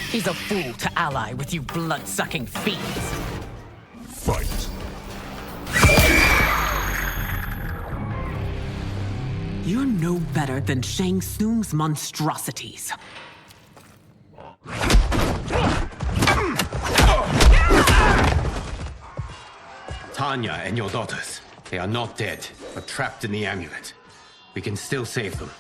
He's a fool to ally with you blood-sucking fiends. Fight. You're no better than Shang Tsung's monstrosities. Tanya and your daughters, they are not dead, but trapped in the amulet. We can still save them.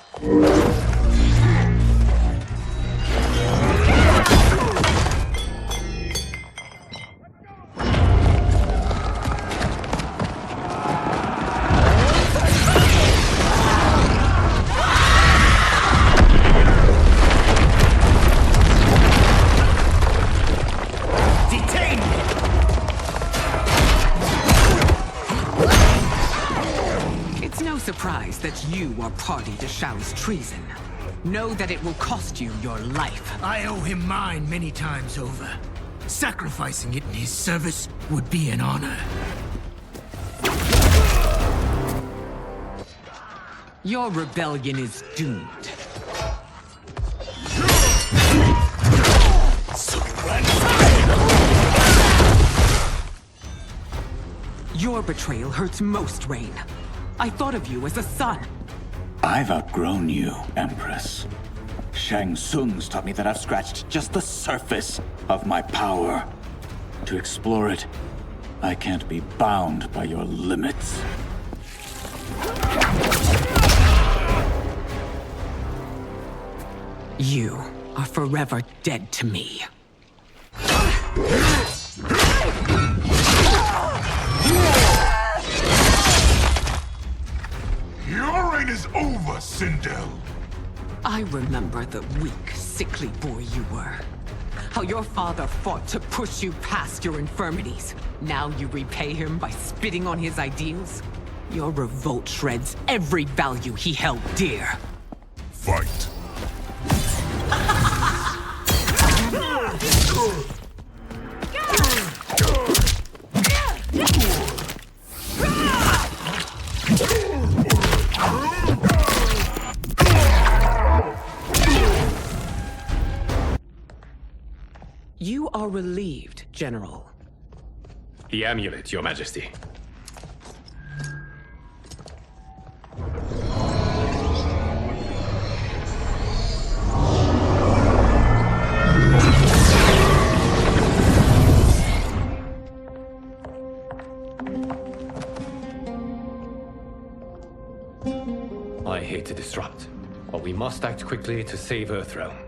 Surprise that you are party to Shao's treason. Know that it will cost you your life. I owe him mine many times over. Sacrificing it in his service would be an honor. Your rebellion is doomed. Your betrayal hurts most, Rain. I thought of you as a son. I've outgrown you, Empress. Shang Tsung's taught me that I've scratched just the surface of my power. To explore it, I can't be bound by your limits. You are forever dead to me. Your reign is over, Sindel. I remember the weak, sickly boy you were. How your father fought to push you past your infirmities. Now you repay him by spitting on his ideals? Your revolt shreds every value he held dear. Fight. You are relieved, General. The amulet, Your Majesty. I hate to disrupt, but we must act quickly to save Earthrealm.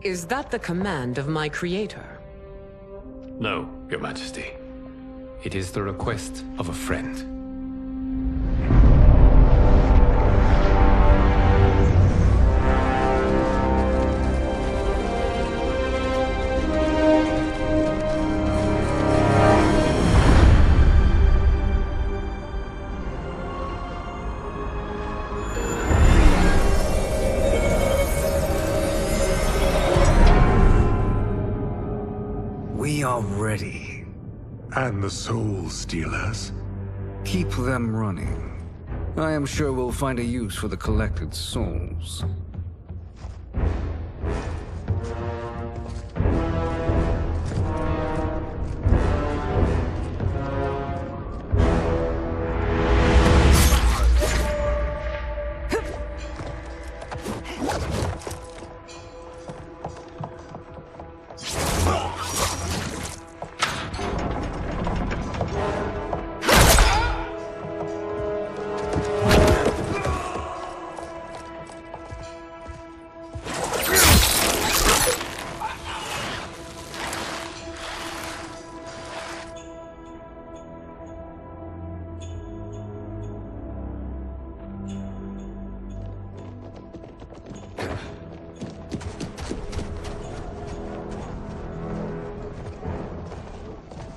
Is that the command of my creator? No, Your Majesty. It is the request of a friend. We are ready. And the Soul Stealers? Keep them running. I am sure we'll find a use for the collected souls.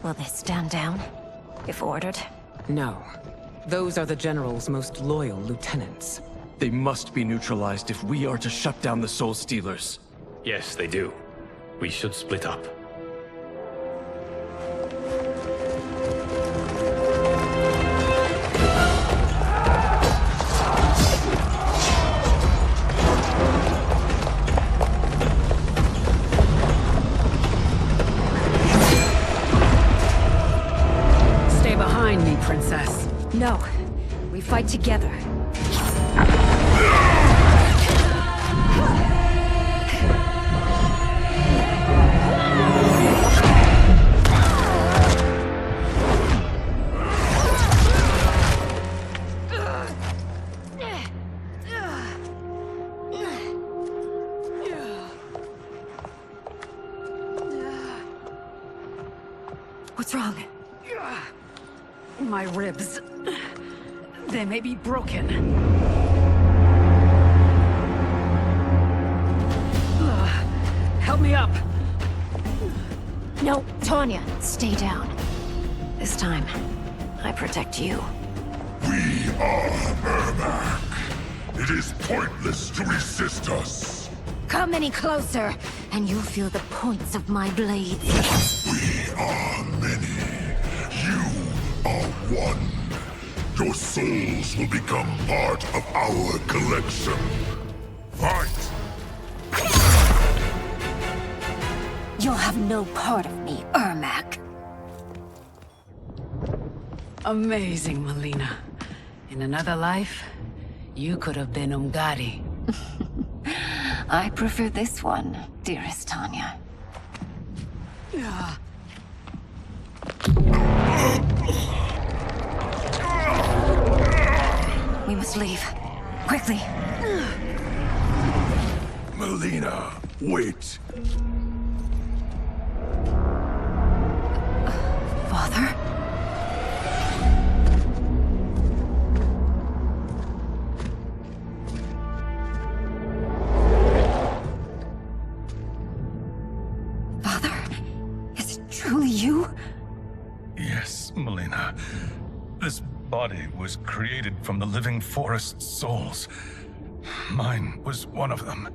Will they stand down, if ordered? No. Those are the General's most loyal lieutenants. They must be neutralized if we are to shut down the Soul Stealers. Yes, they do. We should split up. Stay behind me, Princess. No. We fight together. What's wrong? My ribs. They may be broken. Help me up. No, Tanya, stay down. This time, I protect you. We are Ermac. It is pointless to resist us. Come any closer, and you'll feel the points of my blades. We are many. You are one. Your souls will become part of our collection. Fight! You'll have no part of me, Ermac. Amazing, Mileena. In another life, you could have been Umgadi. I prefer this one, dearest Tanya. We must leave. Quickly. Mileena, wait. Father? Father? Is it truly you? Yes, Mileena. This body was created from the living forest's souls. Mine was one of them.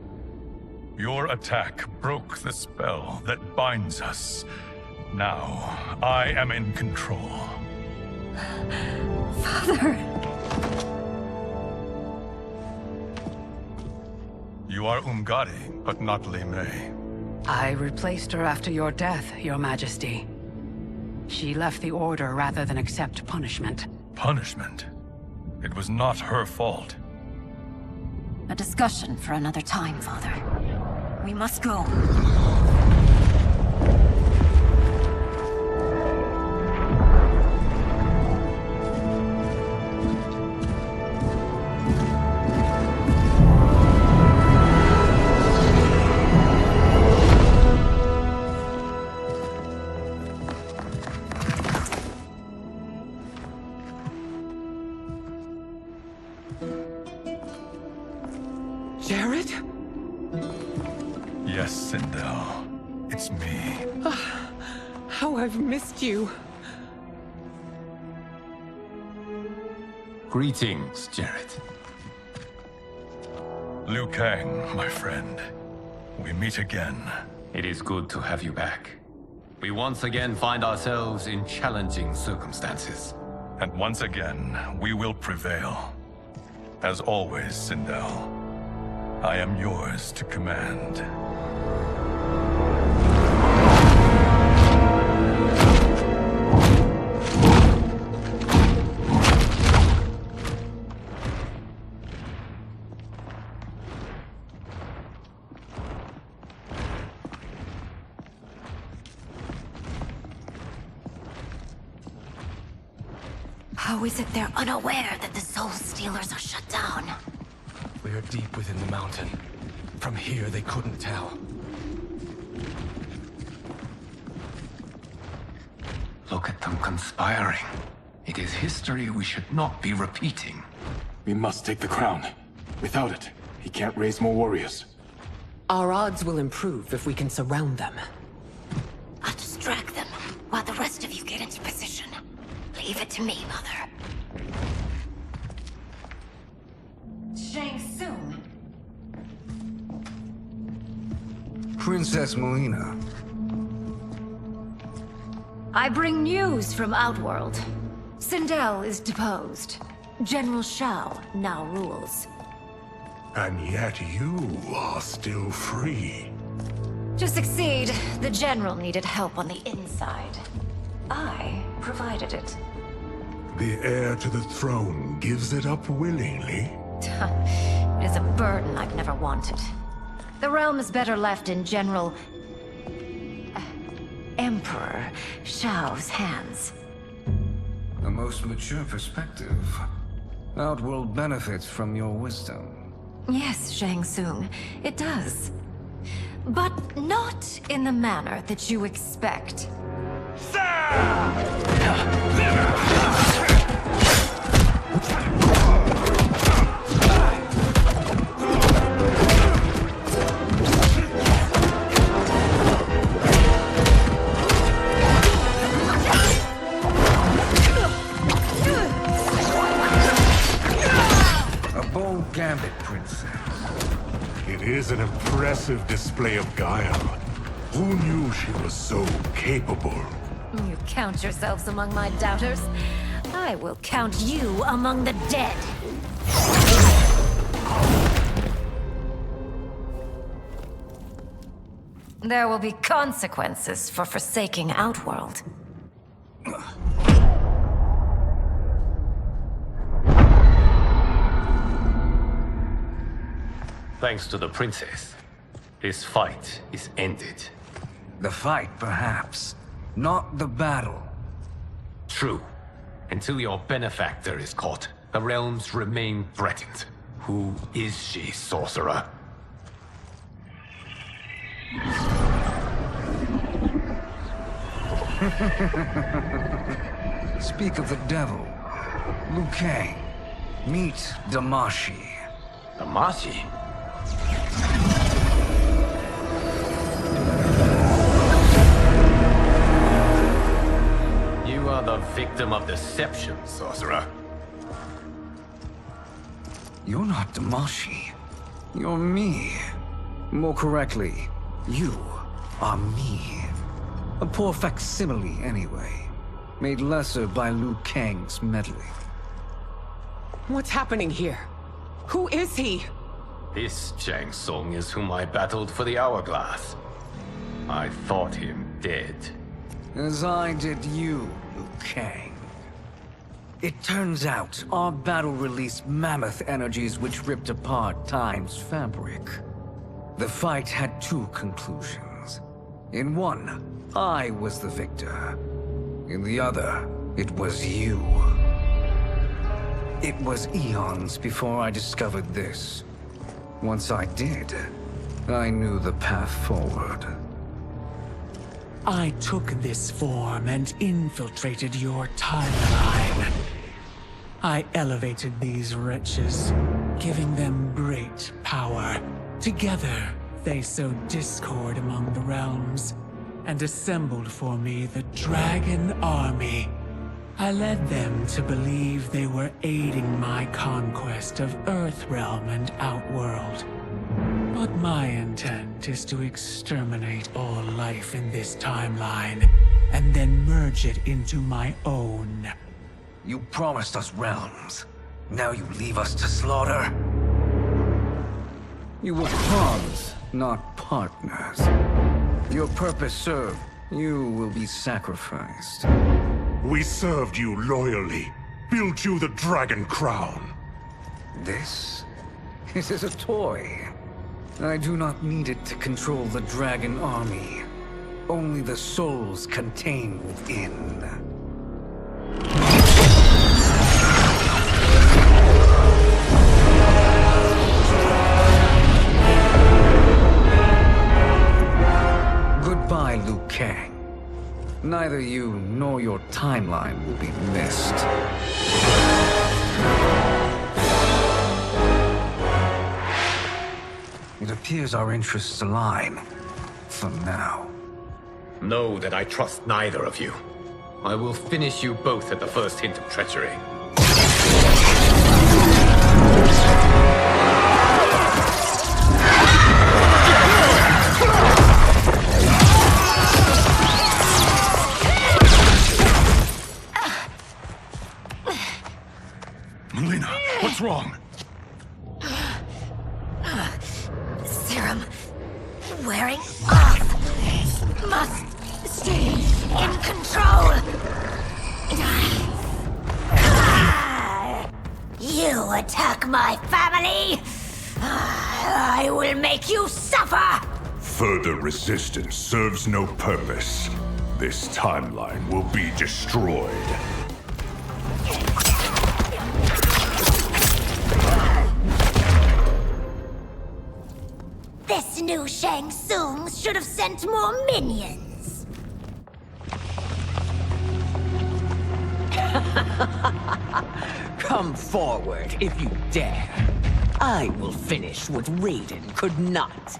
Your attack broke the spell that binds us. Now, I am in control. Father! You are Umgadi, but not Li Mei. I replaced her after your death, Your Majesty. She left the Order rather than accept punishment. Punishment? It was not her fault. A discussion for another time, Father. We must go. Jared? Yes, Sindel. It's me. How I've missed you. Greetings, Jared. Liu Kang, my friend. We meet again. It is good to have you back. We once again find ourselves in challenging circumstances. And once again, we will prevail. As always, Sindel, I am yours to command. How is it they're unaware that the Soul Stealers are shut down? We are deep within the mountain. From here, they couldn't tell. Look at them conspiring. It is history we should not be repeating. We must take the crown. Without it, he can't raise more warriors. Our odds will improve if we can surround them. I'll distract them while the rest of you get into position. Leave it to me, Mother. Shang Tsung. Princess Mileena. I bring news from Outworld. Sindel is deposed. General Shao now rules. And yet you are still free. To succeed, the General needed help on the inside. I provided it. The heir to the throne gives it up willingly. It is a burden I've never wanted. The realm is better left in General... Emperor Shao's hands. A most mature perspective. Outworld benefits from your wisdom. Yes, Shang Tsung, it does. But not in the manner that you expect. A bold gambit, Princess. It is an impressive display of guile. Who knew she was so capable? You count yourselves among my doubters. I will count you among the dead. There will be consequences for forsaking Outworld. Thanks to the princess, This fight is ended. The fight, perhaps. Not the battle. True. Until your benefactor is caught, the realms remain threatened. Who is she, sorcerer? Speak of the devil. Liu Kang. Meet Damashi. Damashi? You are the victim of deception, sorcerer. You're not Damashi. You're me. More correctly, you are me. A poor facsimile, anyway. Made lesser by Liu Kang's meddling. What's happening here? Who is he? This Shang Tsung is whom I battled for the Hourglass. I thought him dead. As I did you, Liu Kang. It turns out our battle released mammoth energies which ripped apart time's fabric. The fight had two conclusions. In one, I was the victor. In the other, it was you. It was eons before I discovered this. Once I did, I knew the path forward. I took this form and infiltrated your timeline. I elevated these wretches, giving them great power. Together, they sowed discord among the realms, and assembled for me the Dragon Army. I led them to believe they were aiding my conquest of Earthrealm and Outworld. But my intent is to exterminate all life in this timeline, and then merge it into my own. You promised us realms. Now you leave us to slaughter? You were pawns, not partners. Your purpose served. You will be sacrificed. We served you loyally, built you the Dragon Crown. This is a toy. I do not need it to control the Dragon Army. Only the souls contained within. Goodbye, Liu Kang. Neither you nor your timeline will be missed. It appears our interests align. For now. Know that I trust neither of you. I will finish you both at the first hint of treachery. Mileena, what's wrong? Serum wearing off. Must stay in control. You attack my family. I will make you suffer. Further resistance serves no purpose. This timeline will be destroyed. This new Shang Tsung should have sent more minions. Come forward if you dare. I will finish what Raiden could not.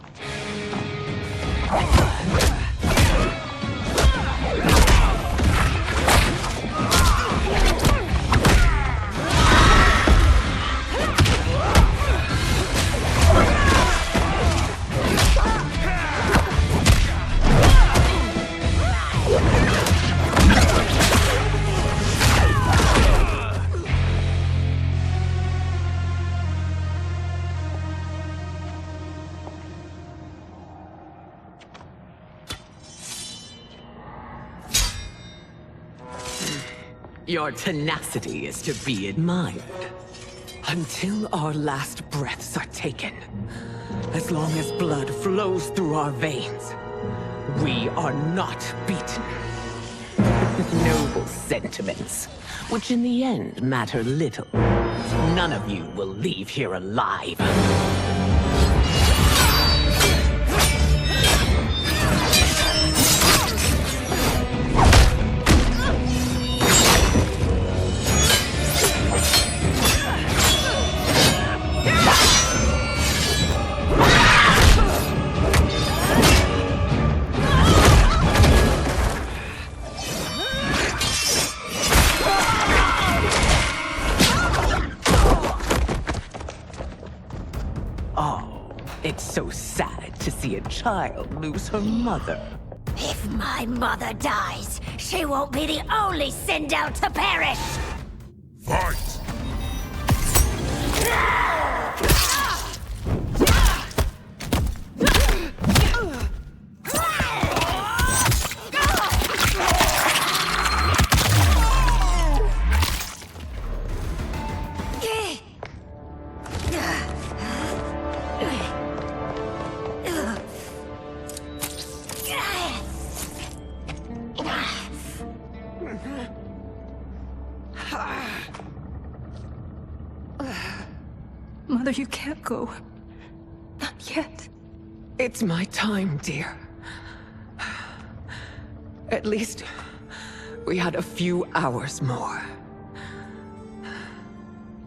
Your tenacity is to be admired. Until our last breaths are taken. As long as blood flows through our veins, we are not beaten. Noble sentiments, which in the end matter little. None of you will leave here alive. It's so sad to see a child lose her mother. If my mother dies, she won't be the only Sindel to perish! Fight! Mother, you can't go. Not yet. It's my time, dear. At least we had a few hours more.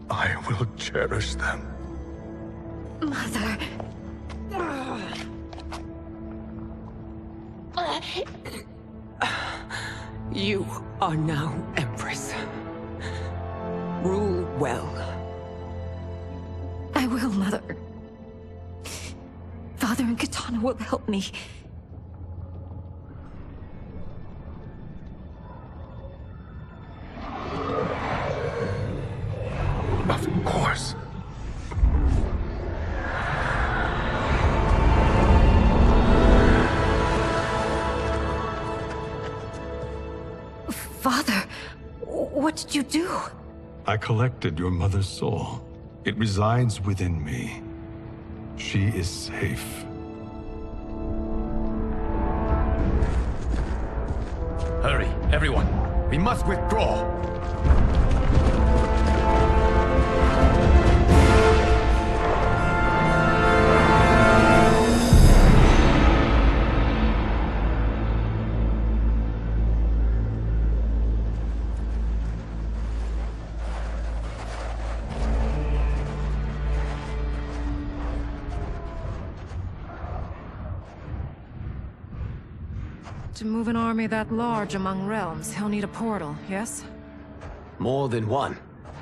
I will cherish them. Mother... You are now Empress. Rule well. I will, Mother. Father and Katana will help me. Of course. Father, what did you do? I collected your mother's soul. It resides within me. She is safe. Hurry, everyone. We must withdraw. To move an army that large among realms, he'll need a portal, yes? More than one.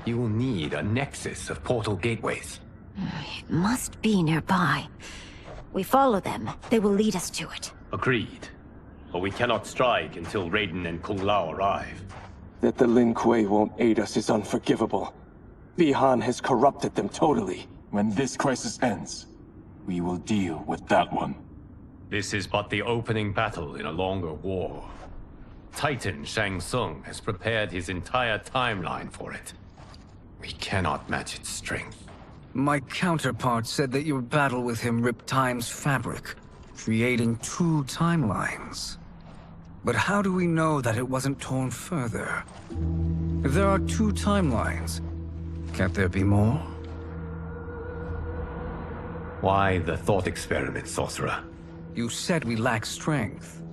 You will need a nexus of portal gateways. It must be nearby. We follow them, they will lead us to it. Agreed. But we cannot strike until Raiden and Kung Lao arrive. That the Lin Kuei won't aid us is unforgivable. Bi-Han has corrupted them totally. When this crisis ends, we will deal with that one. This is but the opening battle in a longer war. Titan Tsung has prepared his entire timeline for it. We cannot match its strength. My counterpart said that your battle with him ripped time's fabric, creating 2 timelines. But how do we know that it wasn't torn further? If there are 2 timelines, can't there be more? Why the thought experiment, Sorcerer? You said we lack strength.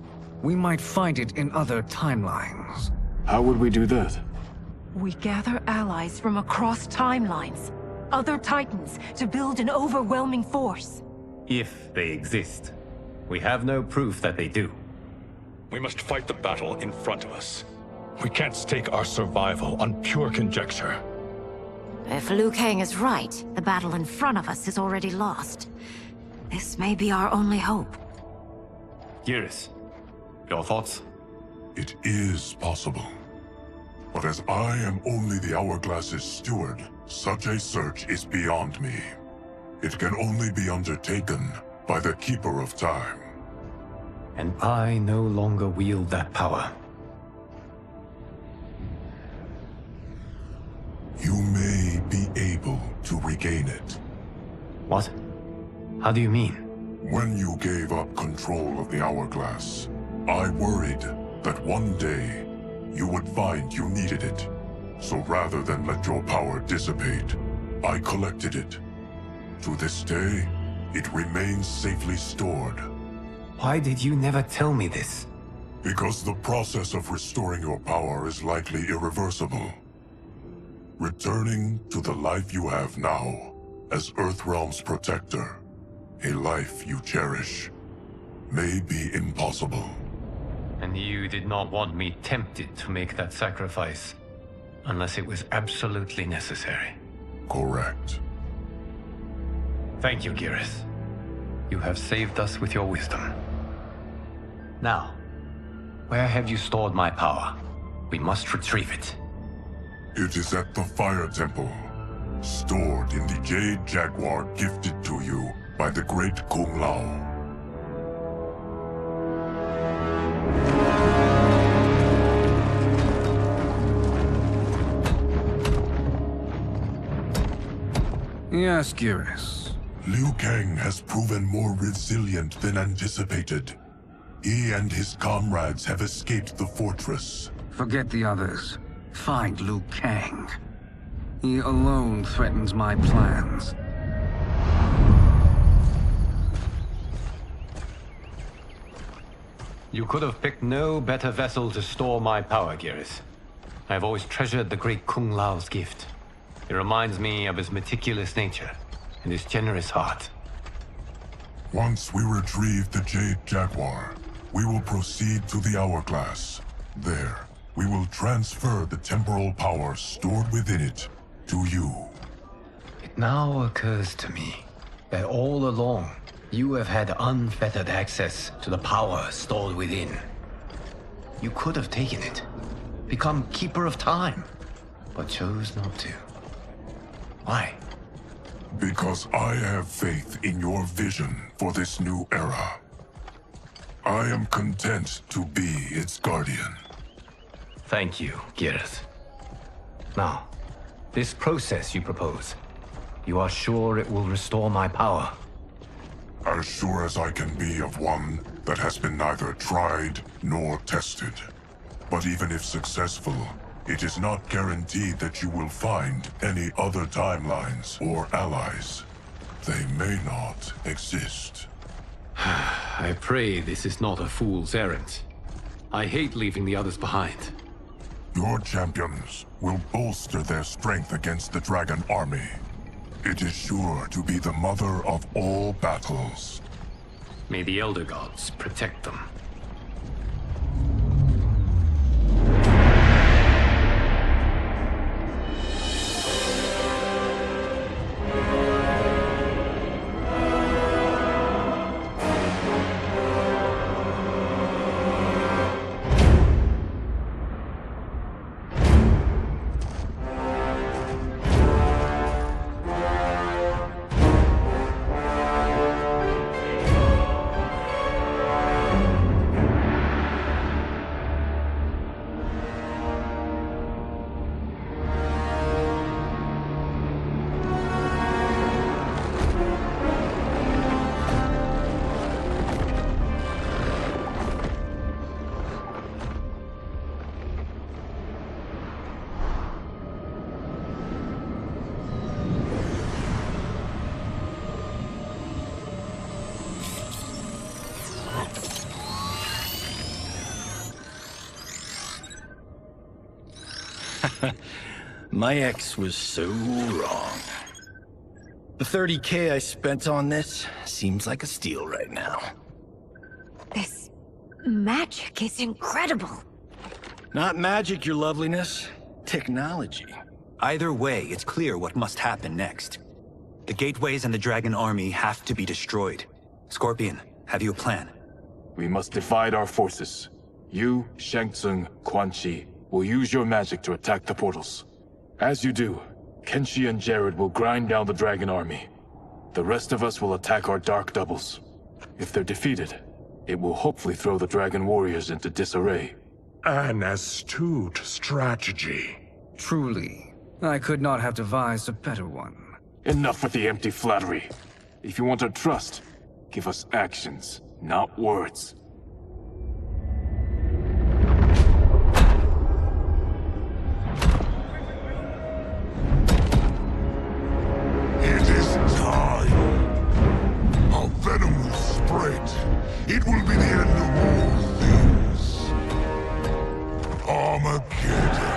We might find it in other timelines. How would we do that? We gather allies from across timelines, other titans, to build an overwhelming force. If they exist. We have no proof that they do. We must fight the battle in front of us. We can't stake our survival on pure conjecture. If Liu Kang is right, the battle in front of us is already lost. This may be our only hope. Geras, your thoughts? It is possible. But as I am only the Hourglass's steward, such a search is beyond me. It can only be undertaken by the Keeper of Time. And I no longer wield that power. You may be able to regain it. What? How do you mean? When you gave up control of the hourglass, I worried that one day you would find you needed it. So rather than let your power dissipate, I collected it. To this day, it remains safely stored. Why did you never tell me this? Because the process of restoring your power is likely irreversible. Returning to the life you have now, as Earthrealm's protector, a life you cherish, may be impossible. And you did not want me tempted to make that sacrifice, unless it was absolutely necessary. Correct. Thank you, Geras. You have saved us with your wisdom. Now, where have you stored my power? We must retrieve it. It is at the Fire Temple, stored in the Jade Jaguar gifted to you by the great Kung Lao. Yes, Geras. Liu Kang has proven more resilient than anticipated. He and his comrades have escaped the fortress. Forget the others. Find Liu Kang. He alone threatens my plans. You could have picked no better vessel to store my power, Geras. I have always treasured the great Kung Lao's gift. It reminds me of his meticulous nature and his generous heart. Once we retrieve the Jade Jaguar, we will proceed to the Hourglass. There, we will transfer the temporal power stored within it to you. It now occurs to me that all along, you have had unfettered access to the power stored within. You could have taken it, become Keeper of Time, but chose not to. Why? Because I have faith in your vision for this new era. I am content to be its guardian. Thank you, Geras. Now, this process you propose, you are sure it will restore my power? As sure as I can be of one that has been neither tried nor tested. But even if successful, it is not guaranteed that you will find any other timelines or allies. They may not exist. I pray this is not a fool's errand. I hate leaving the others behind. Your champions will bolster their strength against the Dragon Army. It is sure to be the mother of all battles. May the Elder Gods protect them. My ex was so wrong. The 30K I spent on this seems like a steal right now. This magic is incredible. Not magic, your loveliness. Technology. Either way, it's clear what must happen next. The gateways and the Dragon Army have to be destroyed. Scorpion, have you a plan? We must divide our forces. You, Shang Tsung, Quan Chi, will use your magic to attack the portals. As you do, Kenshi and Jared will grind down the Dragon Army. The rest of us will attack our Dark Doubles. If they're defeated, it will hopefully throw the Dragon Warriors into disarray. An astute strategy. Truly, I could not have devised a better one. Enough with the empty flattery. If you want our trust, give us actions, not words. It is time. Our venom will spread. It will be the end of all things. Armageddon.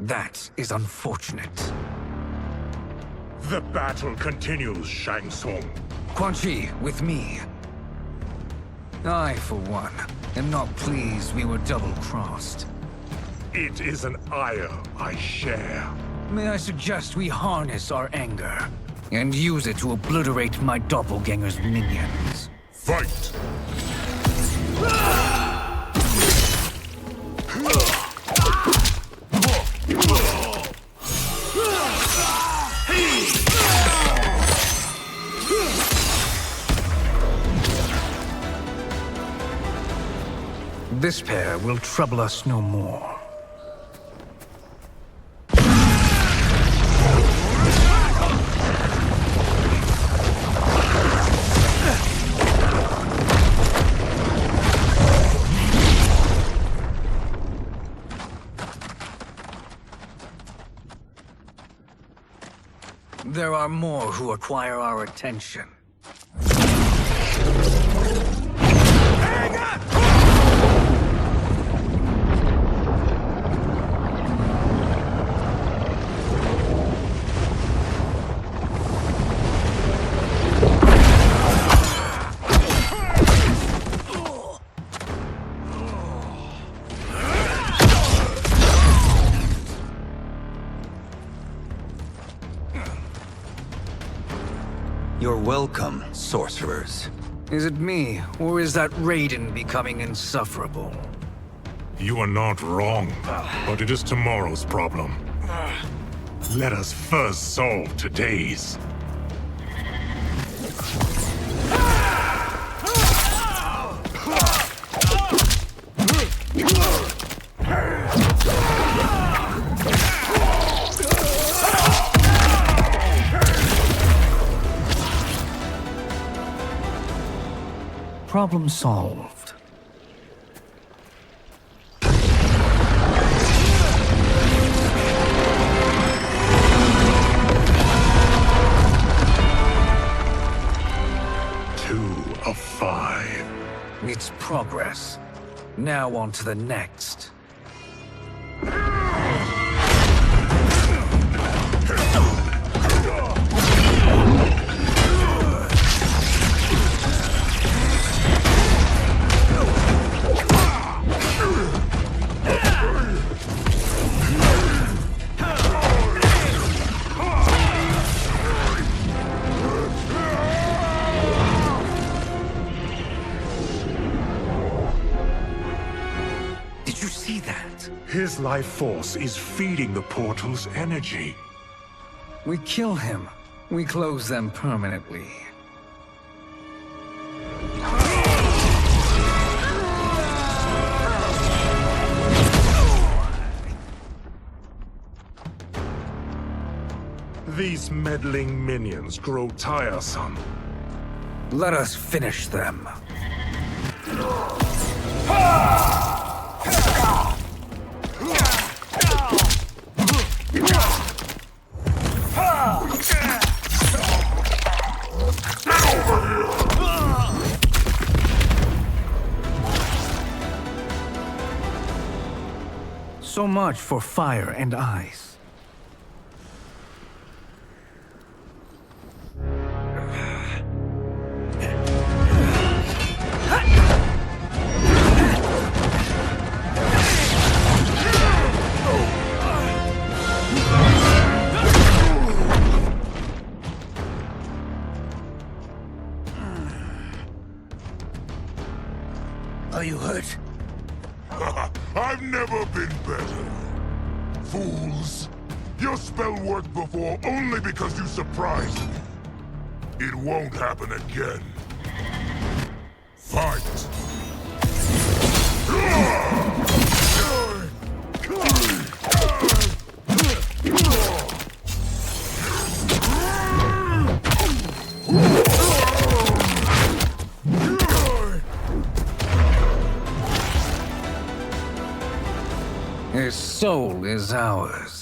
That is unfortunate. The battle continues, Shang Tsung. Quan Chi, with me. I, for one, am not pleased we were double-crossed. It is an ire I share. May I suggest we harness our anger and use it to obliterate my doppelganger's minions? Fight! This pair will trouble us no more. There are more who acquire our attention. You're welcome, sorcerers. Is it me, or is that Raiden becoming insufferable? You are not wrong, but it is tomorrow's problem. Let us first solve today's. Problem solved. Two of 5. It's progress. Now on to the next. His life force is feeding the portal's energy. We kill him. We close them permanently. These meddling minions grow tiresome. Let us finish them. So much for fire and ice. Are you hurt? I've never been better. Fools! Your spell worked before only because you surprised me. It won't happen again. Fight! His soul is ours.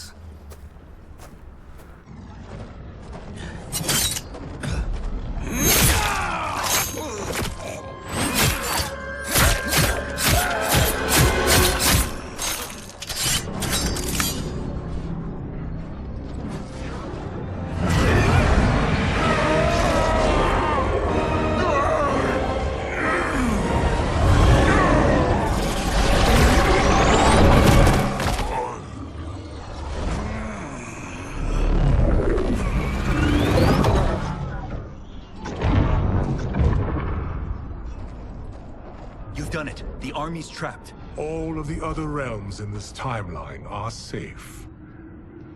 The army's trapped. All of the other realms in this timeline are safe.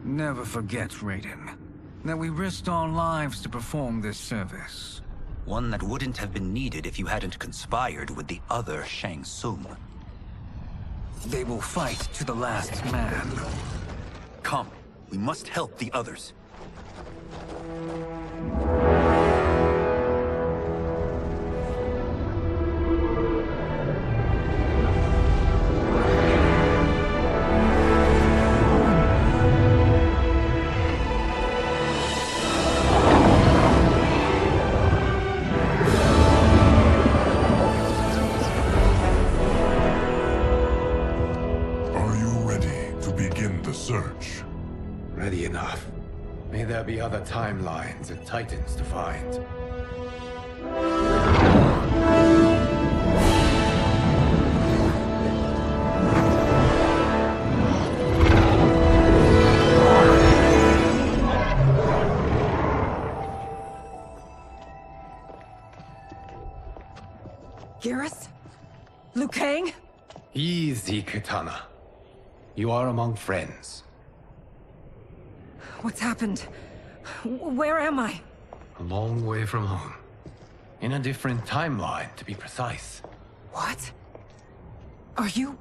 Never forget, Raiden, that we risked our lives to perform this service. One that wouldn't have been needed if you hadn't conspired with the other Shang Tsung. They will fight to the last man. Come, we must help the others. Search. Ready enough. May there be other timelines and titans to find. Garrus? Liu Kang? Easy, Kitana. You are among friends. What's happened? Where am I? A long way from home. In a different timeline, to be precise. What? Are you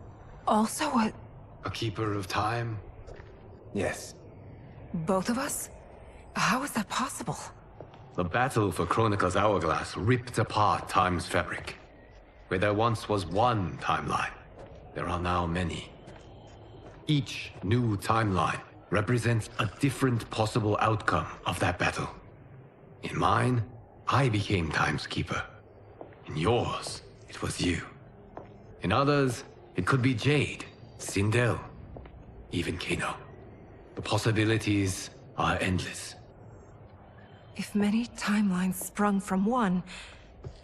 also a keeper of time? Yes. both of us? How is that possible? The battle for Chronica's Hourglass ripped apart time's fabric. Where there once was one timeline, there are now many. Each new timeline represents a different possible outcome of that battle. In mine, I became Time's Keeper. In yours, it was you. In others, it could be Jade, Sindel, even Kano. The possibilities are endless. If many timelines sprung from one,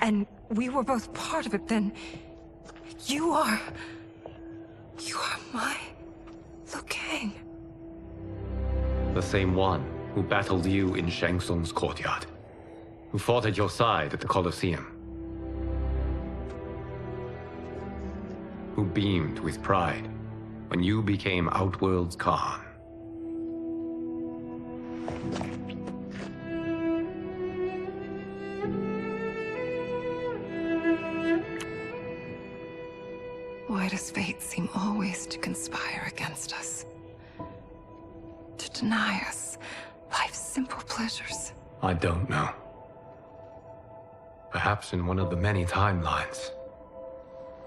and we were both part of it, then you are my Liu Kang. The same one who battled you in Shang Tsung's courtyard. Who fought at your side at the Colosseum. Who beamed with pride when you became Outworld's Khan. Why does fate seem always to conspire against us? To deny us life's simple pleasures? I don't know. Perhaps in one of the many timelines.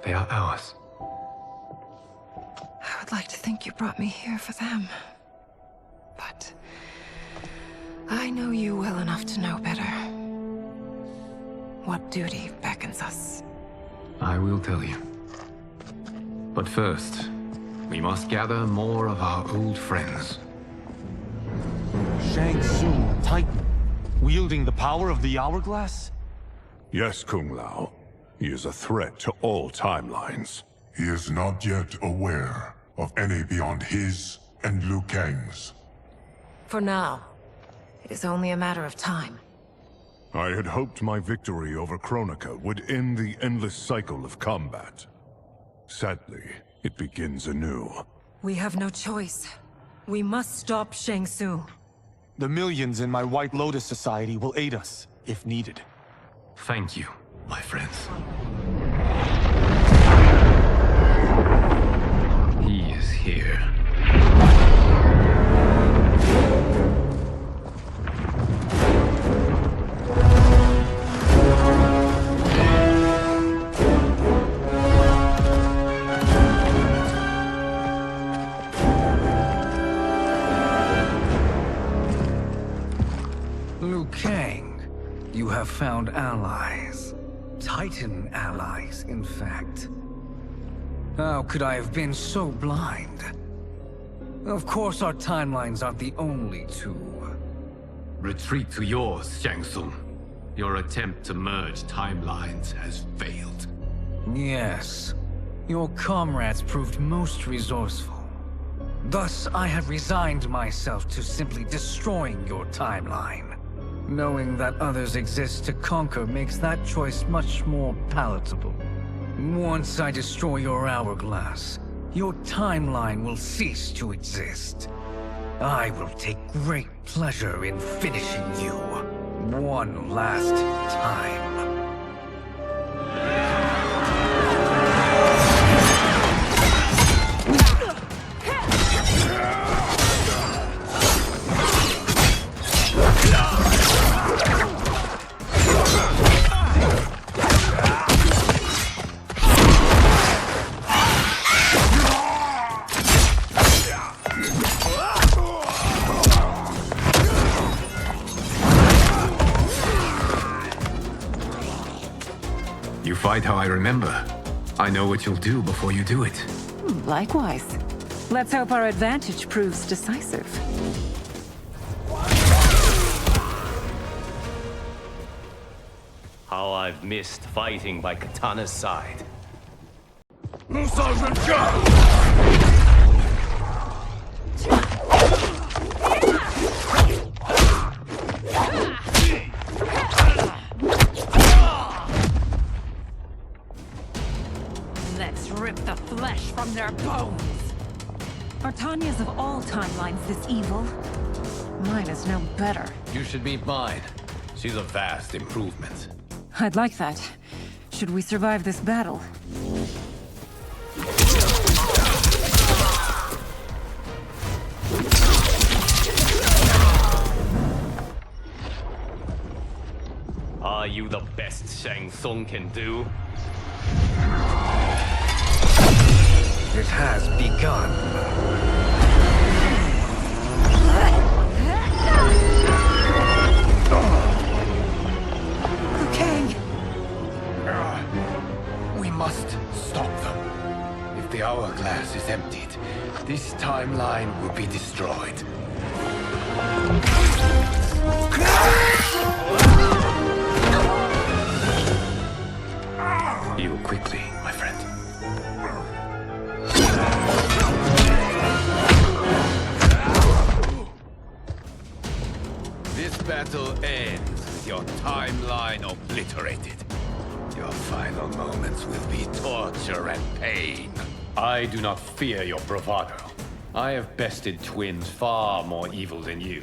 They are ours. I would like to think you brought me here for them. But I know you well enough to know better. What duty beckons us? I will tell you. But first, we must gather more of our old friends. Shang Tsung, Titan, wielding the power of the Hourglass? Yes, Kung Lao. He is a threat to all timelines. He is not yet aware of any beyond his and Liu Kang's. For now, it is only a matter of time. I had hoped my victory over Kronika would end the endless cycle of combat. Sadly, it begins anew. We have no choice. We must stop Shang Tsung. The millions in my White Lotus Society will aid us, if needed. Thank you, my friends. He is here. Liu Kang, you have found allies. Titan allies, in fact. How could I have been so blind? Of course our timelines aren't the only two. Retreat to yours, Shang Tsung. Your attempt to merge timelines has failed. Yes. Your comrades proved most resourceful. Thus, I have resigned myself to simply destroying your timeline. Knowing that others exist to conquer makes that choice much more palatable. Once I destroy your hourglass, your timeline will cease to exist. I will take great pleasure in finishing you one last time. Fight how I remember. I know what you'll do before you do it. Likewise. Let's hope our advantage proves decisive. How I've missed fighting by Katana's side. Let's rip the flesh from their bones. Are Tanya's of all timelines this evil? Mine is no better. You should meet mine. She's a vast improvement. I'd like that. Should we survive this battle? Are you the best Shang Tsung can do? It has begun. Kang! We must stop them. If the hourglass is emptied, this timeline will be destroyed. Heal quickly, my friend. This battle ends with your timeline obliterated. Your final moments will be torture and pain. I do not fear your bravado. I have bested twins far more evil than you.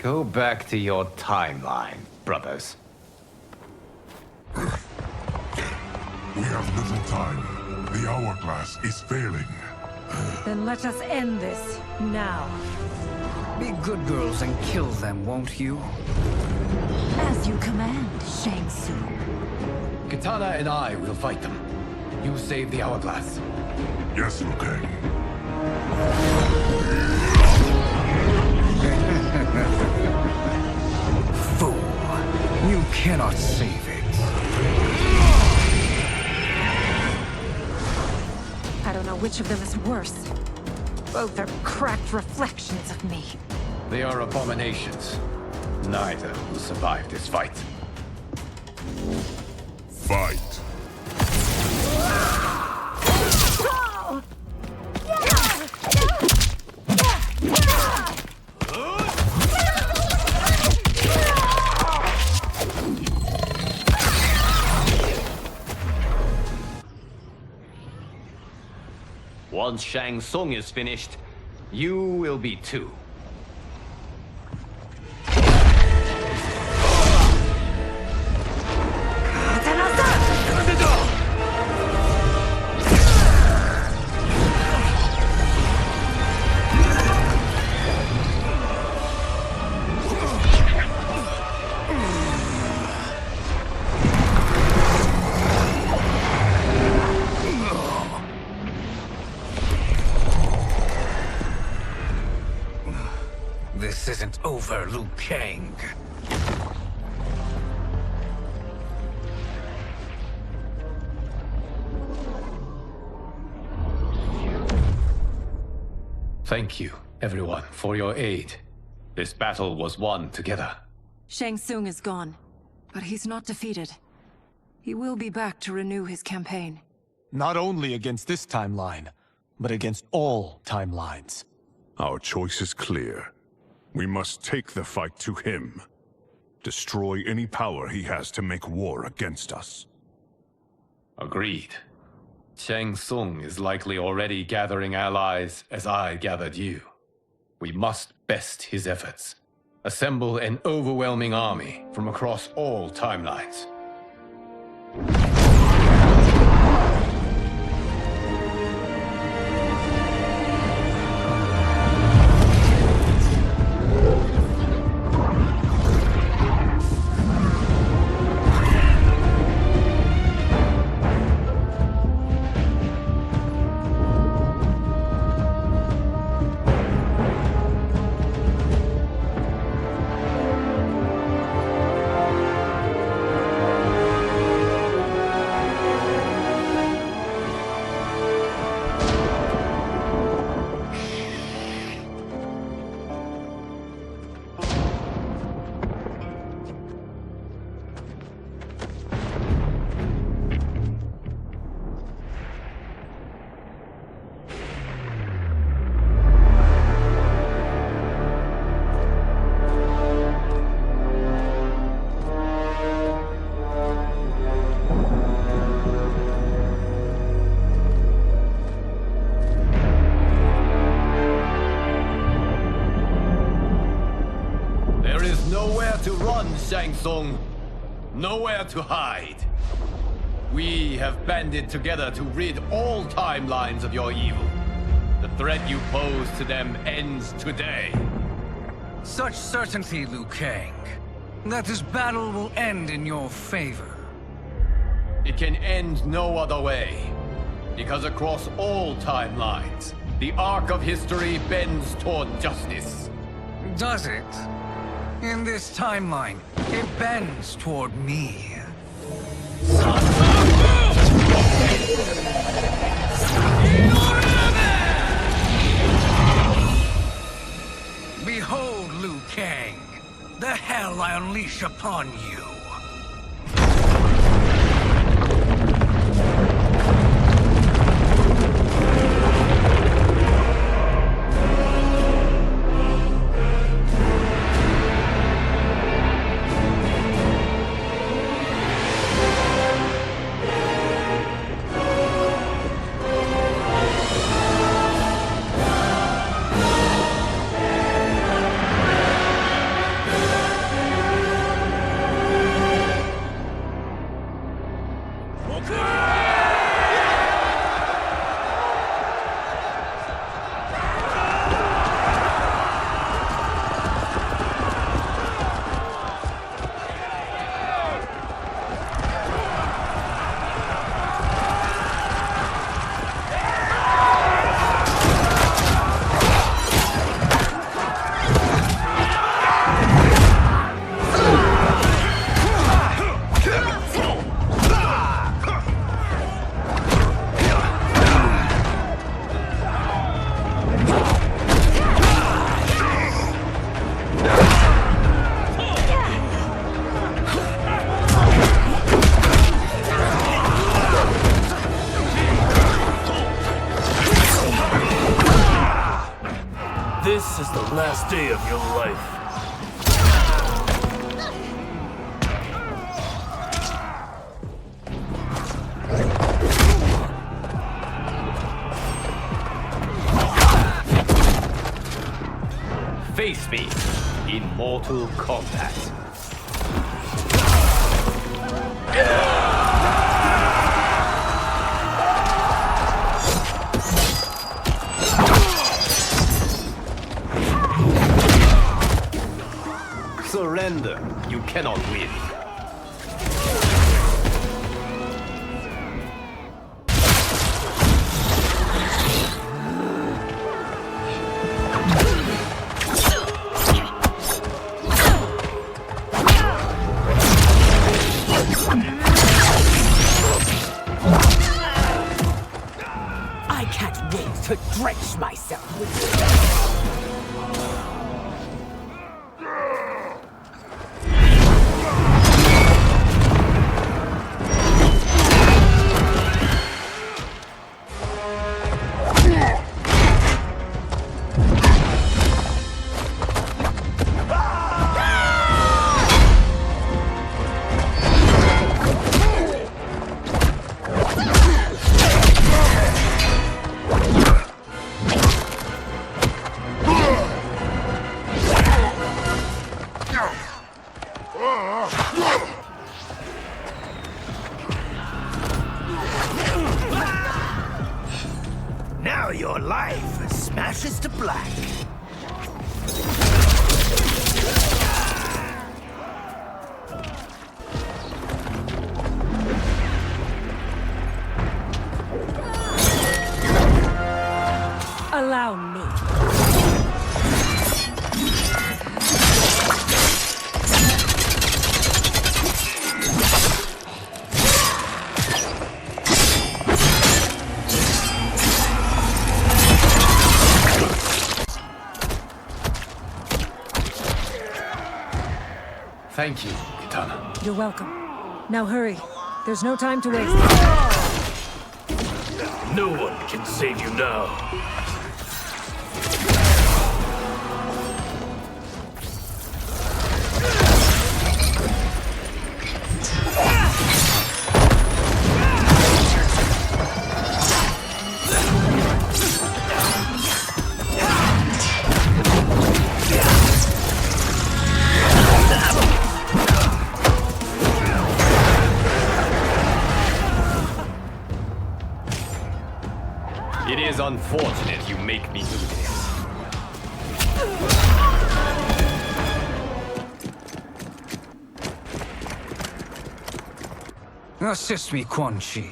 Go back to your timeline, brothers. We have little time. The hourglass is failing. Then let us end this, now. Be good girls and kill them, won't you? As you command, Shang Tsung. Katana and I will fight them. You save the hourglass. Yes, Liu Kang. Fool. You cannot save it. I don't know which of them is worse. Both are cracked reflections of me. They are abominations. Neither will survive this fight. Fight. Once Shang Tsung is finished, you will be too. This isn't over, Liu Kang. Thank you, everyone, for your aid. This battle was won together. Shang Tsung is gone, but he's not defeated. He will be back to renew his campaign. Not only against this timeline, but against all timelines. Our choice is clear. We must take the fight to him. Destroy any power he has to make war against us. Agreed. Shang Tsung is likely already gathering allies as I gathered you. We must best his efforts. Assemble an overwhelming army from across all timelines. Shang Tsung, nowhere to hide. We have banded together to rid all timelines of your evil. The threat you pose to them ends today. Such certainty, Liu Kang, that this battle will end in your favor. It can end no other way, because across all timelines, the arc of history bends toward justice. Does it? In this timeline, it bends toward me. Behold, Liu Kang, the hell I unleash upon you. day of your life. Face me in Mortal Kombat. Surrender. You cannot win. I can't wait to drench myself with Now your life smashes to black. Allow me. Thank you, Kitana. You're welcome. Now hurry. There's no time to waste. No one can save you now. It is unfortunate you make me do this. Assist me, Quan Chi.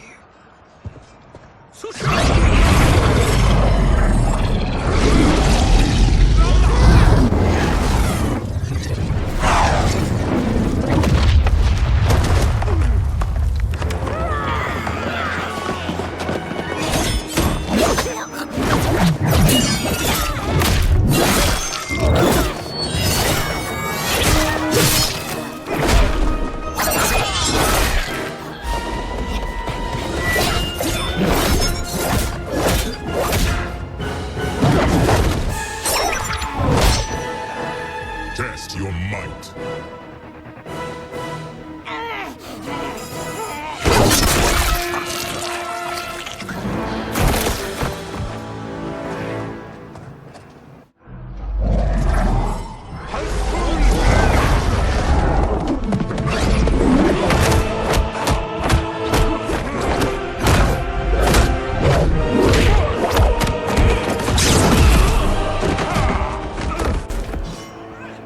Test your might.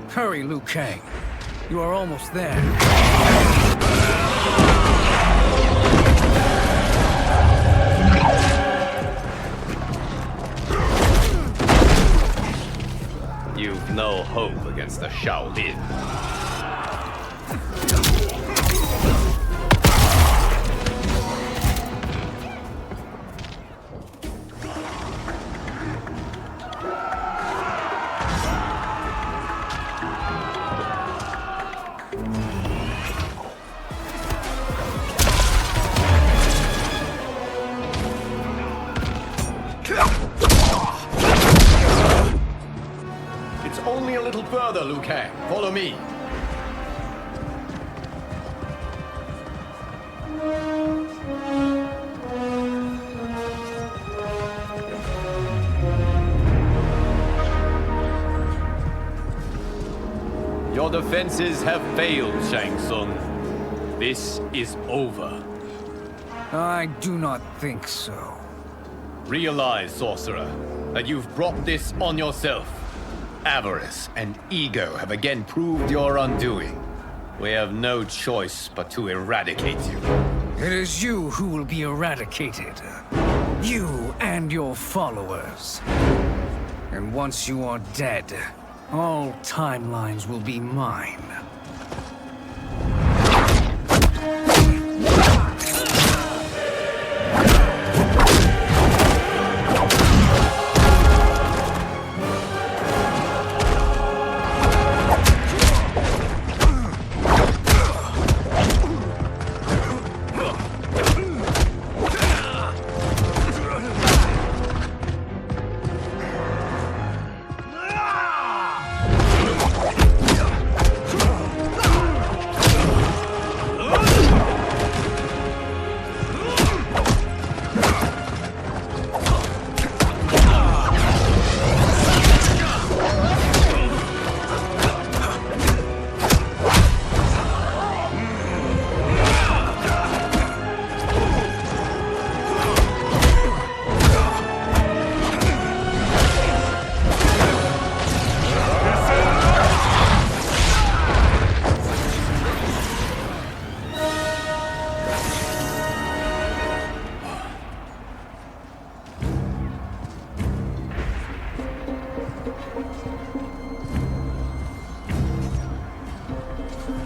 Hurry, Liu Kang. You are almost there. You've no hope against the Shaolin. It's only further, Liu Kang. Follow me. Your defenses have failed, Shang Tsung. This is over. I do not think so. Realize, sorcerer, that you've brought this on yourself. Avarice and ego have again proved your undoing. We have no choice but to eradicate you. It is you who will be eradicated. You and your followers. And once you are dead, all timelines will be mine.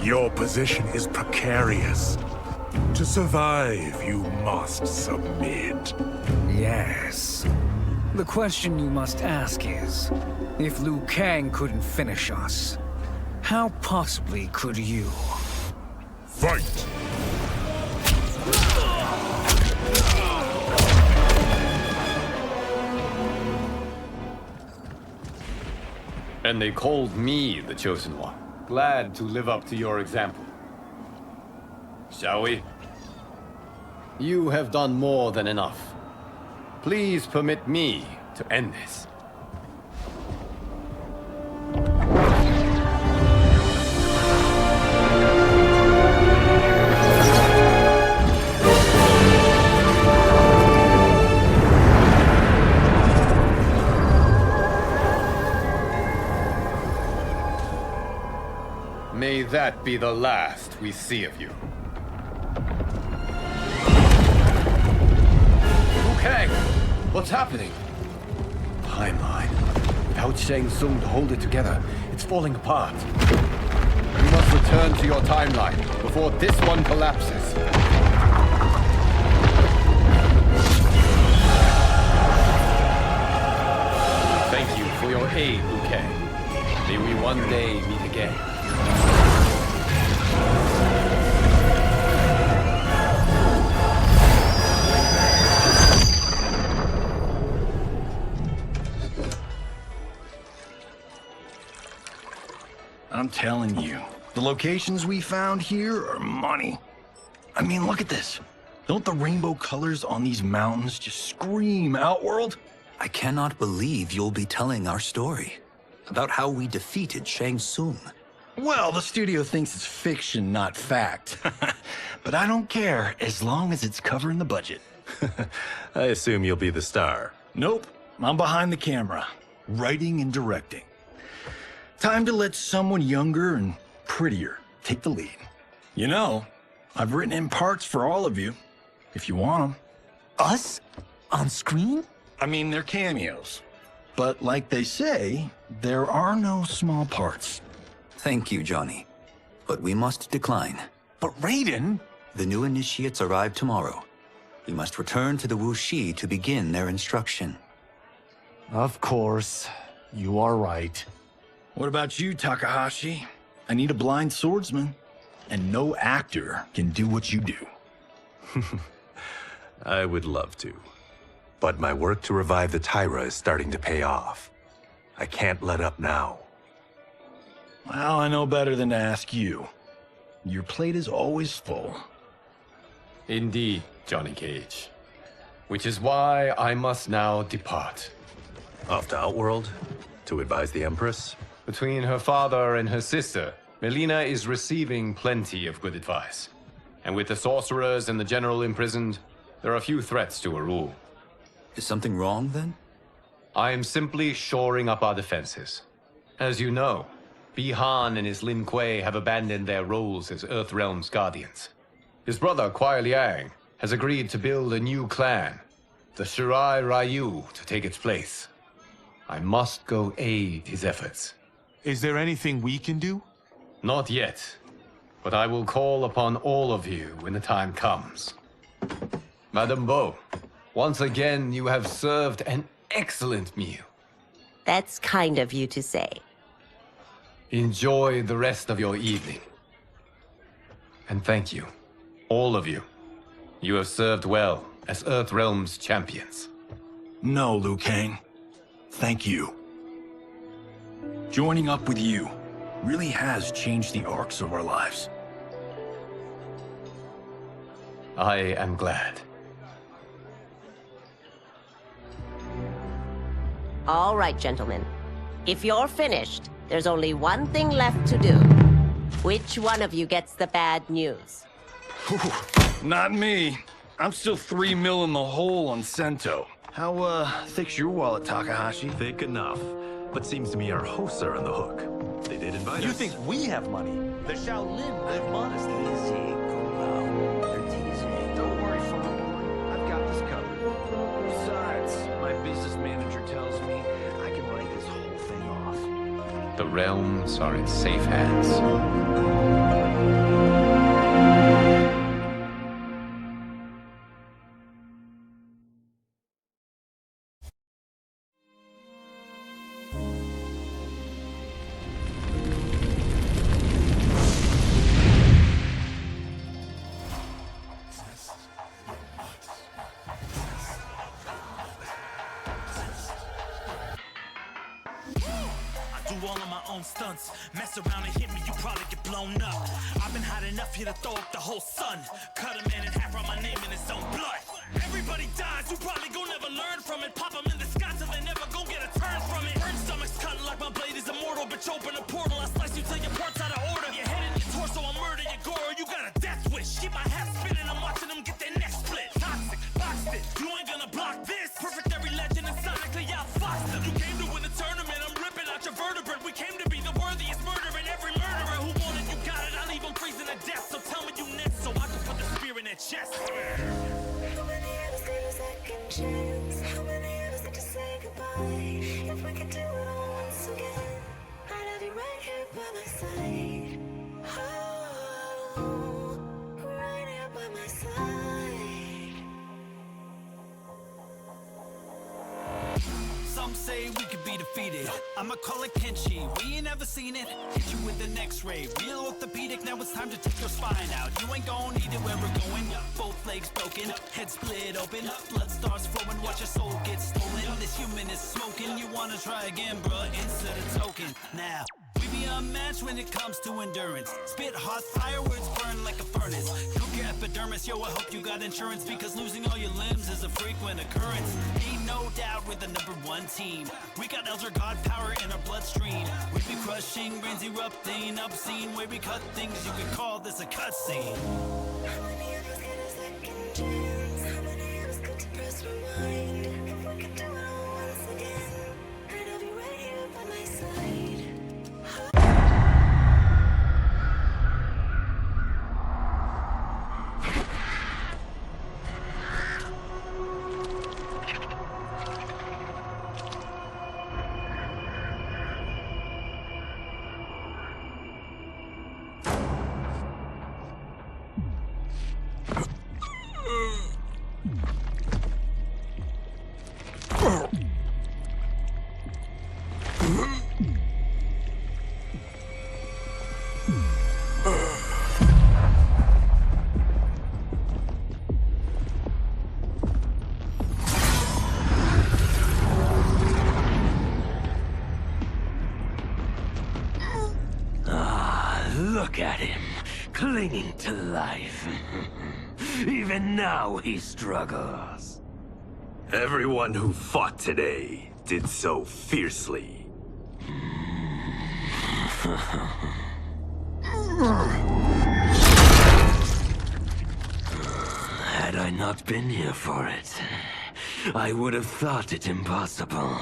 Your position is precarious. To survive, you must submit. Yes. The question you must ask is, if Liu Kang couldn't finish us, how possibly could you? Fight! And they called me the Chosen One. Glad to live up to your example. Shall we? You have done more than enough. Please permit me to end this. May that be the last we see of you. Liu Kang! What's happening? Timeline. Without Shang Tsung to hold it together, it's falling apart. You must return to your timeline before this one collapses. Thank you for your aid, Liu Kang. May we one day meet again. I'm telling you, the locations we found here are money. I mean, look at this. Don't the rainbow colors on these mountains just scream Outworld? I cannot believe you'll be telling our story about how we defeated Shang Tsung. Well, the studio thinks it's fiction, not fact. But I don't care, as long as it's covering the budget. I assume you'll be the star. Nope, I'm behind the camera, writing and directing. Time to let someone younger and prettier take the lead. You know, I've written in parts for all of you, if you want them. Us? On screen? I mean, they're cameos. But like they say, there are no small parts. Thank you, Johnny. But we must decline. But Raiden? The new initiates arrive tomorrow. We must return to the Wuxi to begin their instruction. Of course. You are right. What about you, Takahashi? I need a blind swordsman. And no actor can do what you do. I would love to. But my work to revive the Tyra is starting to pay off. I can't let up now. Well, I know better than to ask you. Your plate is always full. Indeed, Johnny Cage. Which is why I must now depart. Off to Outworld? To advise the Empress? Between her father and her sister, Mileena is receiving plenty of good advice. And with the sorcerers and the general imprisoned, there are few threats to her rule. Is something wrong, then? I am simply shoring up our defenses. As you know, Bi-Han and his Lin Kuei have abandoned their roles as Earthrealm's guardians. His brother, Kuai Liang, has agreed to build a new clan, the Shirai Ryu, to take its place. I must go aid his efforts. Is there anything we can do? Not yet, but I will call upon all of you when the time comes. Madame Bo, once again you have served an excellent meal. That's kind of you to say. Enjoy the rest of your evening. And thank you, all of you. You have served well as Earthrealm's champions. No, Liu Kang. Thank you. Joining up with you really has changed the arcs of our lives. I am glad. All right, gentlemen. If you're finished, there's only one thing left to do. Which one of you gets the bad news? Not me. I'm still 3 mil in the hole on Sento. How, thick's your wallet, Takahashi? Thick enough. But seems to me our hosts are on the hook. They did invite us. You think we have money? The Shaolin live modestly. Easy, cool. They're teasing. Don't worry, Farm Boy. I've got this covered. Besides, my business manager tells me I can write this whole thing off. The realms are in safe hands. All of my own stunts. Mess around and hit me, you probably get blown up. I've been hot enough here to throw up the whole sun. Cut a man in half, write my name in his own blood. Everybody dies, you probably gon' never learn from it. Pop them in the sky till they never gon' get a turn from it. Burn stomachs cutting like my blade is immortal. Bitch, open a portal, I slice you till your parts out of order. Your head in your torso, I murder your gore. You got a death wish. Keep my hat spinning, I'm watching them get their neck split. Toxic, boxed it, you ain't gonna block this. Perfect every legend and sonically outfoxed them. You came to win the tournament, I'm ripping out your vertebrae. We came to be the worthiest murderer, and every murderer who wanted you got it. I'll leave them freezing to death. So tell me you next, so I can put the spear in their chest. How many of us need a second chance? How many of us need to say goodbye? If we could do it all once again, I'd have you right here by my side. Oh, right here by my side. Some say we could be defeated. I'ma call it Kenshi. We ain't never seen it. Hit you with an X-ray. Real orthopedic. Now it's time to take your spine out. You ain't gon' need it where we're going. Both legs broken, head split open. Blood starts flowing. Watch your soul get stolen. This human is smoking. You wanna try again, bruh? Insert a token. Now we be unmatched when it comes to endurance. Spit hot fire, words burn like a furnace. Cook your epidermis, yo, I hope you got insurance, because losing all your limbs is a frequent occurrence. Ain't no doubt we're the #1 team. We got Elder God power in our bloodstream. We be crushing, brains erupting, obscene. Way we cut things, you could call this a cutscene. How many of us get a second chance? How many of us get to press rewind? If we could do it all once again, I'd have you right here by my side. Look at him, clinging to life. Even now he struggles. Everyone who fought today did so fiercely. Had I not been here for it, I would have thought it impossible.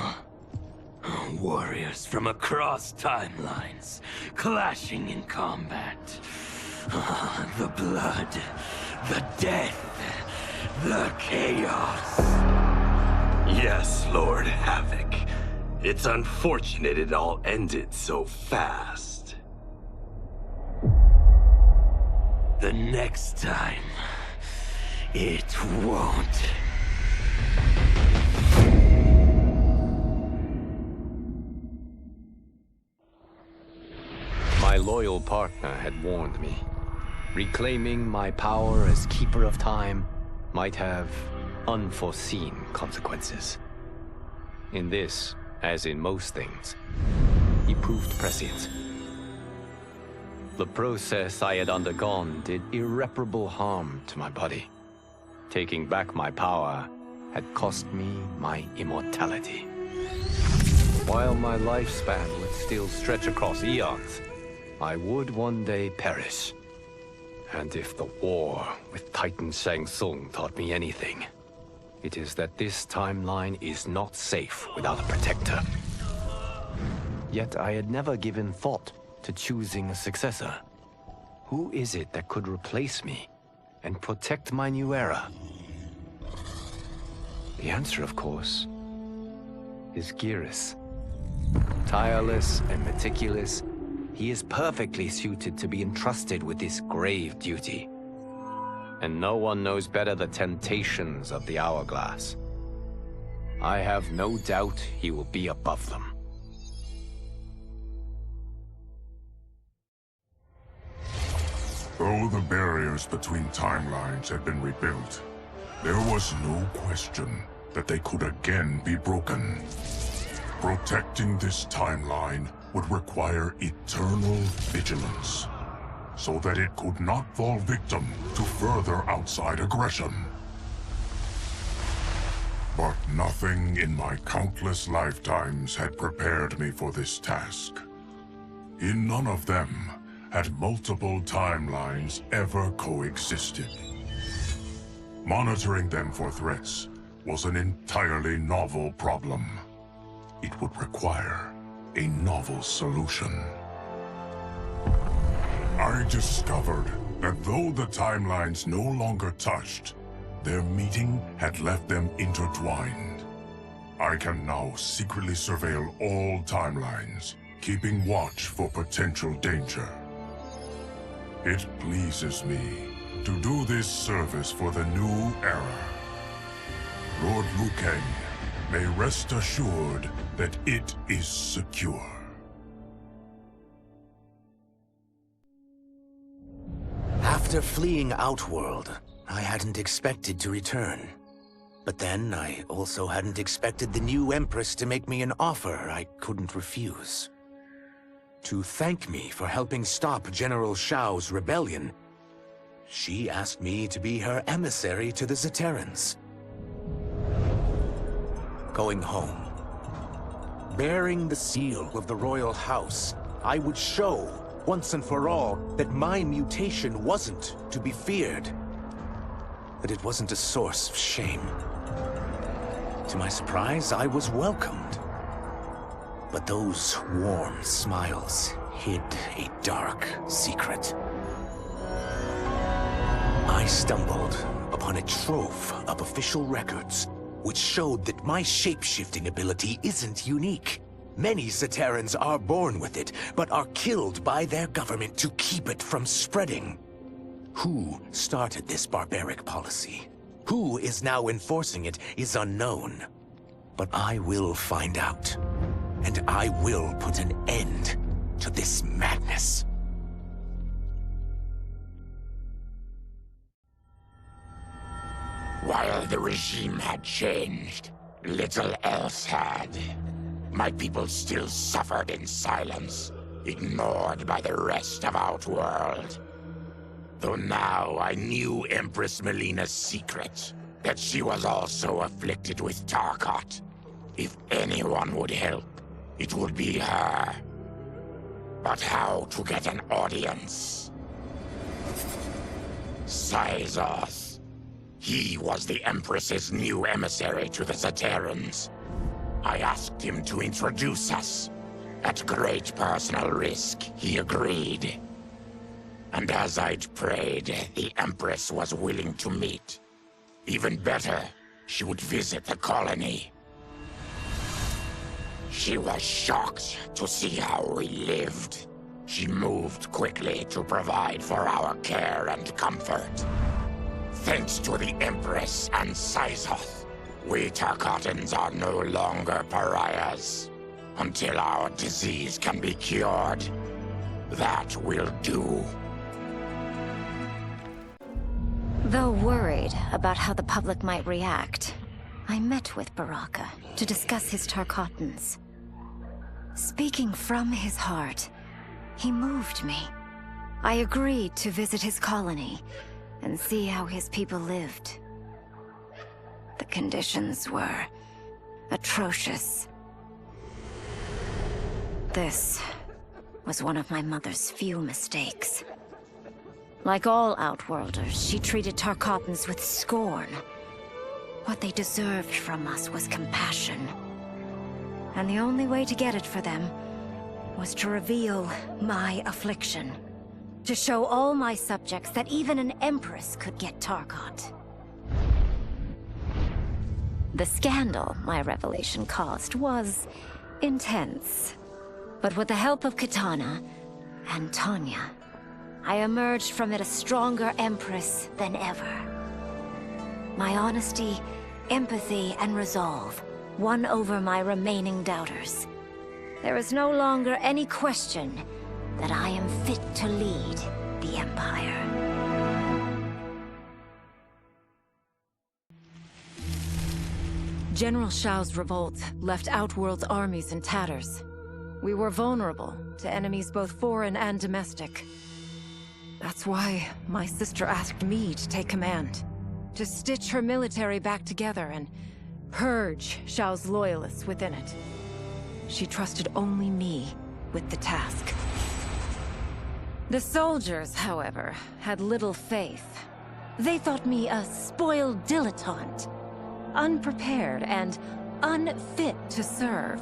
Warriors from across timelines, clashing in combat. The blood, the death, the chaos. Yes, Lord Havoc. It's unfortunate it all ended so fast. The next time, it won't. My loyal partner had warned me. Reclaiming my power as Keeper of Time might have unforeseen consequences. In this, as in most things, he proved prescient. The process I had undergone did irreparable harm to my body. Taking back my power had cost me my immortality. While my lifespan would still stretch across eons, I would one day perish. And if the war with Titan Shang Tsung taught me anything, it is that this timeline is not safe without a protector. Yet I had never given thought to choosing a successor. Who is it that could replace me and protect my new era? The answer, of course, is Geras. Tireless and meticulous, he is perfectly suited to be entrusted with this grave duty. And no one knows better the temptations of the hourglass. I have no doubt he will be above them. Though the barriers between timelines had been rebuilt, there was no question that they could again be broken. Protecting this timeline would require eternal vigilance, so that it could not fall victim to further outside aggression. But nothing in my countless lifetimes had prepared me for this task. In none of them had multiple timelines ever coexisted. Monitoring them for threats was an entirely novel problem. It would require a novel solution. I discovered that though the timelines no longer touched, their meeting had left them intertwined. I can now secretly surveil all timelines, keeping watch for potential danger. It pleases me to do this service for the new era. Lord Liu Kang may rest assured that it is secure. After fleeing Outworld, I hadn't expected to return. But then, I also hadn't expected the new Empress to make me an offer I couldn't refuse. To thank me for helping stop General Shao's rebellion, she asked me to be her emissary to the Zaterrans. Going home, bearing the seal of the royal house, I would show, once and for all, that my mutation wasn't to be feared. That it wasn't a source of shame. To my surprise, I was welcomed. But those warm smiles hid a dark secret. I stumbled upon a trove of official records, which showed that my shape-shifting ability isn't unique. Many Zaterrans are born with it, but are killed by their government to keep it from spreading. Who started this barbaric policy? Who is now enforcing it is unknown. But I will find out. And I will put an end to this madness. While the regime had changed, little else had. My people still suffered in silence, ignored by the rest of Outworld. Though now I knew Empress Mileena's secret, that she was also afflicted with Tarkat. If anyone would help, it would be her. But how to get an audience? Syzoth. He was the Empress's new emissary to the Zaterrans. I asked him to introduce us. At great personal risk, he agreed. And as I'd prayed, the Empress was willing to meet. Even better, she would visit the colony. She was shocked to see how we lived. She moved quickly to provide for our care and comfort. Thanks to the Empress and Syzoth, we Tarkatans are no longer pariahs. Until our disease can be cured, that will do. Though worried about how the public might react, I met with Baraka to discuss his Tarkatans. Speaking from his heart, he moved me. I agreed to visit his colony and see how his people lived. The conditions were atrocious. This was one of my mother's few mistakes. Like all Outworlders, she treated Tarkatans with scorn. What they deserved from us was compassion. And the only way to get it for them was to reveal my affliction. To show all my subjects that even an Empress could get Tarkat. The scandal my revelation caused was intense. But with the help of Kitana and Tanya, I emerged from it a stronger Empress than ever. My honesty, empathy, and resolve won over my remaining doubters. There is no longer any question that I am fit to lead the Empire. General Shao's revolt left Outworld's armies in tatters. We were vulnerable to enemies both foreign and domestic. That's why my sister asked me to take command, to stitch her military back together and purge Shao's loyalists within it. She trusted only me with the task. The soldiers, however, had little faith. They thought me a spoiled dilettante, unprepared and unfit to serve.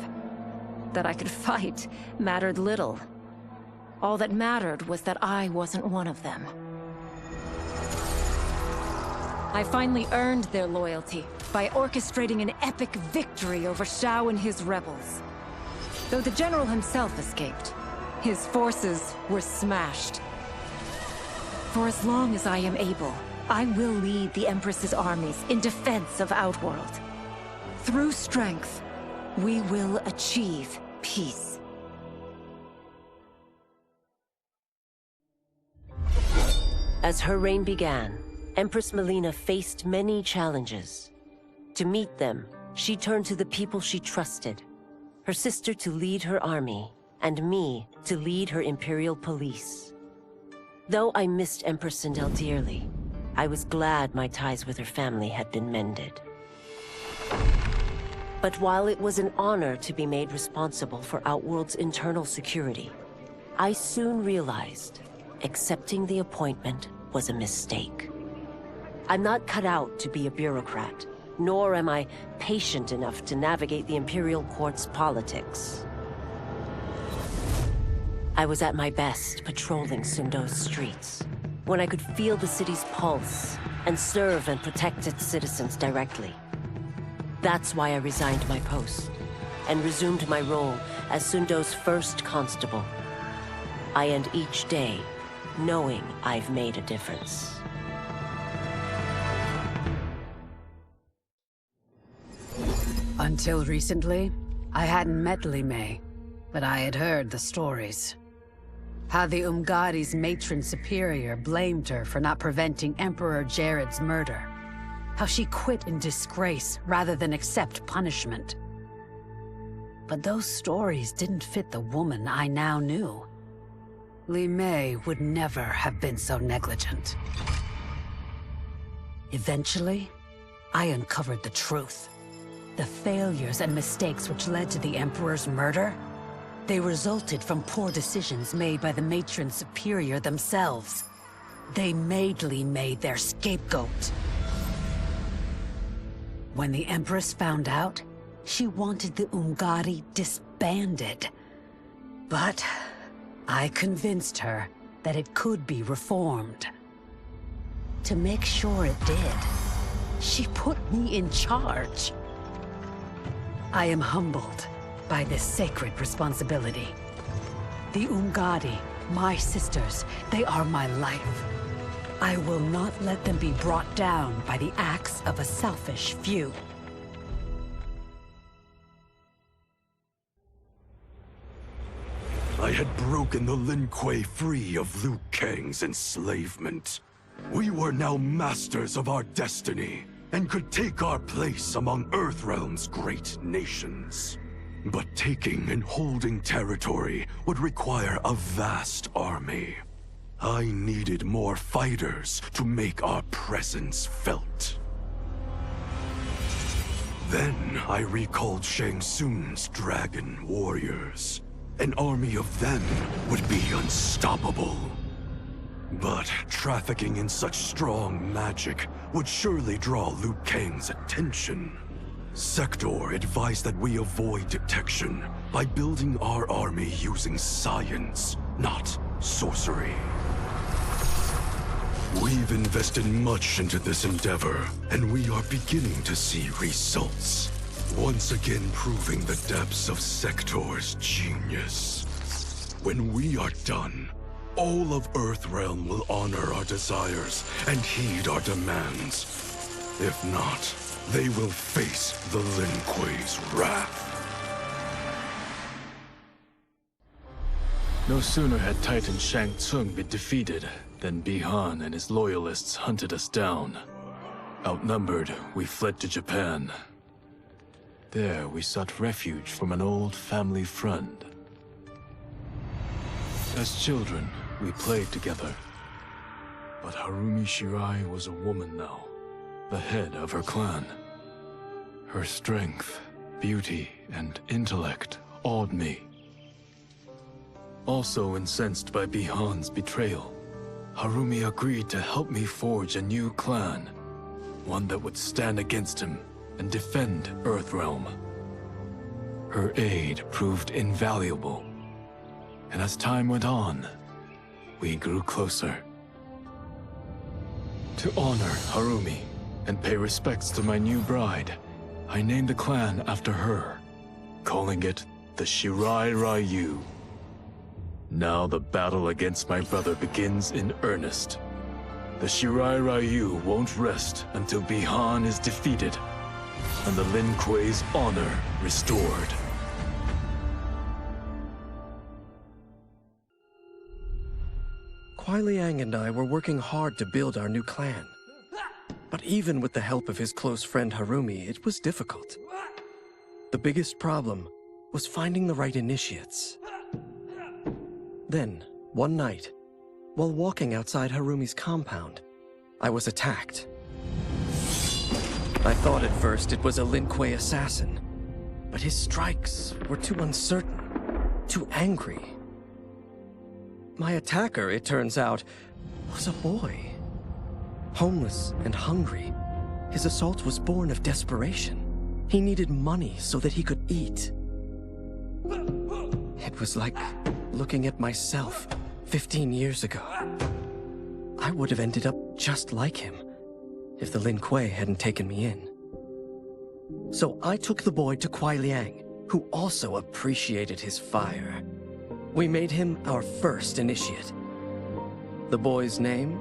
That I could fight mattered little. All that mattered was that I wasn't one of them. I finally earned their loyalty by orchestrating an epic victory over Shao and his rebels. Though the general himself escaped, his forces were smashed. For as long as I am able, I will lead the Empress's armies in defense of Outworld. Through strength, we will achieve peace. As her reign began, Empress Mileena faced many challenges. To meet them, she turned to the people she trusted. Her sister to lead her army, and me to lead her Imperial police. Though I missed Empress Sindel dearly, I was glad my ties with her family had been mended. But while it was an honor to be made responsible for Outworld's internal security, I soon realized accepting the appointment was a mistake. I'm not cut out to be a bureaucrat, nor am I patient enough to navigate the Imperial Court's politics. I was at my best patrolling Sundo's streets, when I could feel the city's pulse and serve and protect its citizens directly. That's why I resigned my post and resumed my role as Sundo's first constable. I end each day knowing I've made a difference. Until recently, I hadn't met Li Mei, but I had heard the stories. How the Umgadi's matron superior blamed her for not preventing Emperor Jared's murder. How she quit in disgrace rather than accept punishment. But those stories didn't fit the woman I now knew. Li Mei would never have been so negligent. Eventually, I uncovered the truth. The failures and mistakes which led to the Emperor's murder, they resulted from poor decisions made by the Matron Superior themselves. They made Li Mei their scapegoat. When the Empress found out, she wanted the Umgadi disbanded. But I convinced her that it could be reformed. To make sure it did, she put me in charge. I am humbled by this sacred responsibility. The Umgadi, my sisters, they are my life. I will not let them be brought down by the acts of a selfish few. I had broken the Lin Kuei free of Liu Kang's enslavement. We were now masters of our destiny, and could take our place among Earthrealm's great nations. But taking and holding territory would require a vast army. I needed more fighters to make our presence felt. Then I recalled Shang Tsung's dragon warriors. An army of them would be unstoppable. But trafficking in such strong magic would surely draw Liu Kang's attention. Sector advised that we avoid detection by building our army using science, not sorcery. We've invested much into this endeavor, and we are beginning to see results. Once again proving the depths of Sector's genius. When we are done, all of Earthrealm will honor our desires and heed our demands. If not, they will face the Lin Kuei's wrath. No sooner had Titan Shang Tsung been defeated than Bihan and his loyalists hunted us down. Outnumbered, we fled to Japan. There, we sought refuge from an old family friend. As children, we played together. But Harumi Shirai was a woman now, the head of her clan. Her strength, beauty, and intellect awed me. Also incensed by Bihan's betrayal, Harumi agreed to help me forge a new clan, one that would stand against him and defend Earthrealm. Her aid proved invaluable, and as time went on, we grew closer. To honor Harumi and pay respects to my new bride, I named the clan after her, calling it the Shirai Ryu. Now the battle against my brother begins in earnest. The Shirai Ryu won't rest until Bihan is defeated and the Lin Kuei's honor restored. Kuai Liang and I were working hard to build our new clan. But even with the help of his close friend Harumi, it was difficult. The biggest problem was finding the right initiates. Then, one night, while walking outside Harumi's compound, I was attacked. I thought at first it was a Lin Kuei assassin, but his strikes were too uncertain, too angry. My attacker, it turns out, was a boy. Homeless and hungry, his assault was born of desperation. He needed money so that he could eat. It was like looking at myself 15 years ago. I would have ended up just like him if the Lin Kuei hadn't taken me in. So I took the boy to Kuai Liang, who also appreciated his fire. We made him our first initiate. The boy's name?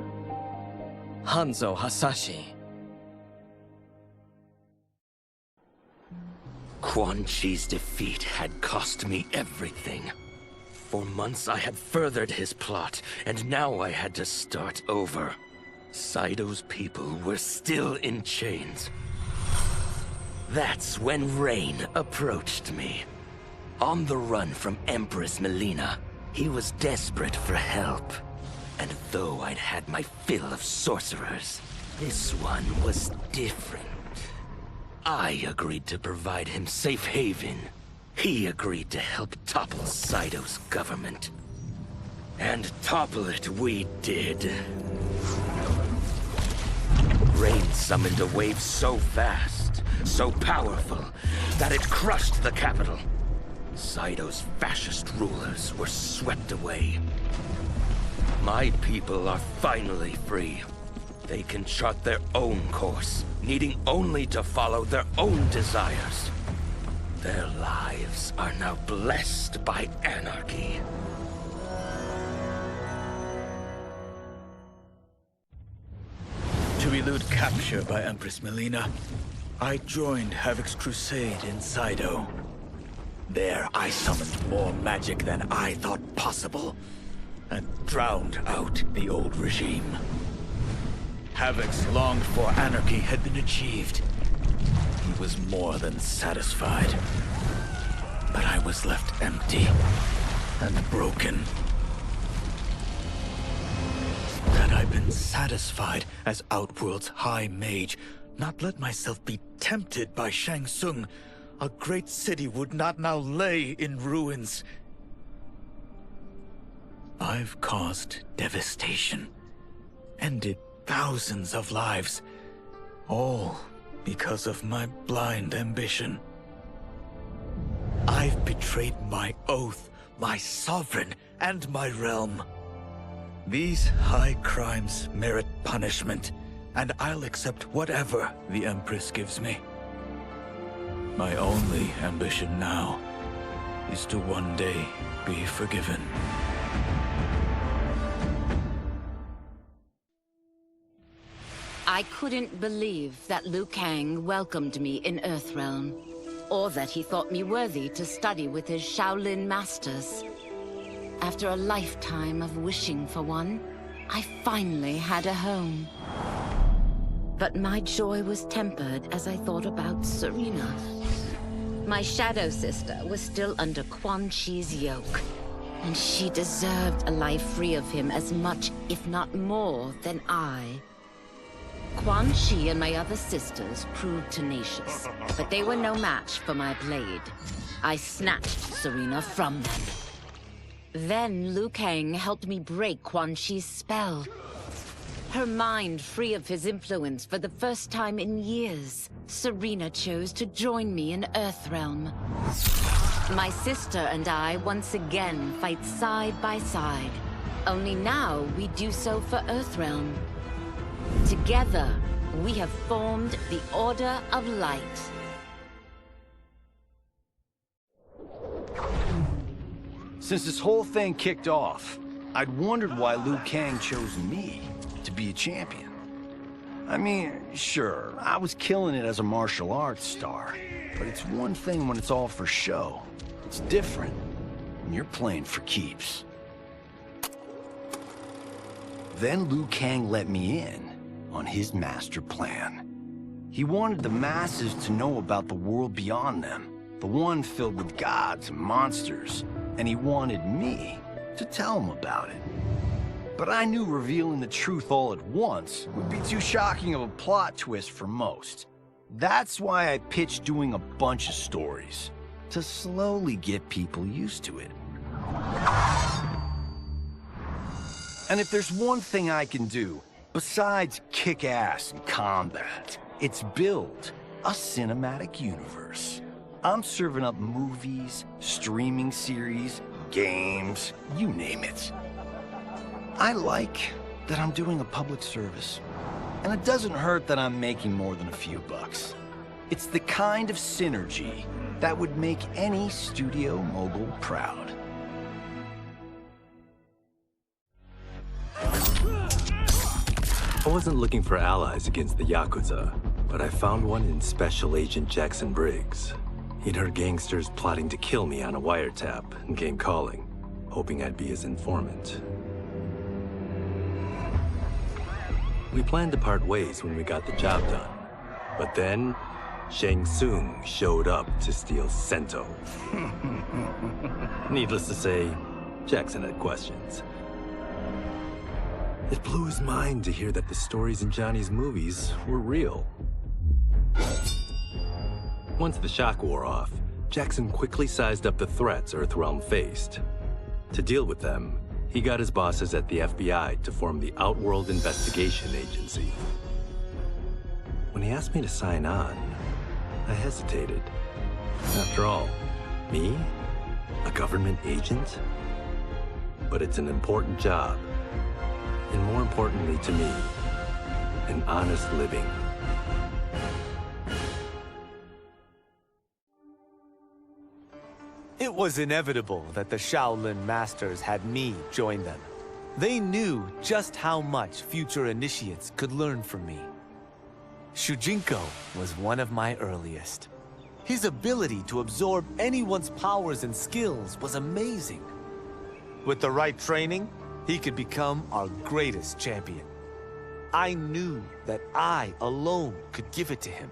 Hanzo Hasashi. Quan Chi's defeat had cost me everything. For months I had furthered his plot, and now I had to start over. Saido's people were still in chains. That's when Rain approached me. On the run from Empress Mileena, He was desperate for help. And though I'd had my fill of sorcerers, this one was different. I agreed to provide him safe haven. He agreed to help topple Saito's government. And topple it we did. Rain summoned a wave so fast, so powerful, that it crushed the capital. Saito's fascist rulers were swept away. My people are finally free. They can chart their own course, needing only to follow their own desires. Their lives are now blessed by anarchy. To elude capture by Empress Mileena, I joined Havoc's crusade in Saito. There, I summoned more magic than I thought possible, and drowned out the old regime. Havoc's longed-for anarchy had been achieved. He was more than satisfied. But I was left empty and broken. Had I been satisfied as Outworld's High Mage, not let myself be tempted by Shang Tsung, a great city would not now lay in ruins. I've caused devastation, ended thousands of lives, all because of my blind ambition. I've betrayed my oath, my sovereign, and my realm. These high crimes merit punishment, and I'll accept whatever the Empress gives me. My only ambition now is to one day be forgiven. I couldn't believe that Liu Kang welcomed me in Earthrealm, or that he thought me worthy to study with his Shaolin masters. After a lifetime of wishing for one, I finally had a home. But my joy was tempered as I thought about Serena. My shadow sister was still under Quan Chi's yoke, and she deserved a life free of him as much, if not more, than I. Quan Chi and my other sisters proved tenacious, but they were no match for my blade. I snatched Serena from them. Then Liu Kang helped me break Quan Chi's spell. Her mind free of his influence for the first time in years, Serena chose to join me in Earthrealm. My sister and I once again fight side by side. Only now we do so for Earthrealm. Together, we have formed the Order of Light. Since this whole thing kicked off, I'd wondered why Liu Kang chose me to be a champion. I mean, sure, I was killing it as a martial arts star, but it's one thing when it's all for show. It's different when you're playing for keeps. Then Liu Kang let me in on his master plan. He wanted the masses to know about the world beyond them, the one filled with gods and monsters, and he wanted me to tell them about it. But I knew revealing the truth all at once would be too shocking of a plot twist for most. That's why I pitched doing a bunch of stories, to slowly get people used to it. And if there's one thing I can do, besides kick ass in combat, it's build a cinematic universe. I'm serving up movies, streaming series, games, you name it. I like that I'm doing a public service. And it doesn't hurt that I'm making more than a few bucks. It's the kind of synergy that would make any studio mogul proud. I wasn't looking for allies against the Yakuza, but I found one in Special Agent Jackson Briggs. He'd heard gangsters plotting to kill me on a wiretap and came calling, hoping I'd be his informant. We planned to part ways when we got the job done, but then Shang Tsung showed up to steal Sento. Needless to say, Jackson had questions. It blew his mind to hear that the stories in Johnny's movies were real. Once the shock wore off, Jackson quickly sized up the threats Earthrealm faced. To deal with them, he got his bosses at the FBI to form the Outworld Investigation Agency. When he asked me to sign on, I hesitated. After all, me? A government agent? But it's an important job. And more importantly to me, an honest living. It was inevitable that the Shaolin Masters had me join them. They knew just how much future initiates could learn from me. Shujinko was one of my earliest. His ability to absorb anyone's powers and skills was amazing. With the right training, he could become our greatest champion. I knew that I alone could give it to him.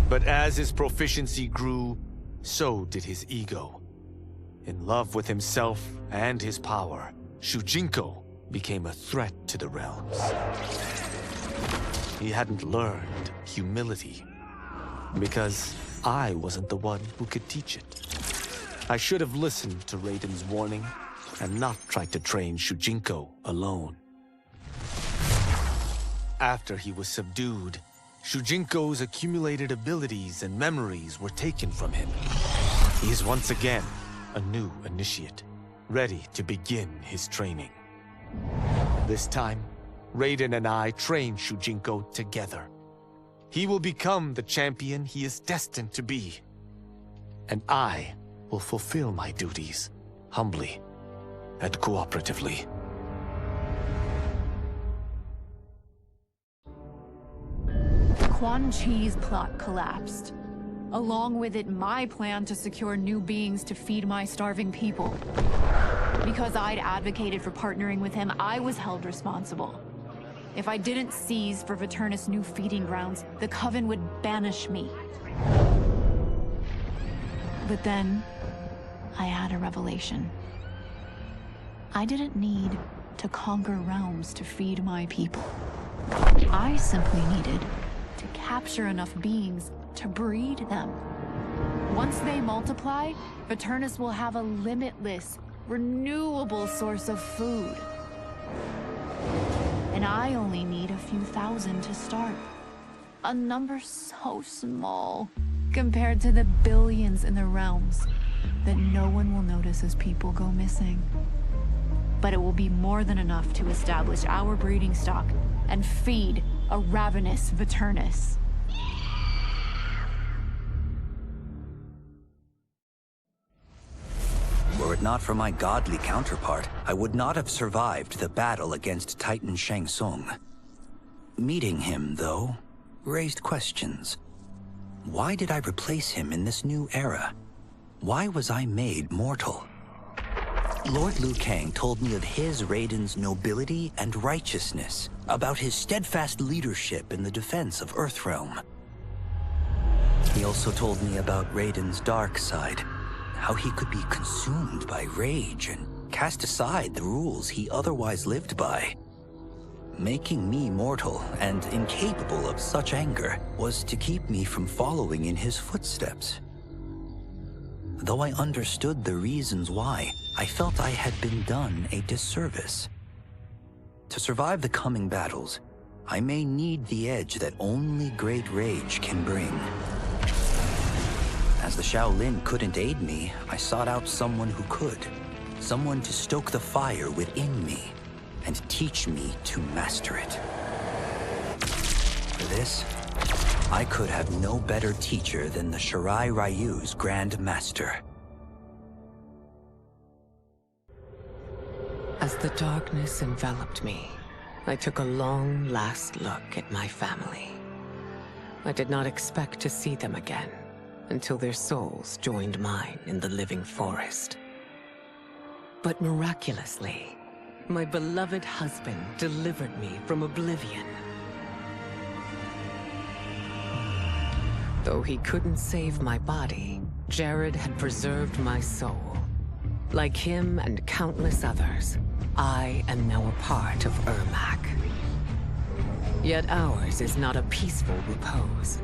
But as his proficiency grew, so did his ego. In love with himself and his power, Shujinko became a threat to the realms. He hadn't learned humility, because I wasn't the one who could teach it. I should have listened to Raiden's warning and not tried to train Shujinko alone. After he was subdued, Shujinko's accumulated abilities and memories were taken from him. He is once again a new initiate, ready to begin his training. This time, Raiden and I train Shujinko together. He will become the champion he is destined to be. And I will fulfill my duties, humbly and cooperatively. Quan Chi's plot collapsed. Along with it, my plan to secure new beings to feed my starving people. Because I'd advocated for partnering with him, I was held responsible. If I didn't seize for Viternus' new feeding grounds, the Coven would banish me. But then, I had a revelation. I didn't need to conquer realms to feed my people. I simply needed to capture enough beings to breed them. Once they multiply, Viternus will have a limitless, renewable source of food. And I only need a few thousand to start. A number so small compared to the billions in the realms that no one will notice as people go missing. But it will be more than enough to establish our breeding stock and feed a ravenous Viternus. Were it not for my godly counterpart, I would not have survived the battle against Titan Shang Tsung. Meeting him, though, raised questions. Why did I replace him in this new era? Why was I made mortal? Lord Liu Kang told me of his Raiden's nobility and righteousness, about his steadfast leadership in the defense of Earthrealm. He also told me about Raiden's dark side, how he could be consumed by rage and cast aside the rules he otherwise lived by. Making me mortal and incapable of such anger was to keep me from following in his footsteps. Though I understood the reasons why, I felt I had been done a disservice. To survive the coming battles, I may need the edge that only great rage can bring. As the Shaolin couldn't aid me, I sought out someone who could. Someone to stoke the fire within me and teach me to master it. For this, I could have no better teacher than the Shirai Ryu's Grand Master. As the darkness enveloped me, I took a long last look at my family. I did not expect to see them again until their souls joined mine in the living forest. But miraculously, my beloved husband delivered me from oblivion. Though he couldn't save my body, Jared had preserved my soul. Like him and countless others, I am now a part of Ermac. Yet ours is not a peaceful repose.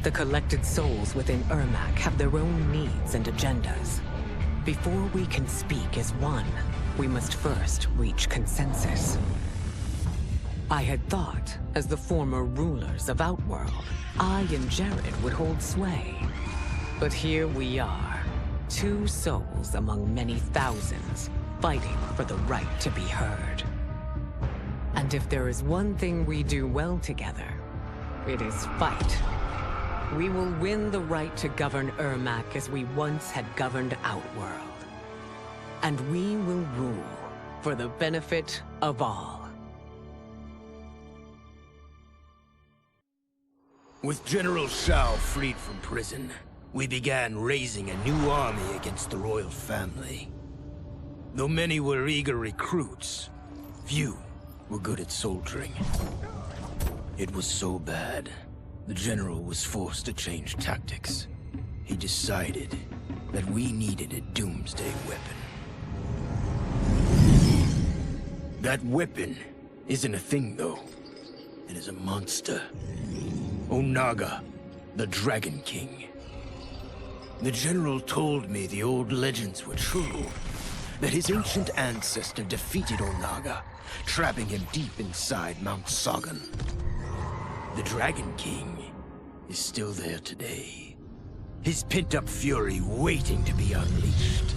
The collected souls within Ermac have their own needs and agendas. Before we can speak as one, we must first reach consensus. I had thought, as the former rulers of Outworld, I and Jared would hold sway. But here we are, 2 souls among many thousands, fighting for the right to be heard. And if there is one thing we do well together, it is fight. We will win the right to govern Ermac as we once had governed Outworld. And we will rule for the benefit of all. With General Shao freed from prison, we began raising a new army against the royal family. Though many were eager recruits, few were good at soldiering. It was so bad, the general was forced to change tactics. He decided that we needed a doomsday weapon. That weapon isn't a thing, though. It is a monster. Onaga, the Dragon King. The general told me the old legends were true, that his ancient ancestor defeated Onaga, trapping him deep inside Mount Sagan. The Dragon King is still there today, his pent-up fury waiting to be unleashed.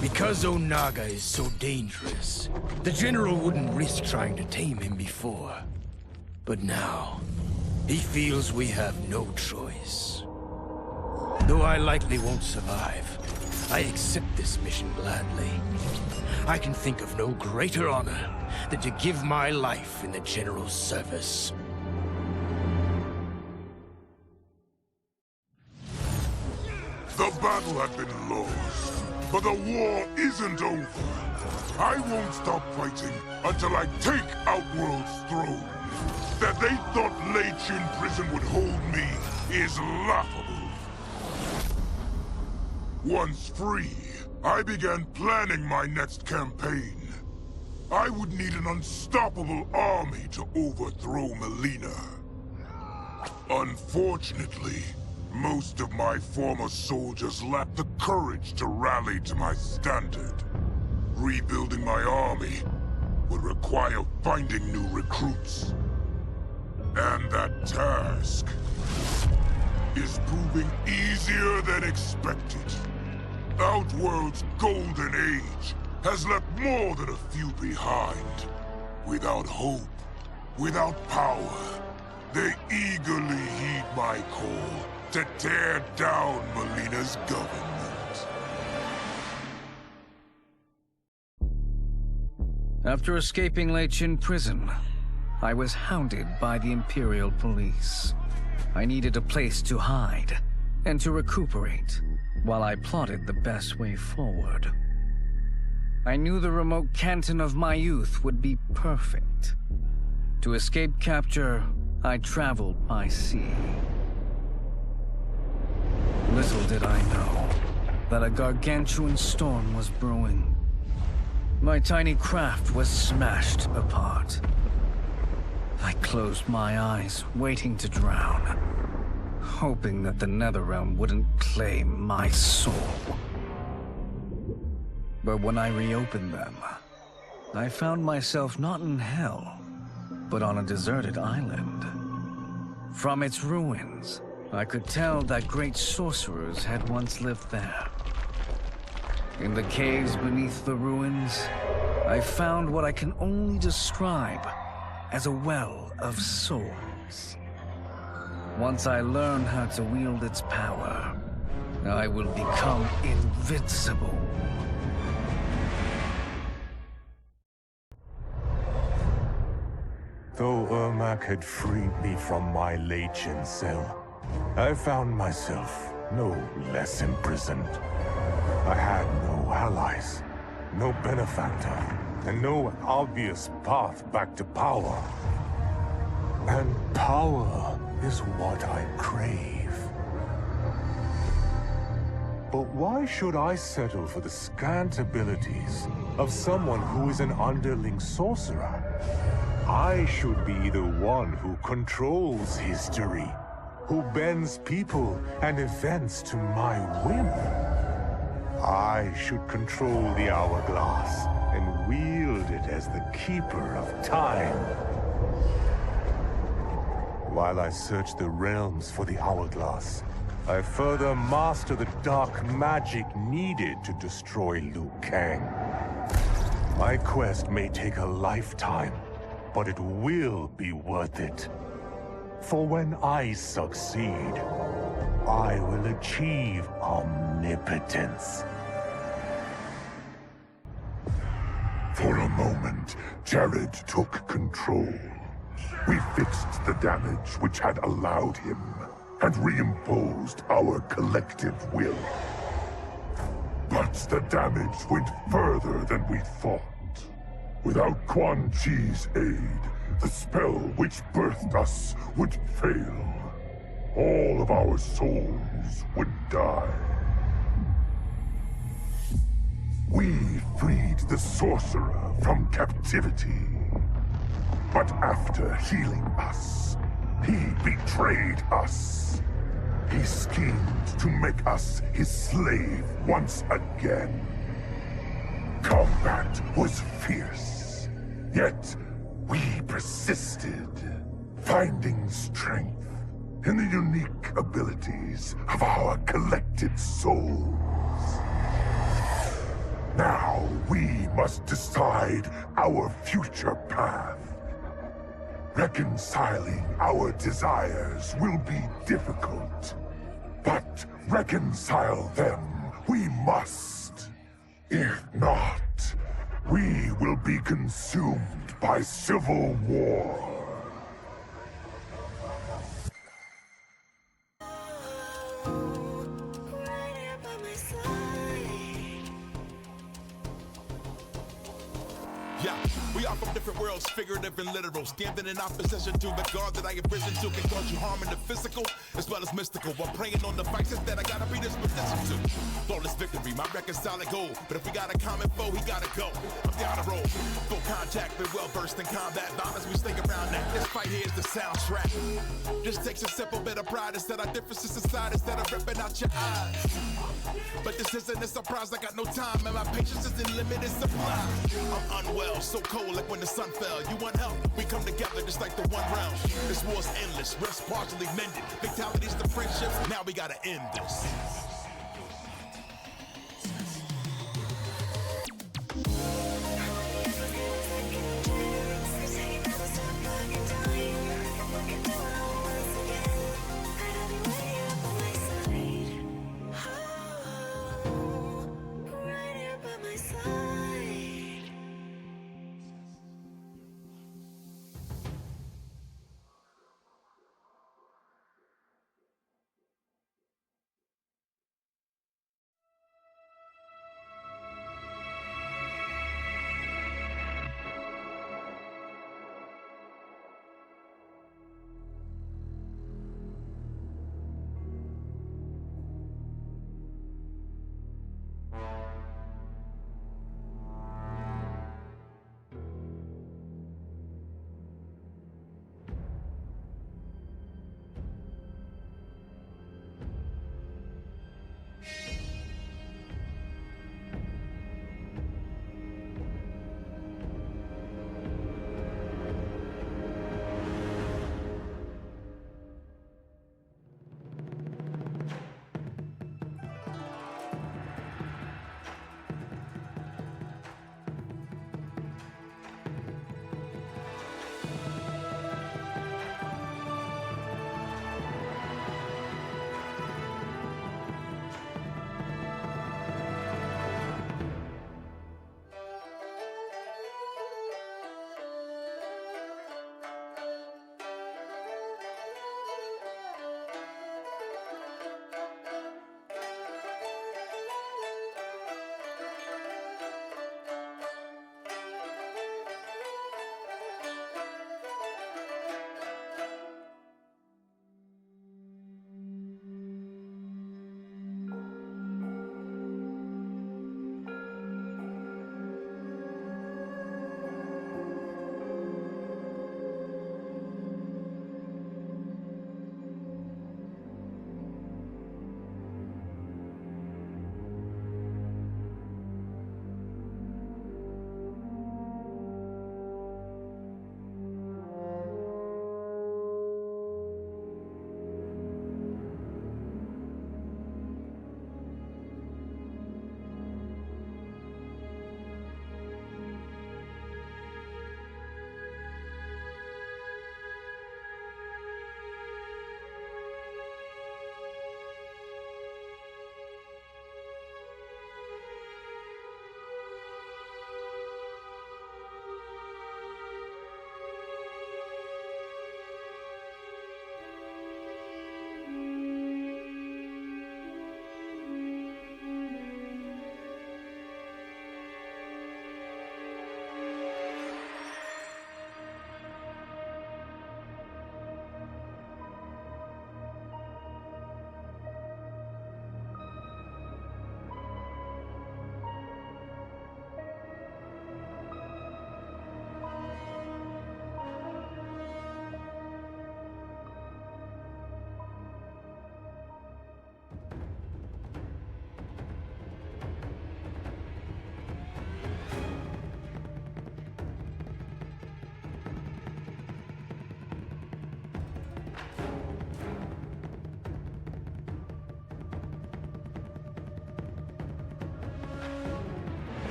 Because Onaga is so dangerous, the general wouldn't risk trying to tame him before. But now, he feels we have no choice. Though I likely won't survive, I accept this mission gladly. I can think of no greater honor than to give my life in the general's service. The battle had been lost, but the war isn't over. I won't stop fighting until I take Outworld's throne. That they thought Lei Chin prison would hold me is laughable. Once free, I began planning my next campaign. I would need an unstoppable army to overthrow Mileena. Unfortunately, most of my former soldiers lacked the courage to rally to my standard. Rebuilding my army would require finding new recruits. And that task is proving easier than expected. Outworld's golden age has left more than a few behind. Without hope, without power, they eagerly heed my call to tear down Mileena's government. After escaping Lei Chin prison, I was hounded by the Imperial Police. I needed a place to hide and to recuperate while I plotted the best way forward. I knew the remote canton of my youth would be perfect. To escape capture, I traveled by sea. Little did I know that a gargantuan storm was brewing. My tiny craft was smashed apart. I closed my eyes, waiting to drown, hoping that the Netherrealm wouldn't claim my soul. But when I reopened them, I found myself not in hell, but on a deserted island. From its ruins, I could tell that great sorcerers had once lived there. In the caves beneath the ruins, I found what I can only describe as a well of souls. Once I learn how to wield its power, I will become invincible. Though Ermac had freed me from my Lei Chin cell, I found myself no less imprisoned. I had no allies, no benefactor, and no obvious path back to power. And power is what I crave. But why should I settle for the scant abilities of someone who is an underling sorcerer? I should be the one who controls history, who bends people and events to my whim. I should control the hourglass and wield it as the keeper of time. While I search the realms for the hourglass, I further master the dark magic needed to destroy Liu Kang. My quest may take a lifetime, but it will be worth it. For when I succeed, I will achieve omnipotence. For a moment, Jared took control. We fixed the damage which had allowed him, and reimposed our collective will. But the damage went further than we thought. Without Quan Chi's aid, the spell which birthed us would fail. All of our souls would die. We freed the sorcerer from captivity. But after healing us, he betrayed us. He schemed to make us his slave once again. Combat was fierce, yet we persisted, finding strength in the unique abilities of our collected souls. Now we must decide our future path. Reconciling our desires will be difficult, but reconcile them we must. If not, we will be consumed by civil war. Yeah, we are from different worlds, figurative and literal. Standing in opposition to the God that I have risen to can cause you harm in the physical as well as mystical. While praying on the vices that I gotta be disposition to. Flawless victory, my record's solid gold. But if we got a common foe, he gotta go. I'm down the road, full contact, been well versed in combat violence. We stay around that. This fight here is the soundtrack. Just takes a simple bit of pride instead of differences inside instead of ripping out your eyes. But this isn't a surprise, I got no time and my patience is in limited supply. I'm unwell, so cold like when the sun fell. You want help? We come together just like the one round. This war's endless, rest partially mended. Fatalities to friendships, now we gotta end this.